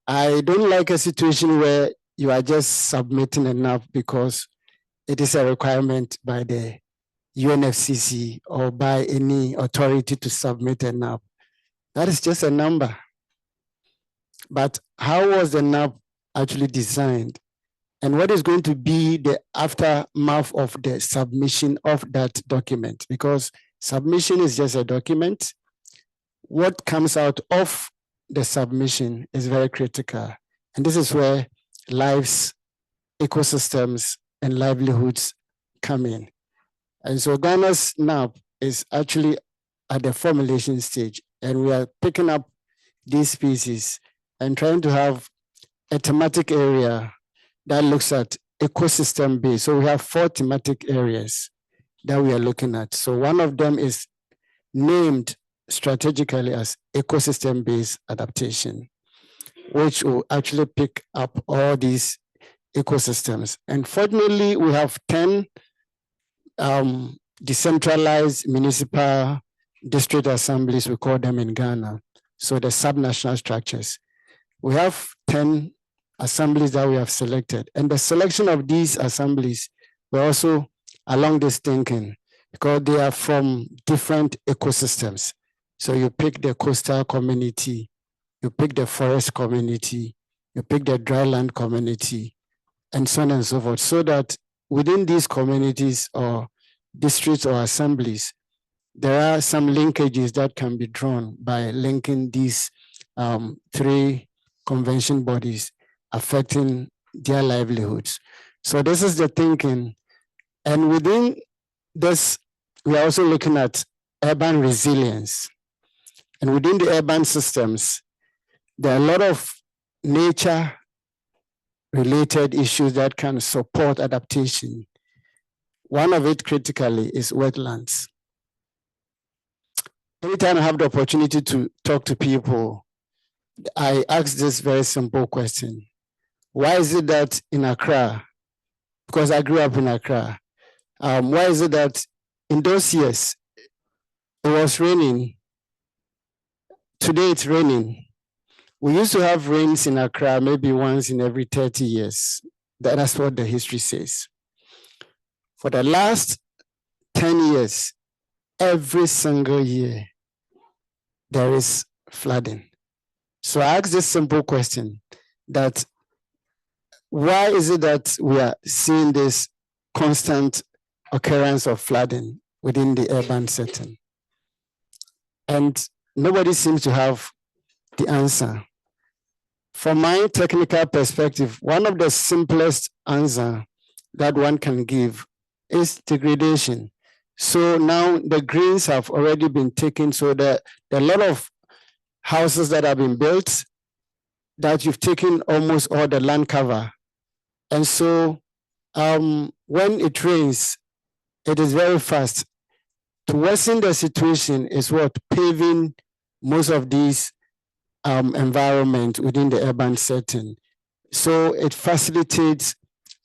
I don't like a situation where you are just submitting a NAP because it is a requirement by the UNFCCC or by any authority to submit a NAP. That is just a number. But how was the NAP actually designed? And what is going to be the aftermath of the submission of that document? Because submission is just a document. What comes out of the submission is very critical. And this is where lives, ecosystems, and livelihoods come in. And so Ghana's NAP is actually at the formulation stage, and we are picking up these pieces and trying to have a thematic area that looks at ecosystem based. So we have 4 thematic areas that we are looking at. So one of them is named strategically as ecosystem based adaptation, which will actually pick up all these ecosystems. And fortunately, we have 10 decentralized municipal district assemblies, we call them in Ghana. So the subnational structures. We have 10 assemblies that we have selected. And the selection of these assemblies were also along this thinking because they are from different ecosystems. So you pick the coastal community, you pick the forest community, you pick the dryland community, and so on and so forth, so that within these communities or districts or assemblies, there are some linkages that can be drawn by linking these 3 convention bodies affecting their livelihoods. So this is the thinking. And within this, we are also looking at urban resilience. And within the urban systems, there are a lot of nature-related issues that can support adaptation. One of it critically is wetlands. Anytime I have the opportunity to talk to people, I ask this very simple question. Why is it that in Accra, because I grew up in Accra, why is it that in those years, it was raining? Today it's raining. We used to have rains in Accra maybe once in every 30 years. That's what the history says. For the last 10 years, every single year, there is flooding. So I ask this simple question, that why is it that we are seeing this constant occurrence of flooding within the urban setting? And nobody seems to have the answer. From my technical perspective, one of the simplest answer that one can give is degradation. So now the greens have already been taken, so that there are a lot of houses that have been built that you've taken almost all the land cover. And so when it rains, it is very fast. To worsen the situation is what? Paving most of these environment within the urban setting. So it facilitates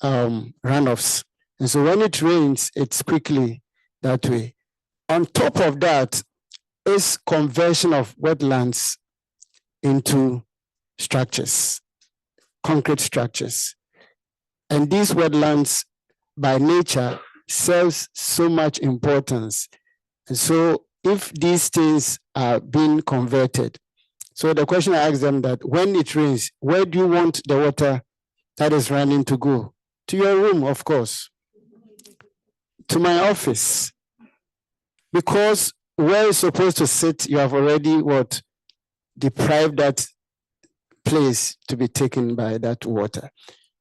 runoffs. And so when it rains, it's quickly that way. On top of that is conversion of wetlands into structures, concrete structures. And these wetlands by nature serves so much importance. And so if these things are being converted, so the question I ask them that when it rains, where do you want the water that is running to go? To your room, of course. To my office. Because where it's supposed to sit, you have already what? Deprived that place to be taken by that water.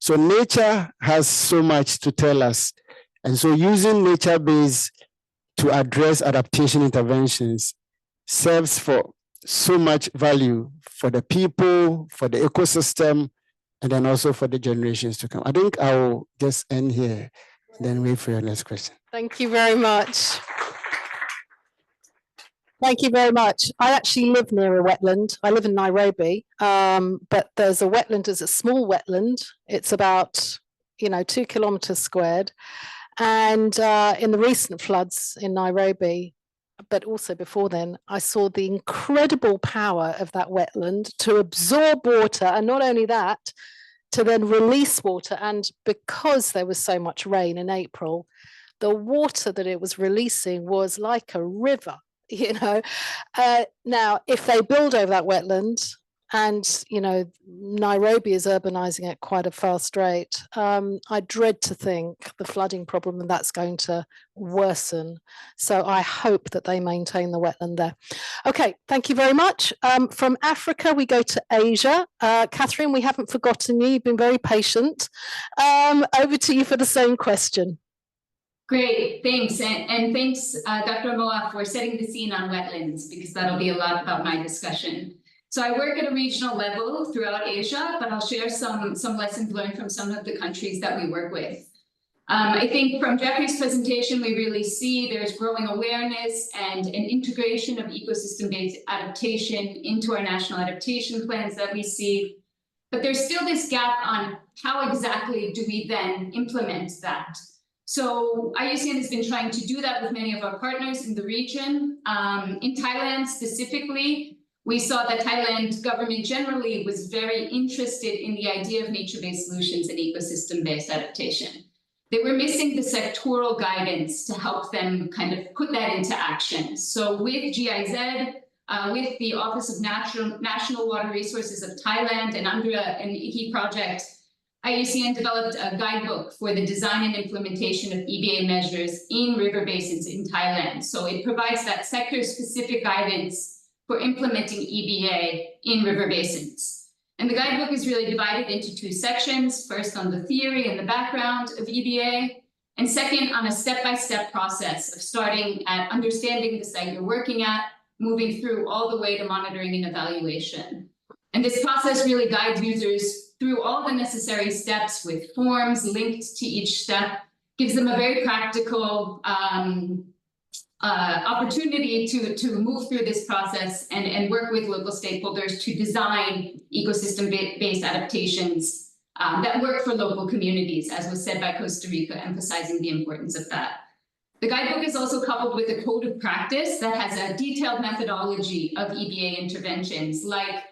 So nature has so much to tell us. And so using nature-based to address adaptation interventions serves for so much value for the people, for the ecosystem, and then also for the generations to come. I think I will just end here, then wait for your next question. Thank you very much. Thank you very much. I actually live near a wetland. I live in Nairobi, but there's a wetland, it's a small wetland. It's about, 2 kilometers squared. And in the recent floods in Nairobi, but also before then, I saw the incredible power of that wetland to absorb water, and not only that, to then release water. And because there was so much rain in April, the water that it was releasing was like a river, Now, if they build over that wetland, and Nairobi is urbanizing at quite a fast rate, I dread to think the flooding problem that's going to worsen. So I hope that they maintain the wetland there. Okay, thank you very much. From Africa, we go to Asia. Catherine, we haven't forgotten you. You've been very patient. Over to you for the same question. Great, thanks. And thanks, Dr. Moa, for setting the scene on wetlands, because that'll be a lot about my discussion. So I work at a regional level throughout Asia, but I'll share some lessons learned from some of the countries that we work with. I think from Jeffrey's presentation, we really see there's growing awareness and an integration of ecosystem-based adaptation into our national adaptation plans that we see. But there's still this gap on how exactly do we then implement that. So IUCN has been trying to do that with many of our partners in the region. In Thailand specifically, we saw that Thailand government generally was very interested in the idea of nature-based solutions and ecosystem-based adaptation. They were missing the sectoral guidance to help them kind of put that into action. So with GIZ, with the Office of National Water Resources of Thailand, and under an EBA project, IUCN developed a guidebook for the design and implementation of EBA measures in river basins in Thailand. So it provides that sector-specific guidance for implementing EBA in river basins. And the guidebook is really divided into 2 sections, first on the theory and the background of EBA, And second, on a step-by-step process of starting at understanding the site you're working at, moving through all the way to monitoring and evaluation. And this process really guides users through all the necessary steps with forms linked to each step, gives them a very practical opportunity to move through this process and work with local stakeholders to design ecosystem-based adaptations that work for local communities, as was said by Costa Rica, emphasizing the importance of that. The guidebook is also coupled with a code of practice that has a detailed methodology of EBA interventions like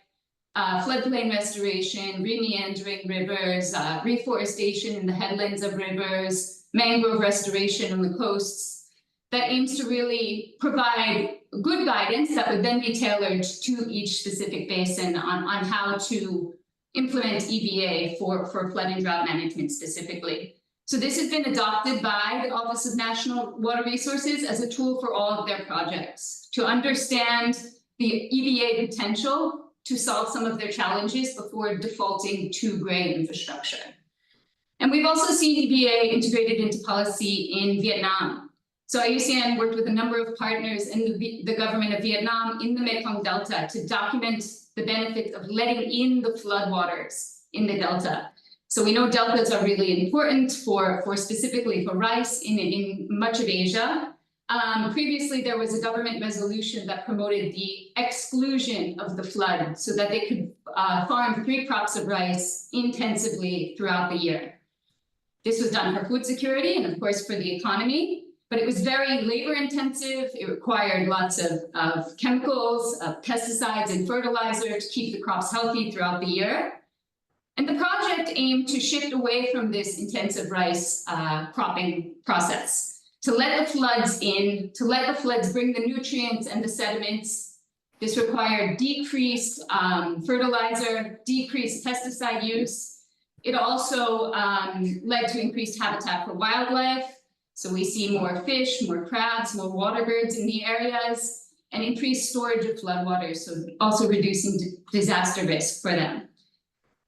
floodplain restoration, remeandering rivers, reforestation in the headlands of rivers, mangrove restoration on the coasts, that aims to really provide good guidance that would then be tailored to each specific basin on how to implement EBA for flood and drought management specifically. So this has been adopted by the Office of National Water Resources as a tool for all of their projects to understand the EBA potential to solve some of their challenges before defaulting to gray infrastructure. And we've also seen EBA integrated into policy in Vietnam. So IUCN worked with a number of partners in the government of Vietnam in the Mekong Delta to document the benefits of letting in the floodwaters in the Delta. So we know deltas are really important for specifically for rice in much of Asia. Previously, there was a government resolution that promoted the exclusion of the flood so that they could farm 3 crops of rice intensively throughout the year. This was done for food security and of course for the economy, but it was very labor intensive. It required lots of chemicals, pesticides and fertilizer to keep the crops healthy throughout the year. And the project aimed to shift away from this intensive rice cropping process, to let the floods in, to let the floods bring the nutrients and the sediments. This required decreased fertilizer, decreased pesticide use. It also led to increased habitat for wildlife. So we see more fish, more crabs, more water birds in the areas, and increased storage of floodwaters, so also reducing disaster risk for them.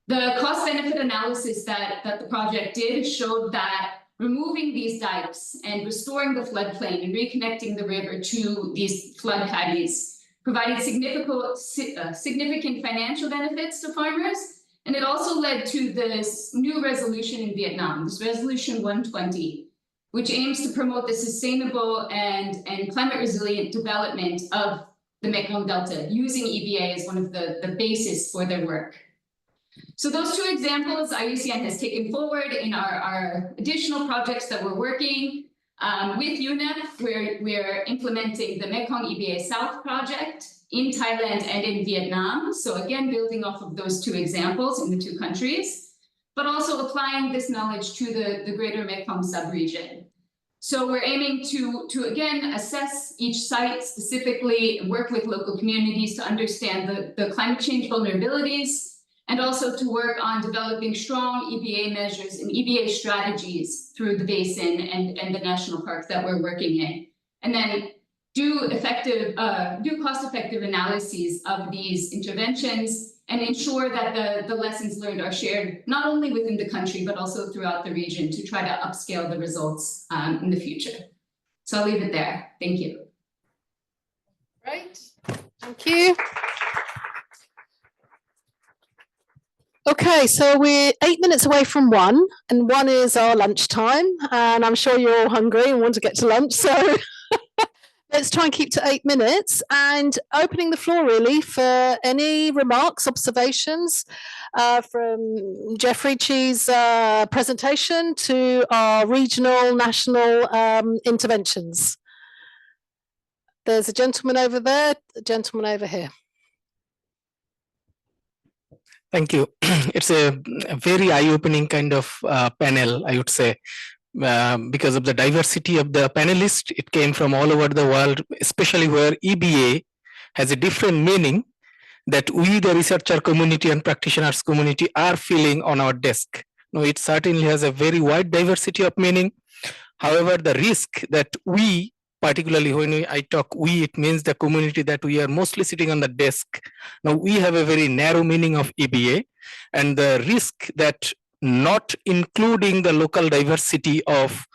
The cost-benefit analysis that the project did showed that removing these dikes and restoring the floodplain and reconnecting the river to these flood paddies provided significant financial benefits to farmers. And it also led to this new resolution in Vietnam, this Resolution 120, which aims to promote the sustainable and climate resilient development of the Mekong Delta, using EBA as one of the basis for their work. So those 2 examples IUCN has taken forward in our additional projects that we're working with UNEP. We're implementing the Mekong EBA South project in Thailand and in Vietnam. So again, building off of those 2 examples in the 2 countries, but also applying this knowledge to the greater Mekong subregion. So we're aiming to again assess each site specifically and work with local communities to understand the climate change vulnerabilities, and also to work on developing strong EBA measures and EBA strategies through the basin and the national parks that we're working in. And then do cost-effective analyses of these interventions and ensure that the lessons learned are shared not only within the country, but also throughout the region to try to upscale the results in the future. So I'll leave it there. Thank you. Great, thank you. Okay, so we're 8 minutes away from 1, and 1 is our lunchtime, and I'm sure you're all hungry and want to get to lunch, so let's try and keep to 8 minutes, and opening the floor really for any remarks, observations from Jeffrey Chi's presentation to our regional, national interventions. There's a gentleman over there, a gentleman over here. Thank you. It's a very eye-opening kind of panel, I would say, because of the diversity of the panelists. It came from all over the world, especially where EBA has a different meaning that we, the researcher community and practitioners community, are feeling on our desk. No, it certainly has a very wide diversity of meaning. However, the risk that we, particularly when I talk we, it means the community that we are mostly sitting on the desk. Now we have a very narrow meaning of EBA, and the risk that not including the local diversity of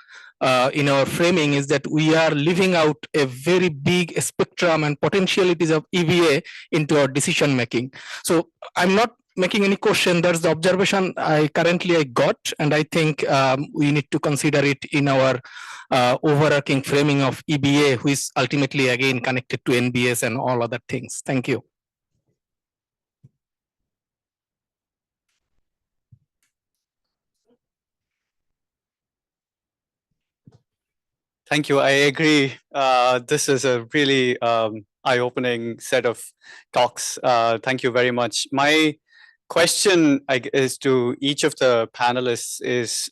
in our framing is that we are leaving out a very big spectrum and potentialities of EBA into our decision making. So I'm not making any question. That's the observation I got, and I think we need to consider it in our overarching framing of EBA, which is ultimately again connected to NBS and all other things. Thank you. Thank you. I agree. This is a really eye-opening set of talks. Thank you very much. My question is to each of the panelists is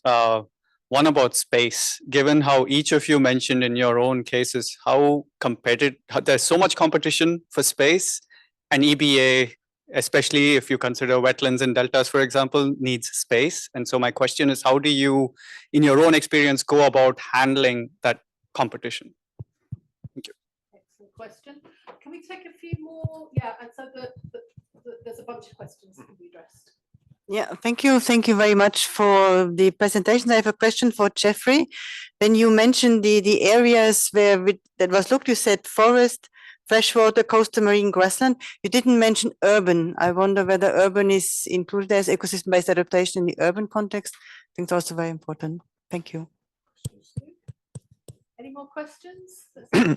one about space. Given how each of you mentioned in your own cases how competitive, there's so much competition for space, and EBA, especially if you consider wetlands and deltas, for example, needs space. And so my question is, how do you, in your own experience, go about handling that competition? Thank you. Excellent question. Can we take a few more? Yeah, and so there's a bunch of questions that can be addressed. Yeah, thank you. Thank you very much for the presentation. I have a question for Jeffrey. When you mentioned the areas where that was looked, you said forest, freshwater, coastal, marine, grassland. You didn't mention urban. I wonder whether urban is included as ecosystem-based adaptation in the urban context. I think it's also very important. Thank you. Any more questions? Okay.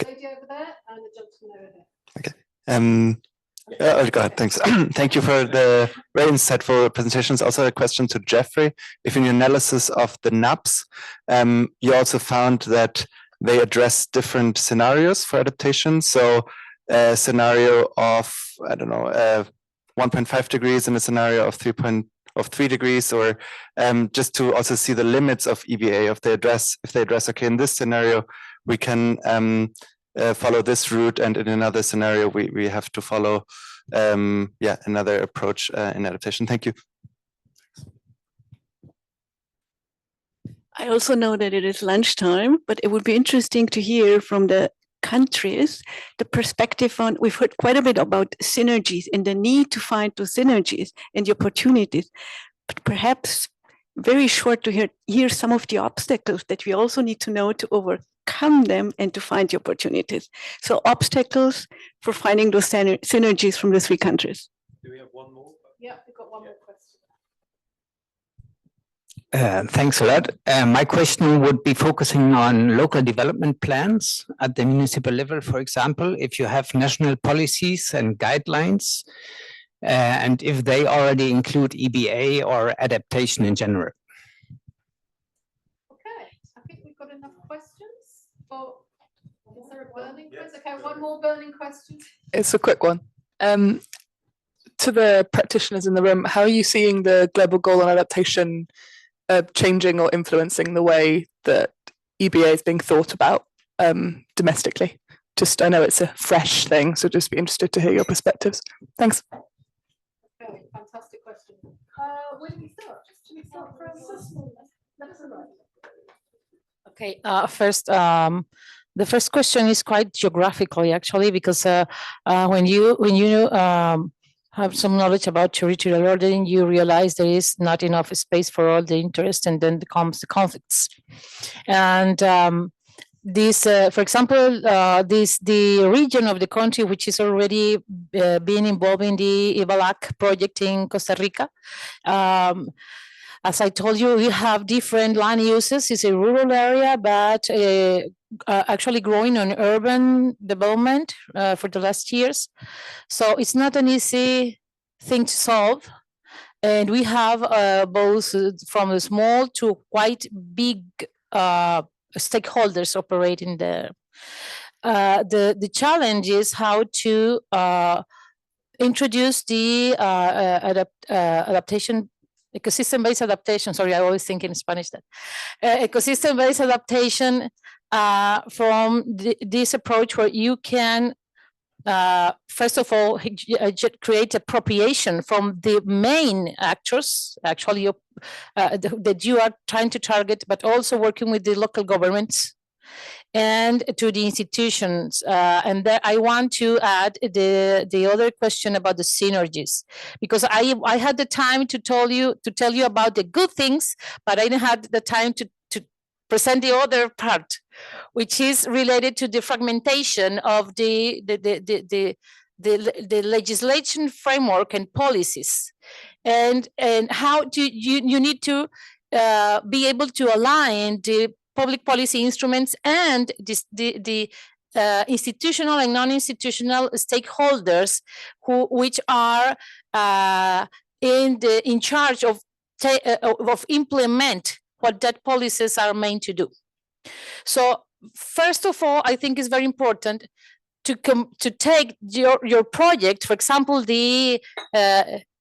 Lady over there and the gentleman over here. Okay. Go ahead. Thanks. Thank you for the very insightful presentations. Also a question to Jeffrey. If in your analysis of the NAPs, you also found that they address different scenarios for adaptation. So a scenario of, I don't know, 1.5 degrees and a scenario of 3 degrees, or just to also see the limits of EBA. If they address, okay, in this scenario, we can follow this route, and in another scenario, we have to follow another approach in adaptation. Thank you. I also know that it is lunchtime, but it would be interesting to hear from the countries the perspective on, we've heard quite a bit about synergies and the need to find those synergies and the opportunities, but perhaps very short to hear some of the obstacles that we also need to know to overcome them and to find the opportunities. So obstacles for finding those synergies from the three countries. Do we have one more? Yeah, we've got one more question. Thanks a lot. My question would be focusing on local development plans at the municipal level, for example, if you have national policies and guidelines, and if they already include EBA or adaptation in general. Okay, I think we've got enough questions. Or is there a burning question? Okay, one more burning question. It's a quick one. To the practitioners in the room, how are you seeing the global goal on adaptation changing or influencing the way that EBA is being thought about domestically? Just, I know it's a fresh thing, so just be interested to hear your perspectives. Thanks. Okay, fantastic question. Where do we start? Should we start from Okay, first, the first question is quite geographically actually, because when you have some knowledge about territorial ordering, you realize there is not enough space for all the interest, and then comes the conflicts. And this, for example, the region of the country which is already being involved in the EBA project in Costa Rica. As I told you, we have different land uses. It's a rural area, but actually growing on urban development for the last years. So it's not an easy thing to solve. And we have both from the small to quite big stakeholders operating there. The challenge is how to introduce the adaptation, ecosystem-based adaptation. Sorry, I always think in Spanish that ecosystem-based adaptation from this approach where you can, first of all, create appropriation from the main actors, actually, that you are trying to target, but also working with the local governments and to the institutions. And there I want to add the other question about the synergies, because I had the time to tell you about the good things, but I didn't have the time to present the other part, which is related to the fragmentation of the legislation framework and policies, and how do you need to be able to align the public policy instruments and the institutional and non-institutional stakeholders which are in charge of implement what that policies are meant to do. So first of all, I think it's very important to take your project, for example, the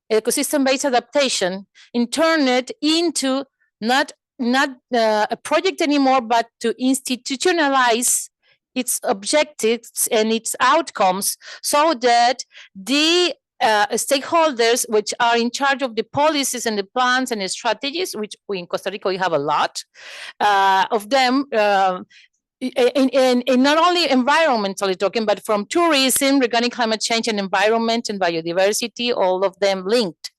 ecosystem-based adaptation, and turn it into not a project anymore, but to institutionalize its objectives and its outcomes, so that the stakeholders which are in charge of the policies and the plans and the strategies, which we in Costa Rica we have a lot of them, in not only environmentally talking, but from tourism regarding climate change and environment and biodiversity, all of them linked.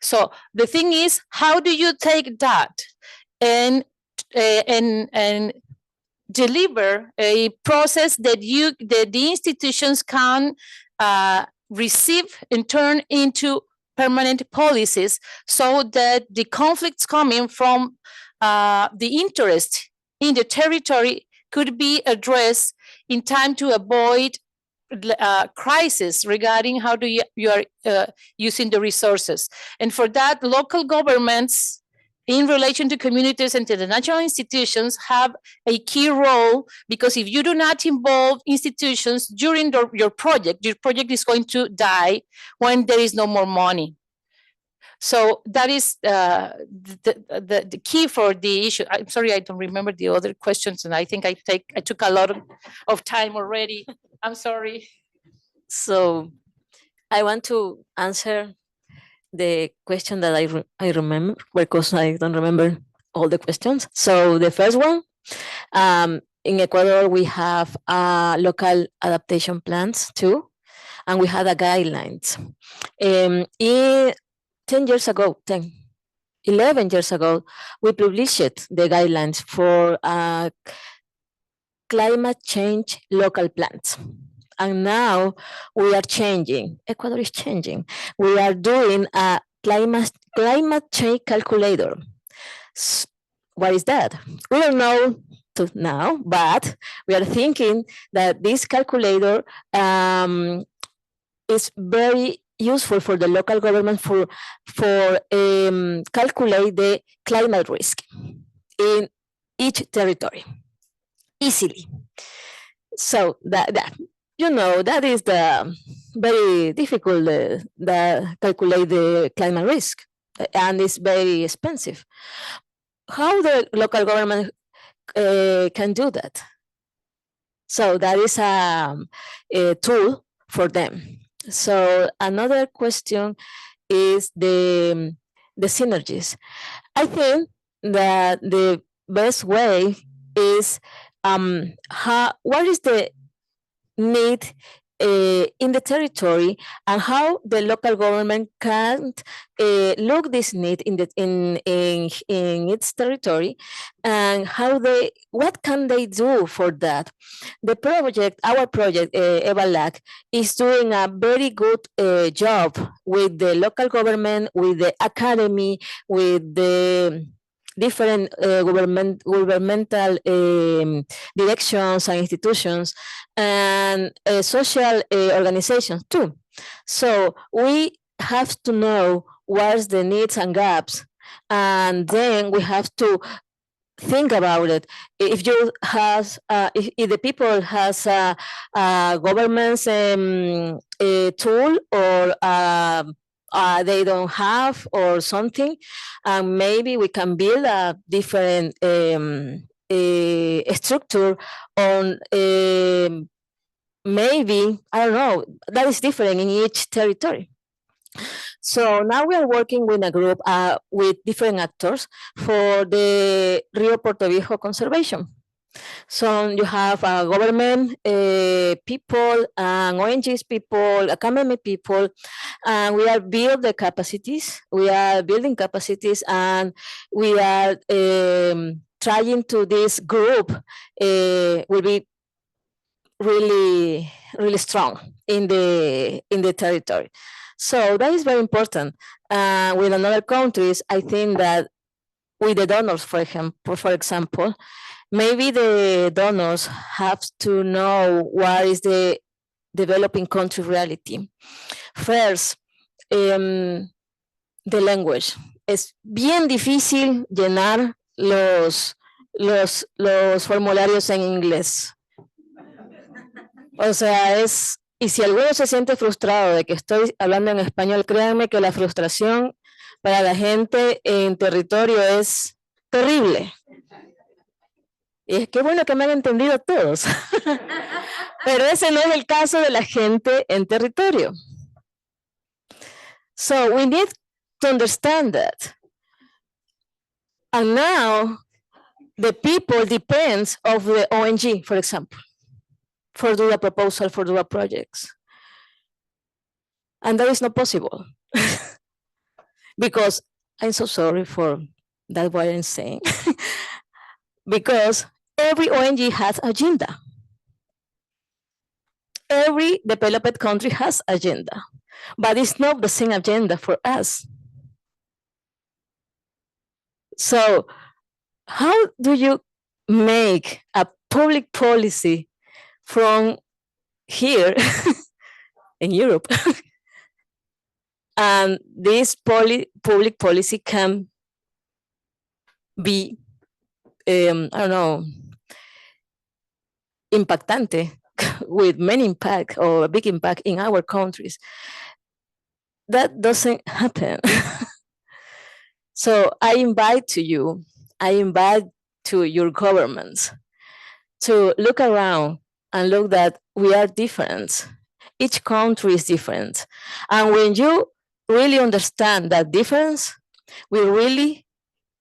So the thing is, how do you take that and deliver a process that the institutions can receive and turn into permanent policies, so that the conflicts coming from the interest in the territory could be addressed in time to avoid crisis regarding how do you are using the resources. And for that, local governments in relation to communities and to the national institutions have a key role, because if you do not involve institutions during your project is going to die when there is no more money. So that is the key for the issue. I'm sorry, I don't remember the other questions, and I think I took a lot of time already. I'm sorry. So I want to answer the question that I remember, because I don't remember all the questions. So the first one, in Ecuador, we have local adaptation plans too, and we had a guidelines. 11 years ago, we published the guidelines for climate change local plans. And now we are changing. Ecuador is changing. We are doing a climate change calculator. What is that? We don't know now, but we are thinking that this calculator is very useful for the local government for calculate the climate risk in each territory easily. So that you know, that is the very difficult the calculate the climate risk, and it's very expensive. How the local government can do that? So that is a tool for them. So another question is the synergies. I think that the best way is what is the need in the territory, and how the local government can look this need in its territory, and what can they do for that. The project, our project, EbA Lab, is doing a very good job with the local government, with the academy, with the different governmental directions and institutions, and social organizations too. So we have to know what's the needs and gaps, and then we have to think about it. If you has, if the people has a government's tool, or they don't have, or something, and maybe we can build a different structure on maybe, I don't know, that is different in each territory. So now we are working with a group with different actors for the Rio Puerto Viejo conservation. So you have government people and ONGs people, academic people, and we are building the capacities. We are building capacities, and we are trying to this group will be really strong in the territory. So that is very important. With another countries, I think that with the donors, for example, maybe the donors have to know what is the developing country reality. First, the language. Es bien difícil llenar los formularios en inglés. O sea, y si alguno se siente frustrado de que estoy hablando en español, créanme que la frustración para la gente en territorio es terrible. Y es que bueno que me han entendido todos. Pero ese no es el caso de la gente en territorio. So we need to understand that. And now the people depends of the ONG, for example, for do a proposal, for do a projects. And that is not possible. Because I'm so sorry for that what I'm saying. Because every ONG has agenda. Every developed country has agenda, but it's not the same agenda for us. So how do you make a public policy from here in Europe? And this public policy can be, I don't know, impactante with many impact or a big impact in our countries. That doesn't happen. So I invite to your governments to look around and look that we are different. Each country is different. And when you really understand that difference, we really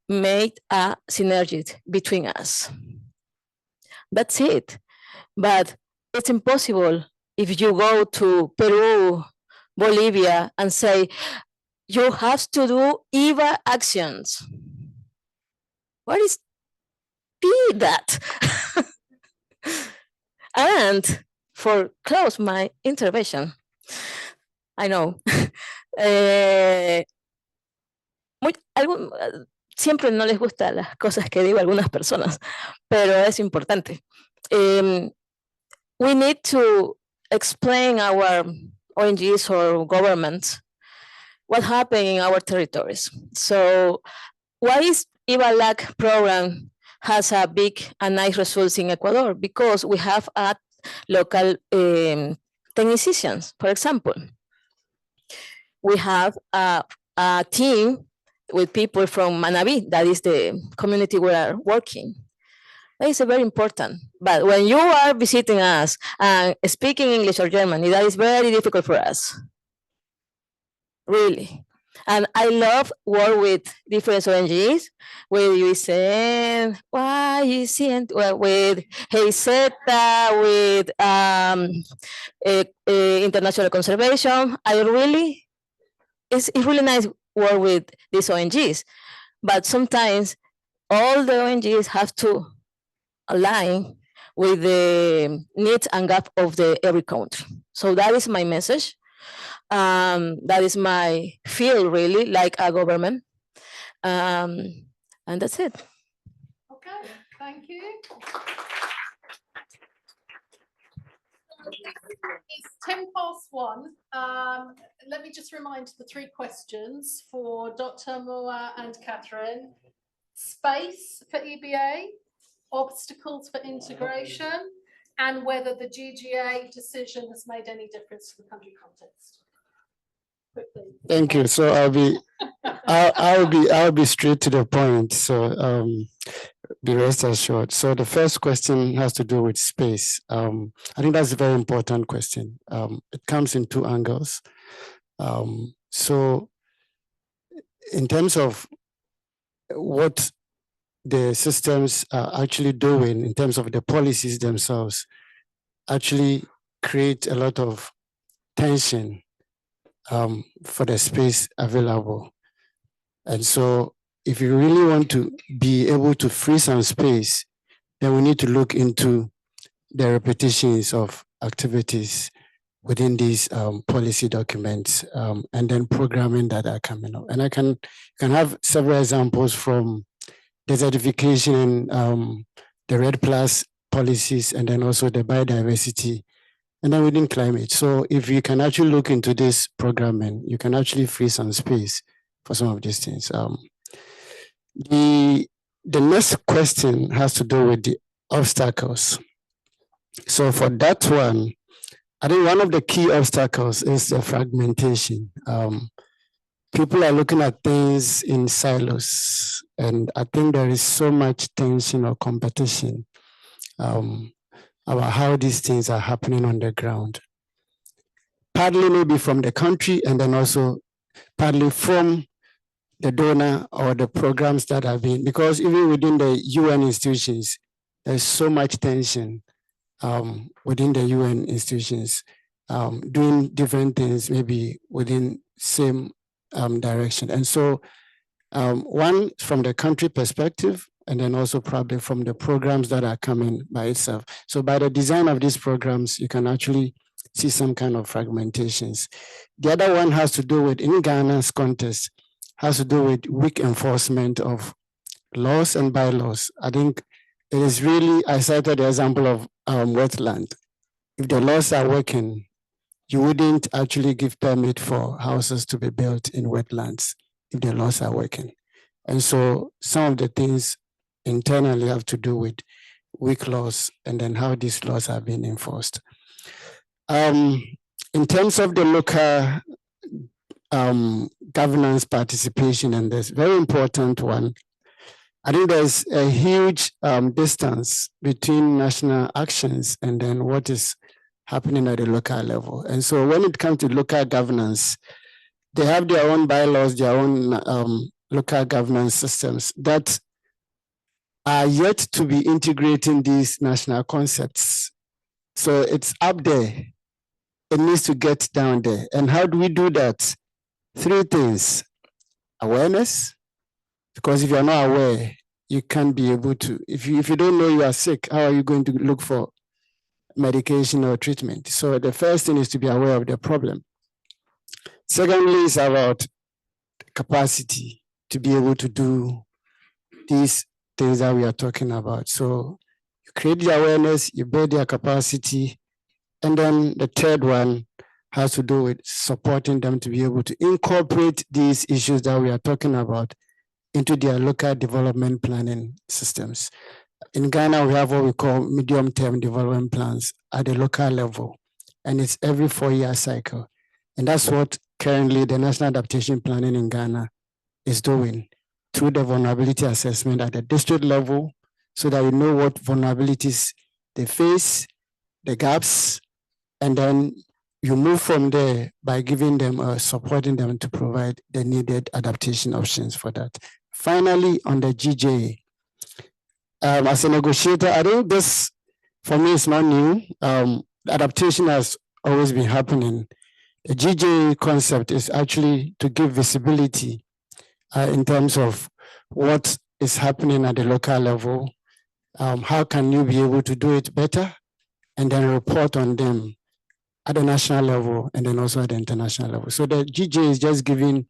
make a synergy between us. That's it. But it's impossible if you go to Peru, Bolivia, and say, you have to do EbA actions. What is that? And for close my intervention, I know, siempre no les gustan las cosas que digo a algunas personas, pero es importante. We need to explain our ONGs or governments what happened in our territories. So why is EbA LAC program has a big and nice results in Ecuador? Because we have a local technicians, for example. We have a team with people from Manabi, that is the community we are working. That is very important. But when you are visiting us and speaking English or German, that is very difficult for us. Really. And I love work with different ONGs, with UICN, with HZ, with International Conservation. It's really nice work with these ONGs, but sometimes all the ONGs have to align with the needs and gap of every country. So that is my message. That is my field, really, like a government. And that's it. Okay, thank you. It's 1:10. Let me just remind the three questions for Dr. Moa and Catherine. Space for EbA, obstacles for integration, and whether the GGA decision has made any difference to the country context. Quickly. Thank you. So I'll be straight to the point. So be rest assured. So the first question has to do with space. I think that's a very important question. It comes in two angles. So in terms of what the systems are actually doing in terms of the policies themselves actually create a lot of tension for the space available. And so if you really want to be able to free some space, then we need to look into the repetitions of activities within these policy documents and then programming that are coming up. And I can have several examples from desertification, the REDD+ policies, and then also the biodiversity, and then within climate. So if you can actually look into this programming, you can actually free some space for some of these things. The next question has to do with the obstacles. So for that one, I think one of the key obstacles is the fragmentation. People are looking at things in silos, and I think there is so much tension or competition about how these things are happening on the ground. Partly maybe from the country, and then also partly from the donor or the programs that have been, because even within the UN institutions, there's so much tension within the UN institutions, doing different things, maybe within same direction. And so one from the country perspective, and then also probably from the programs that are coming by itself. So by the design of these programs, you can actually see some kind of fragmentations. The other one has to do with, in Ghana's context, has to do with weak enforcement of laws and bylaws. I think it is really, I cited the example of wetland. If the laws are working, you wouldn't actually give permit for houses to be built in wetlands if the laws are working. And so some of the things internally have to do with weak laws and then how these laws are being enforced. In terms of the local governance participation, and this very important one, I think there's a huge distance between national actions and then what is happening at the local level. And so when it comes to local governance, they have their own bylaws, their own local governance systems that are yet to be integrating these national concepts. So it's up there. It needs to get down there. And how do we do that? Three things: awareness, because if you're not aware, you can't be able to, if you don't know you are sick, how are you going to look for medication or treatment? So the first thing is to be aware of the problem. Secondly, is about capacity to be able to do these things that we are talking about. So you create the awareness, you build their capacity, and then the third one has to do with supporting them to be able to incorporate these issues that we are talking about into their local development planning systems. In Ghana, we have what we call medium-term development plans at the local level, and it's every 4-year cycle. And that's what currently the National Adaptation Planning in Ghana is doing through the vulnerability assessment at the district level, so that we know what vulnerabilities they face, the gaps, and then you move from there by giving them, supporting them to provide the needed adaptation options for that. Finally, on the GJ, as a negotiator, I think this, for me, is not new. Adaptation has always been happening. The GJ concept is actually to give visibility in terms of what is happening at the local level. How can you be able to do it better? And then report on them at the national level and then also at the international level. So the GJ is just giving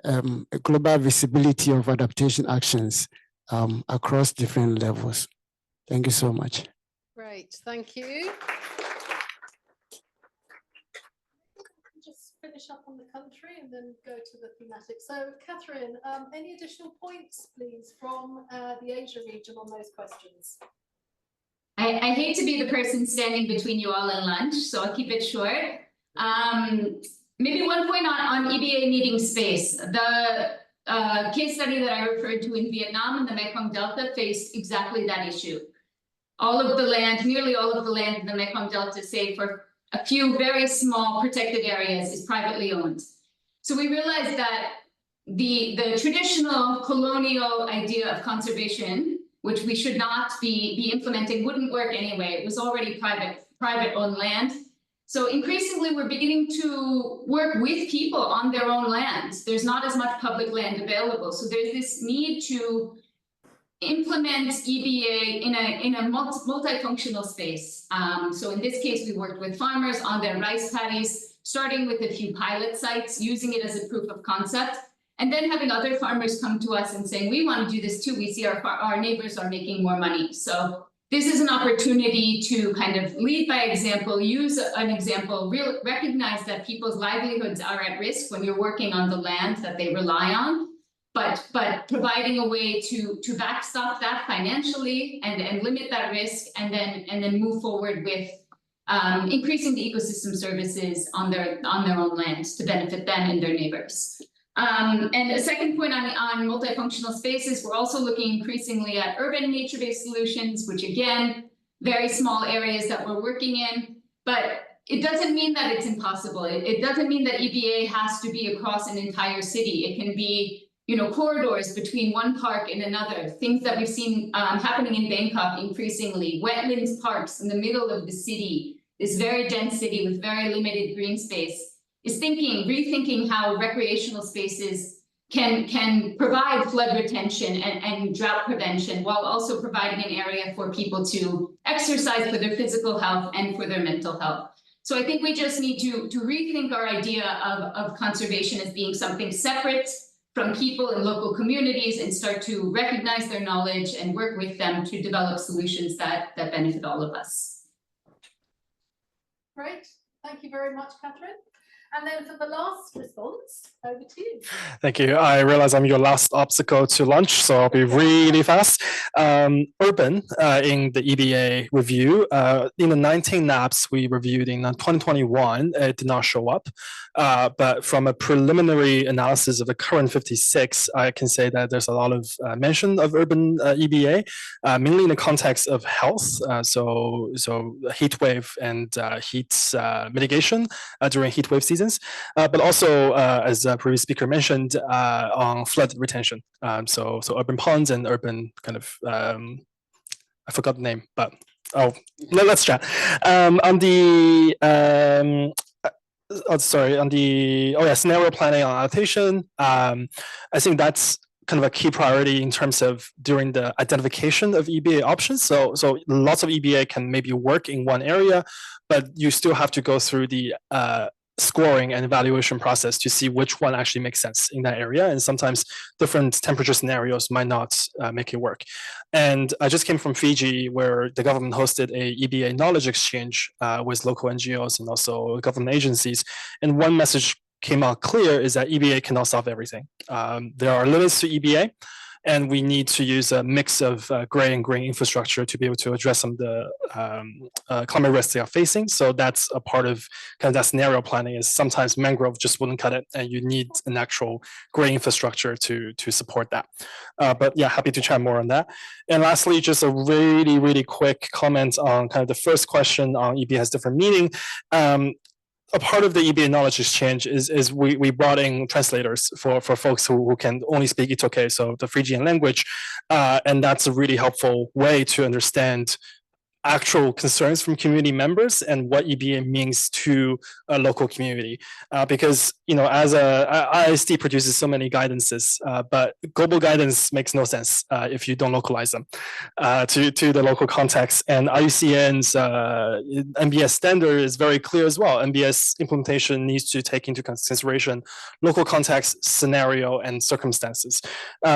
a global visibility of adaptation actions across different levels. Thank you so much. Great, thank you. Just finish up on the country and then go to the thematic. So Catherine, any additional points, please, from the Asia region on those questions? I hate to be the person standing between you all and lunch, so I'll keep it short. Maybe one point on EBA needing space. The case study that I referred to in Vietnam and the Mekong Delta faced exactly that issue. All of the land, nearly all of the land in the Mekong Delta, save for a few very small protected areas, is privately owned. So we realized that the traditional colonial idea of conservation, which we should not be implementing, wouldn't work anyway. It was already private owned land. So increasingly, we're beginning to work with people on their own land. There's not as much public land available. So there's this need to implement EBA in a multifunctional space. So in this case, we worked with farmers on their rice paddies, starting with a few pilot sites, using it as a proof of concept, and then having other farmers come to us and saying, we want to do this too. We see our neighbors are making more money. So this is an opportunity to kind of lead by example, use an example, recognize that people's livelihoods are at risk when you're working on the land that they rely on, but providing a way to backstop that financially and limit that risk, and then move forward with increasing the ecosystem services on their own land to benefit them and their neighbors. And a second point on multifunctional spaces, we're also looking increasingly at urban nature-based solutions, which again, very small areas that we're working in, but it doesn't mean that it's impossible. It doesn't mean that EBA has to be across an entire city. It can be, corridors between one park and another, things that we've seen happening in Bangkok increasingly, wetlands parks in the middle of the city, this very dense city with very limited green space, is rethinking how recreational spaces can provide flood retention and drought prevention, while also providing an area for people to exercise for their physical health and for their mental health. So I think we just need to rethink our idea of conservation as being something separate from people and local communities, and start to recognize their knowledge and work with them to develop solutions that benefit all of us. Great, thank you very much, Catherine. And then for the last response, over to you. Thank you. I realize I'm your last obstacle to lunch, so I'll be really fast. Urban in the EBA review, in the 19 NAPs we reviewed in 2021, it did not show up. But from a preliminary analysis of the current 56, I can say that there's a lot of mention of urban EBA, mainly in the context of health. So heat wave and heat mitigation during heat wave seasons. But also, as the previous speaker mentioned, on flood retention. So urban ponds and urban kind of, I forgot the name, but let's chat. On the scenario planning on adaptation, I think that's kind of a key priority in terms of during the identification of EBA options. So lots of EBA can maybe work in one area, but you still have to go through the scoring and evaluation process to see which one actually makes sense in that area. And sometimes different temperature scenarios might not make it work. And I just came from Fiji, where the government hosted a EBA knowledge exchange with local NGOs and also government agencies. And one message came out clear is that EBA cannot solve everything. There are limits to EBA, and we need to use a mix of gray and green infrastructure to be able to address some of the climate risks they are facing. So that's a part of kind of that scenario planning, is sometimes mangrove just wouldn't cut it, and you need an actual gray infrastructure to support that. But yeah, happy to chat more on that. And lastly, just a really, really quick comment on kind of the first question on EBA has different meaning. A part of the EBA knowledge exchange is we brought in translators for folks who can only speak Itoke, so the Fijian language, and that's a really helpful way to understand actual concerns from community members and what EBA means to a local community. Because, as ISD produces so many guidances, but global guidance makes no sense if you don't localize them to the local context. And IUCN's NBS standard is very clear as well. NBS implementation needs to take into consideration local context, scenario, and circumstances.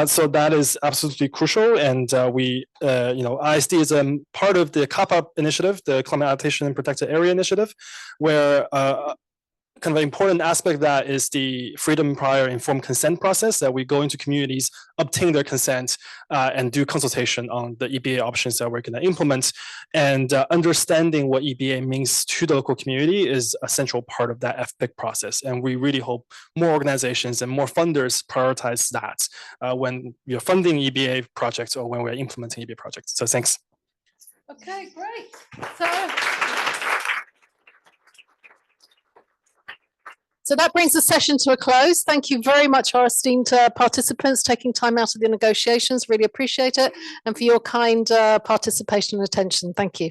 So that is absolutely crucial. And ISD is a part of the COP-UP initiative, the Climate Adaptation and Protected Area Initiative, where kind of an important aspect of that is the freedom prior informed consent process, that we go into communities, obtain their consent, and do consultation on the EBA options that we're going to implement. And understanding what EBA means to the local community is a central part of that FPIC process. And we really hope more organizations and more funders prioritize that when you're funding EBA projects or when we're implementing EBA projects. So thanks. Okay, great. So that brings the session to a close. Thank you very much, our esteemed participants, taking time out of the negotiations. Really appreciate it. And for your kind participation and attention. Thank you.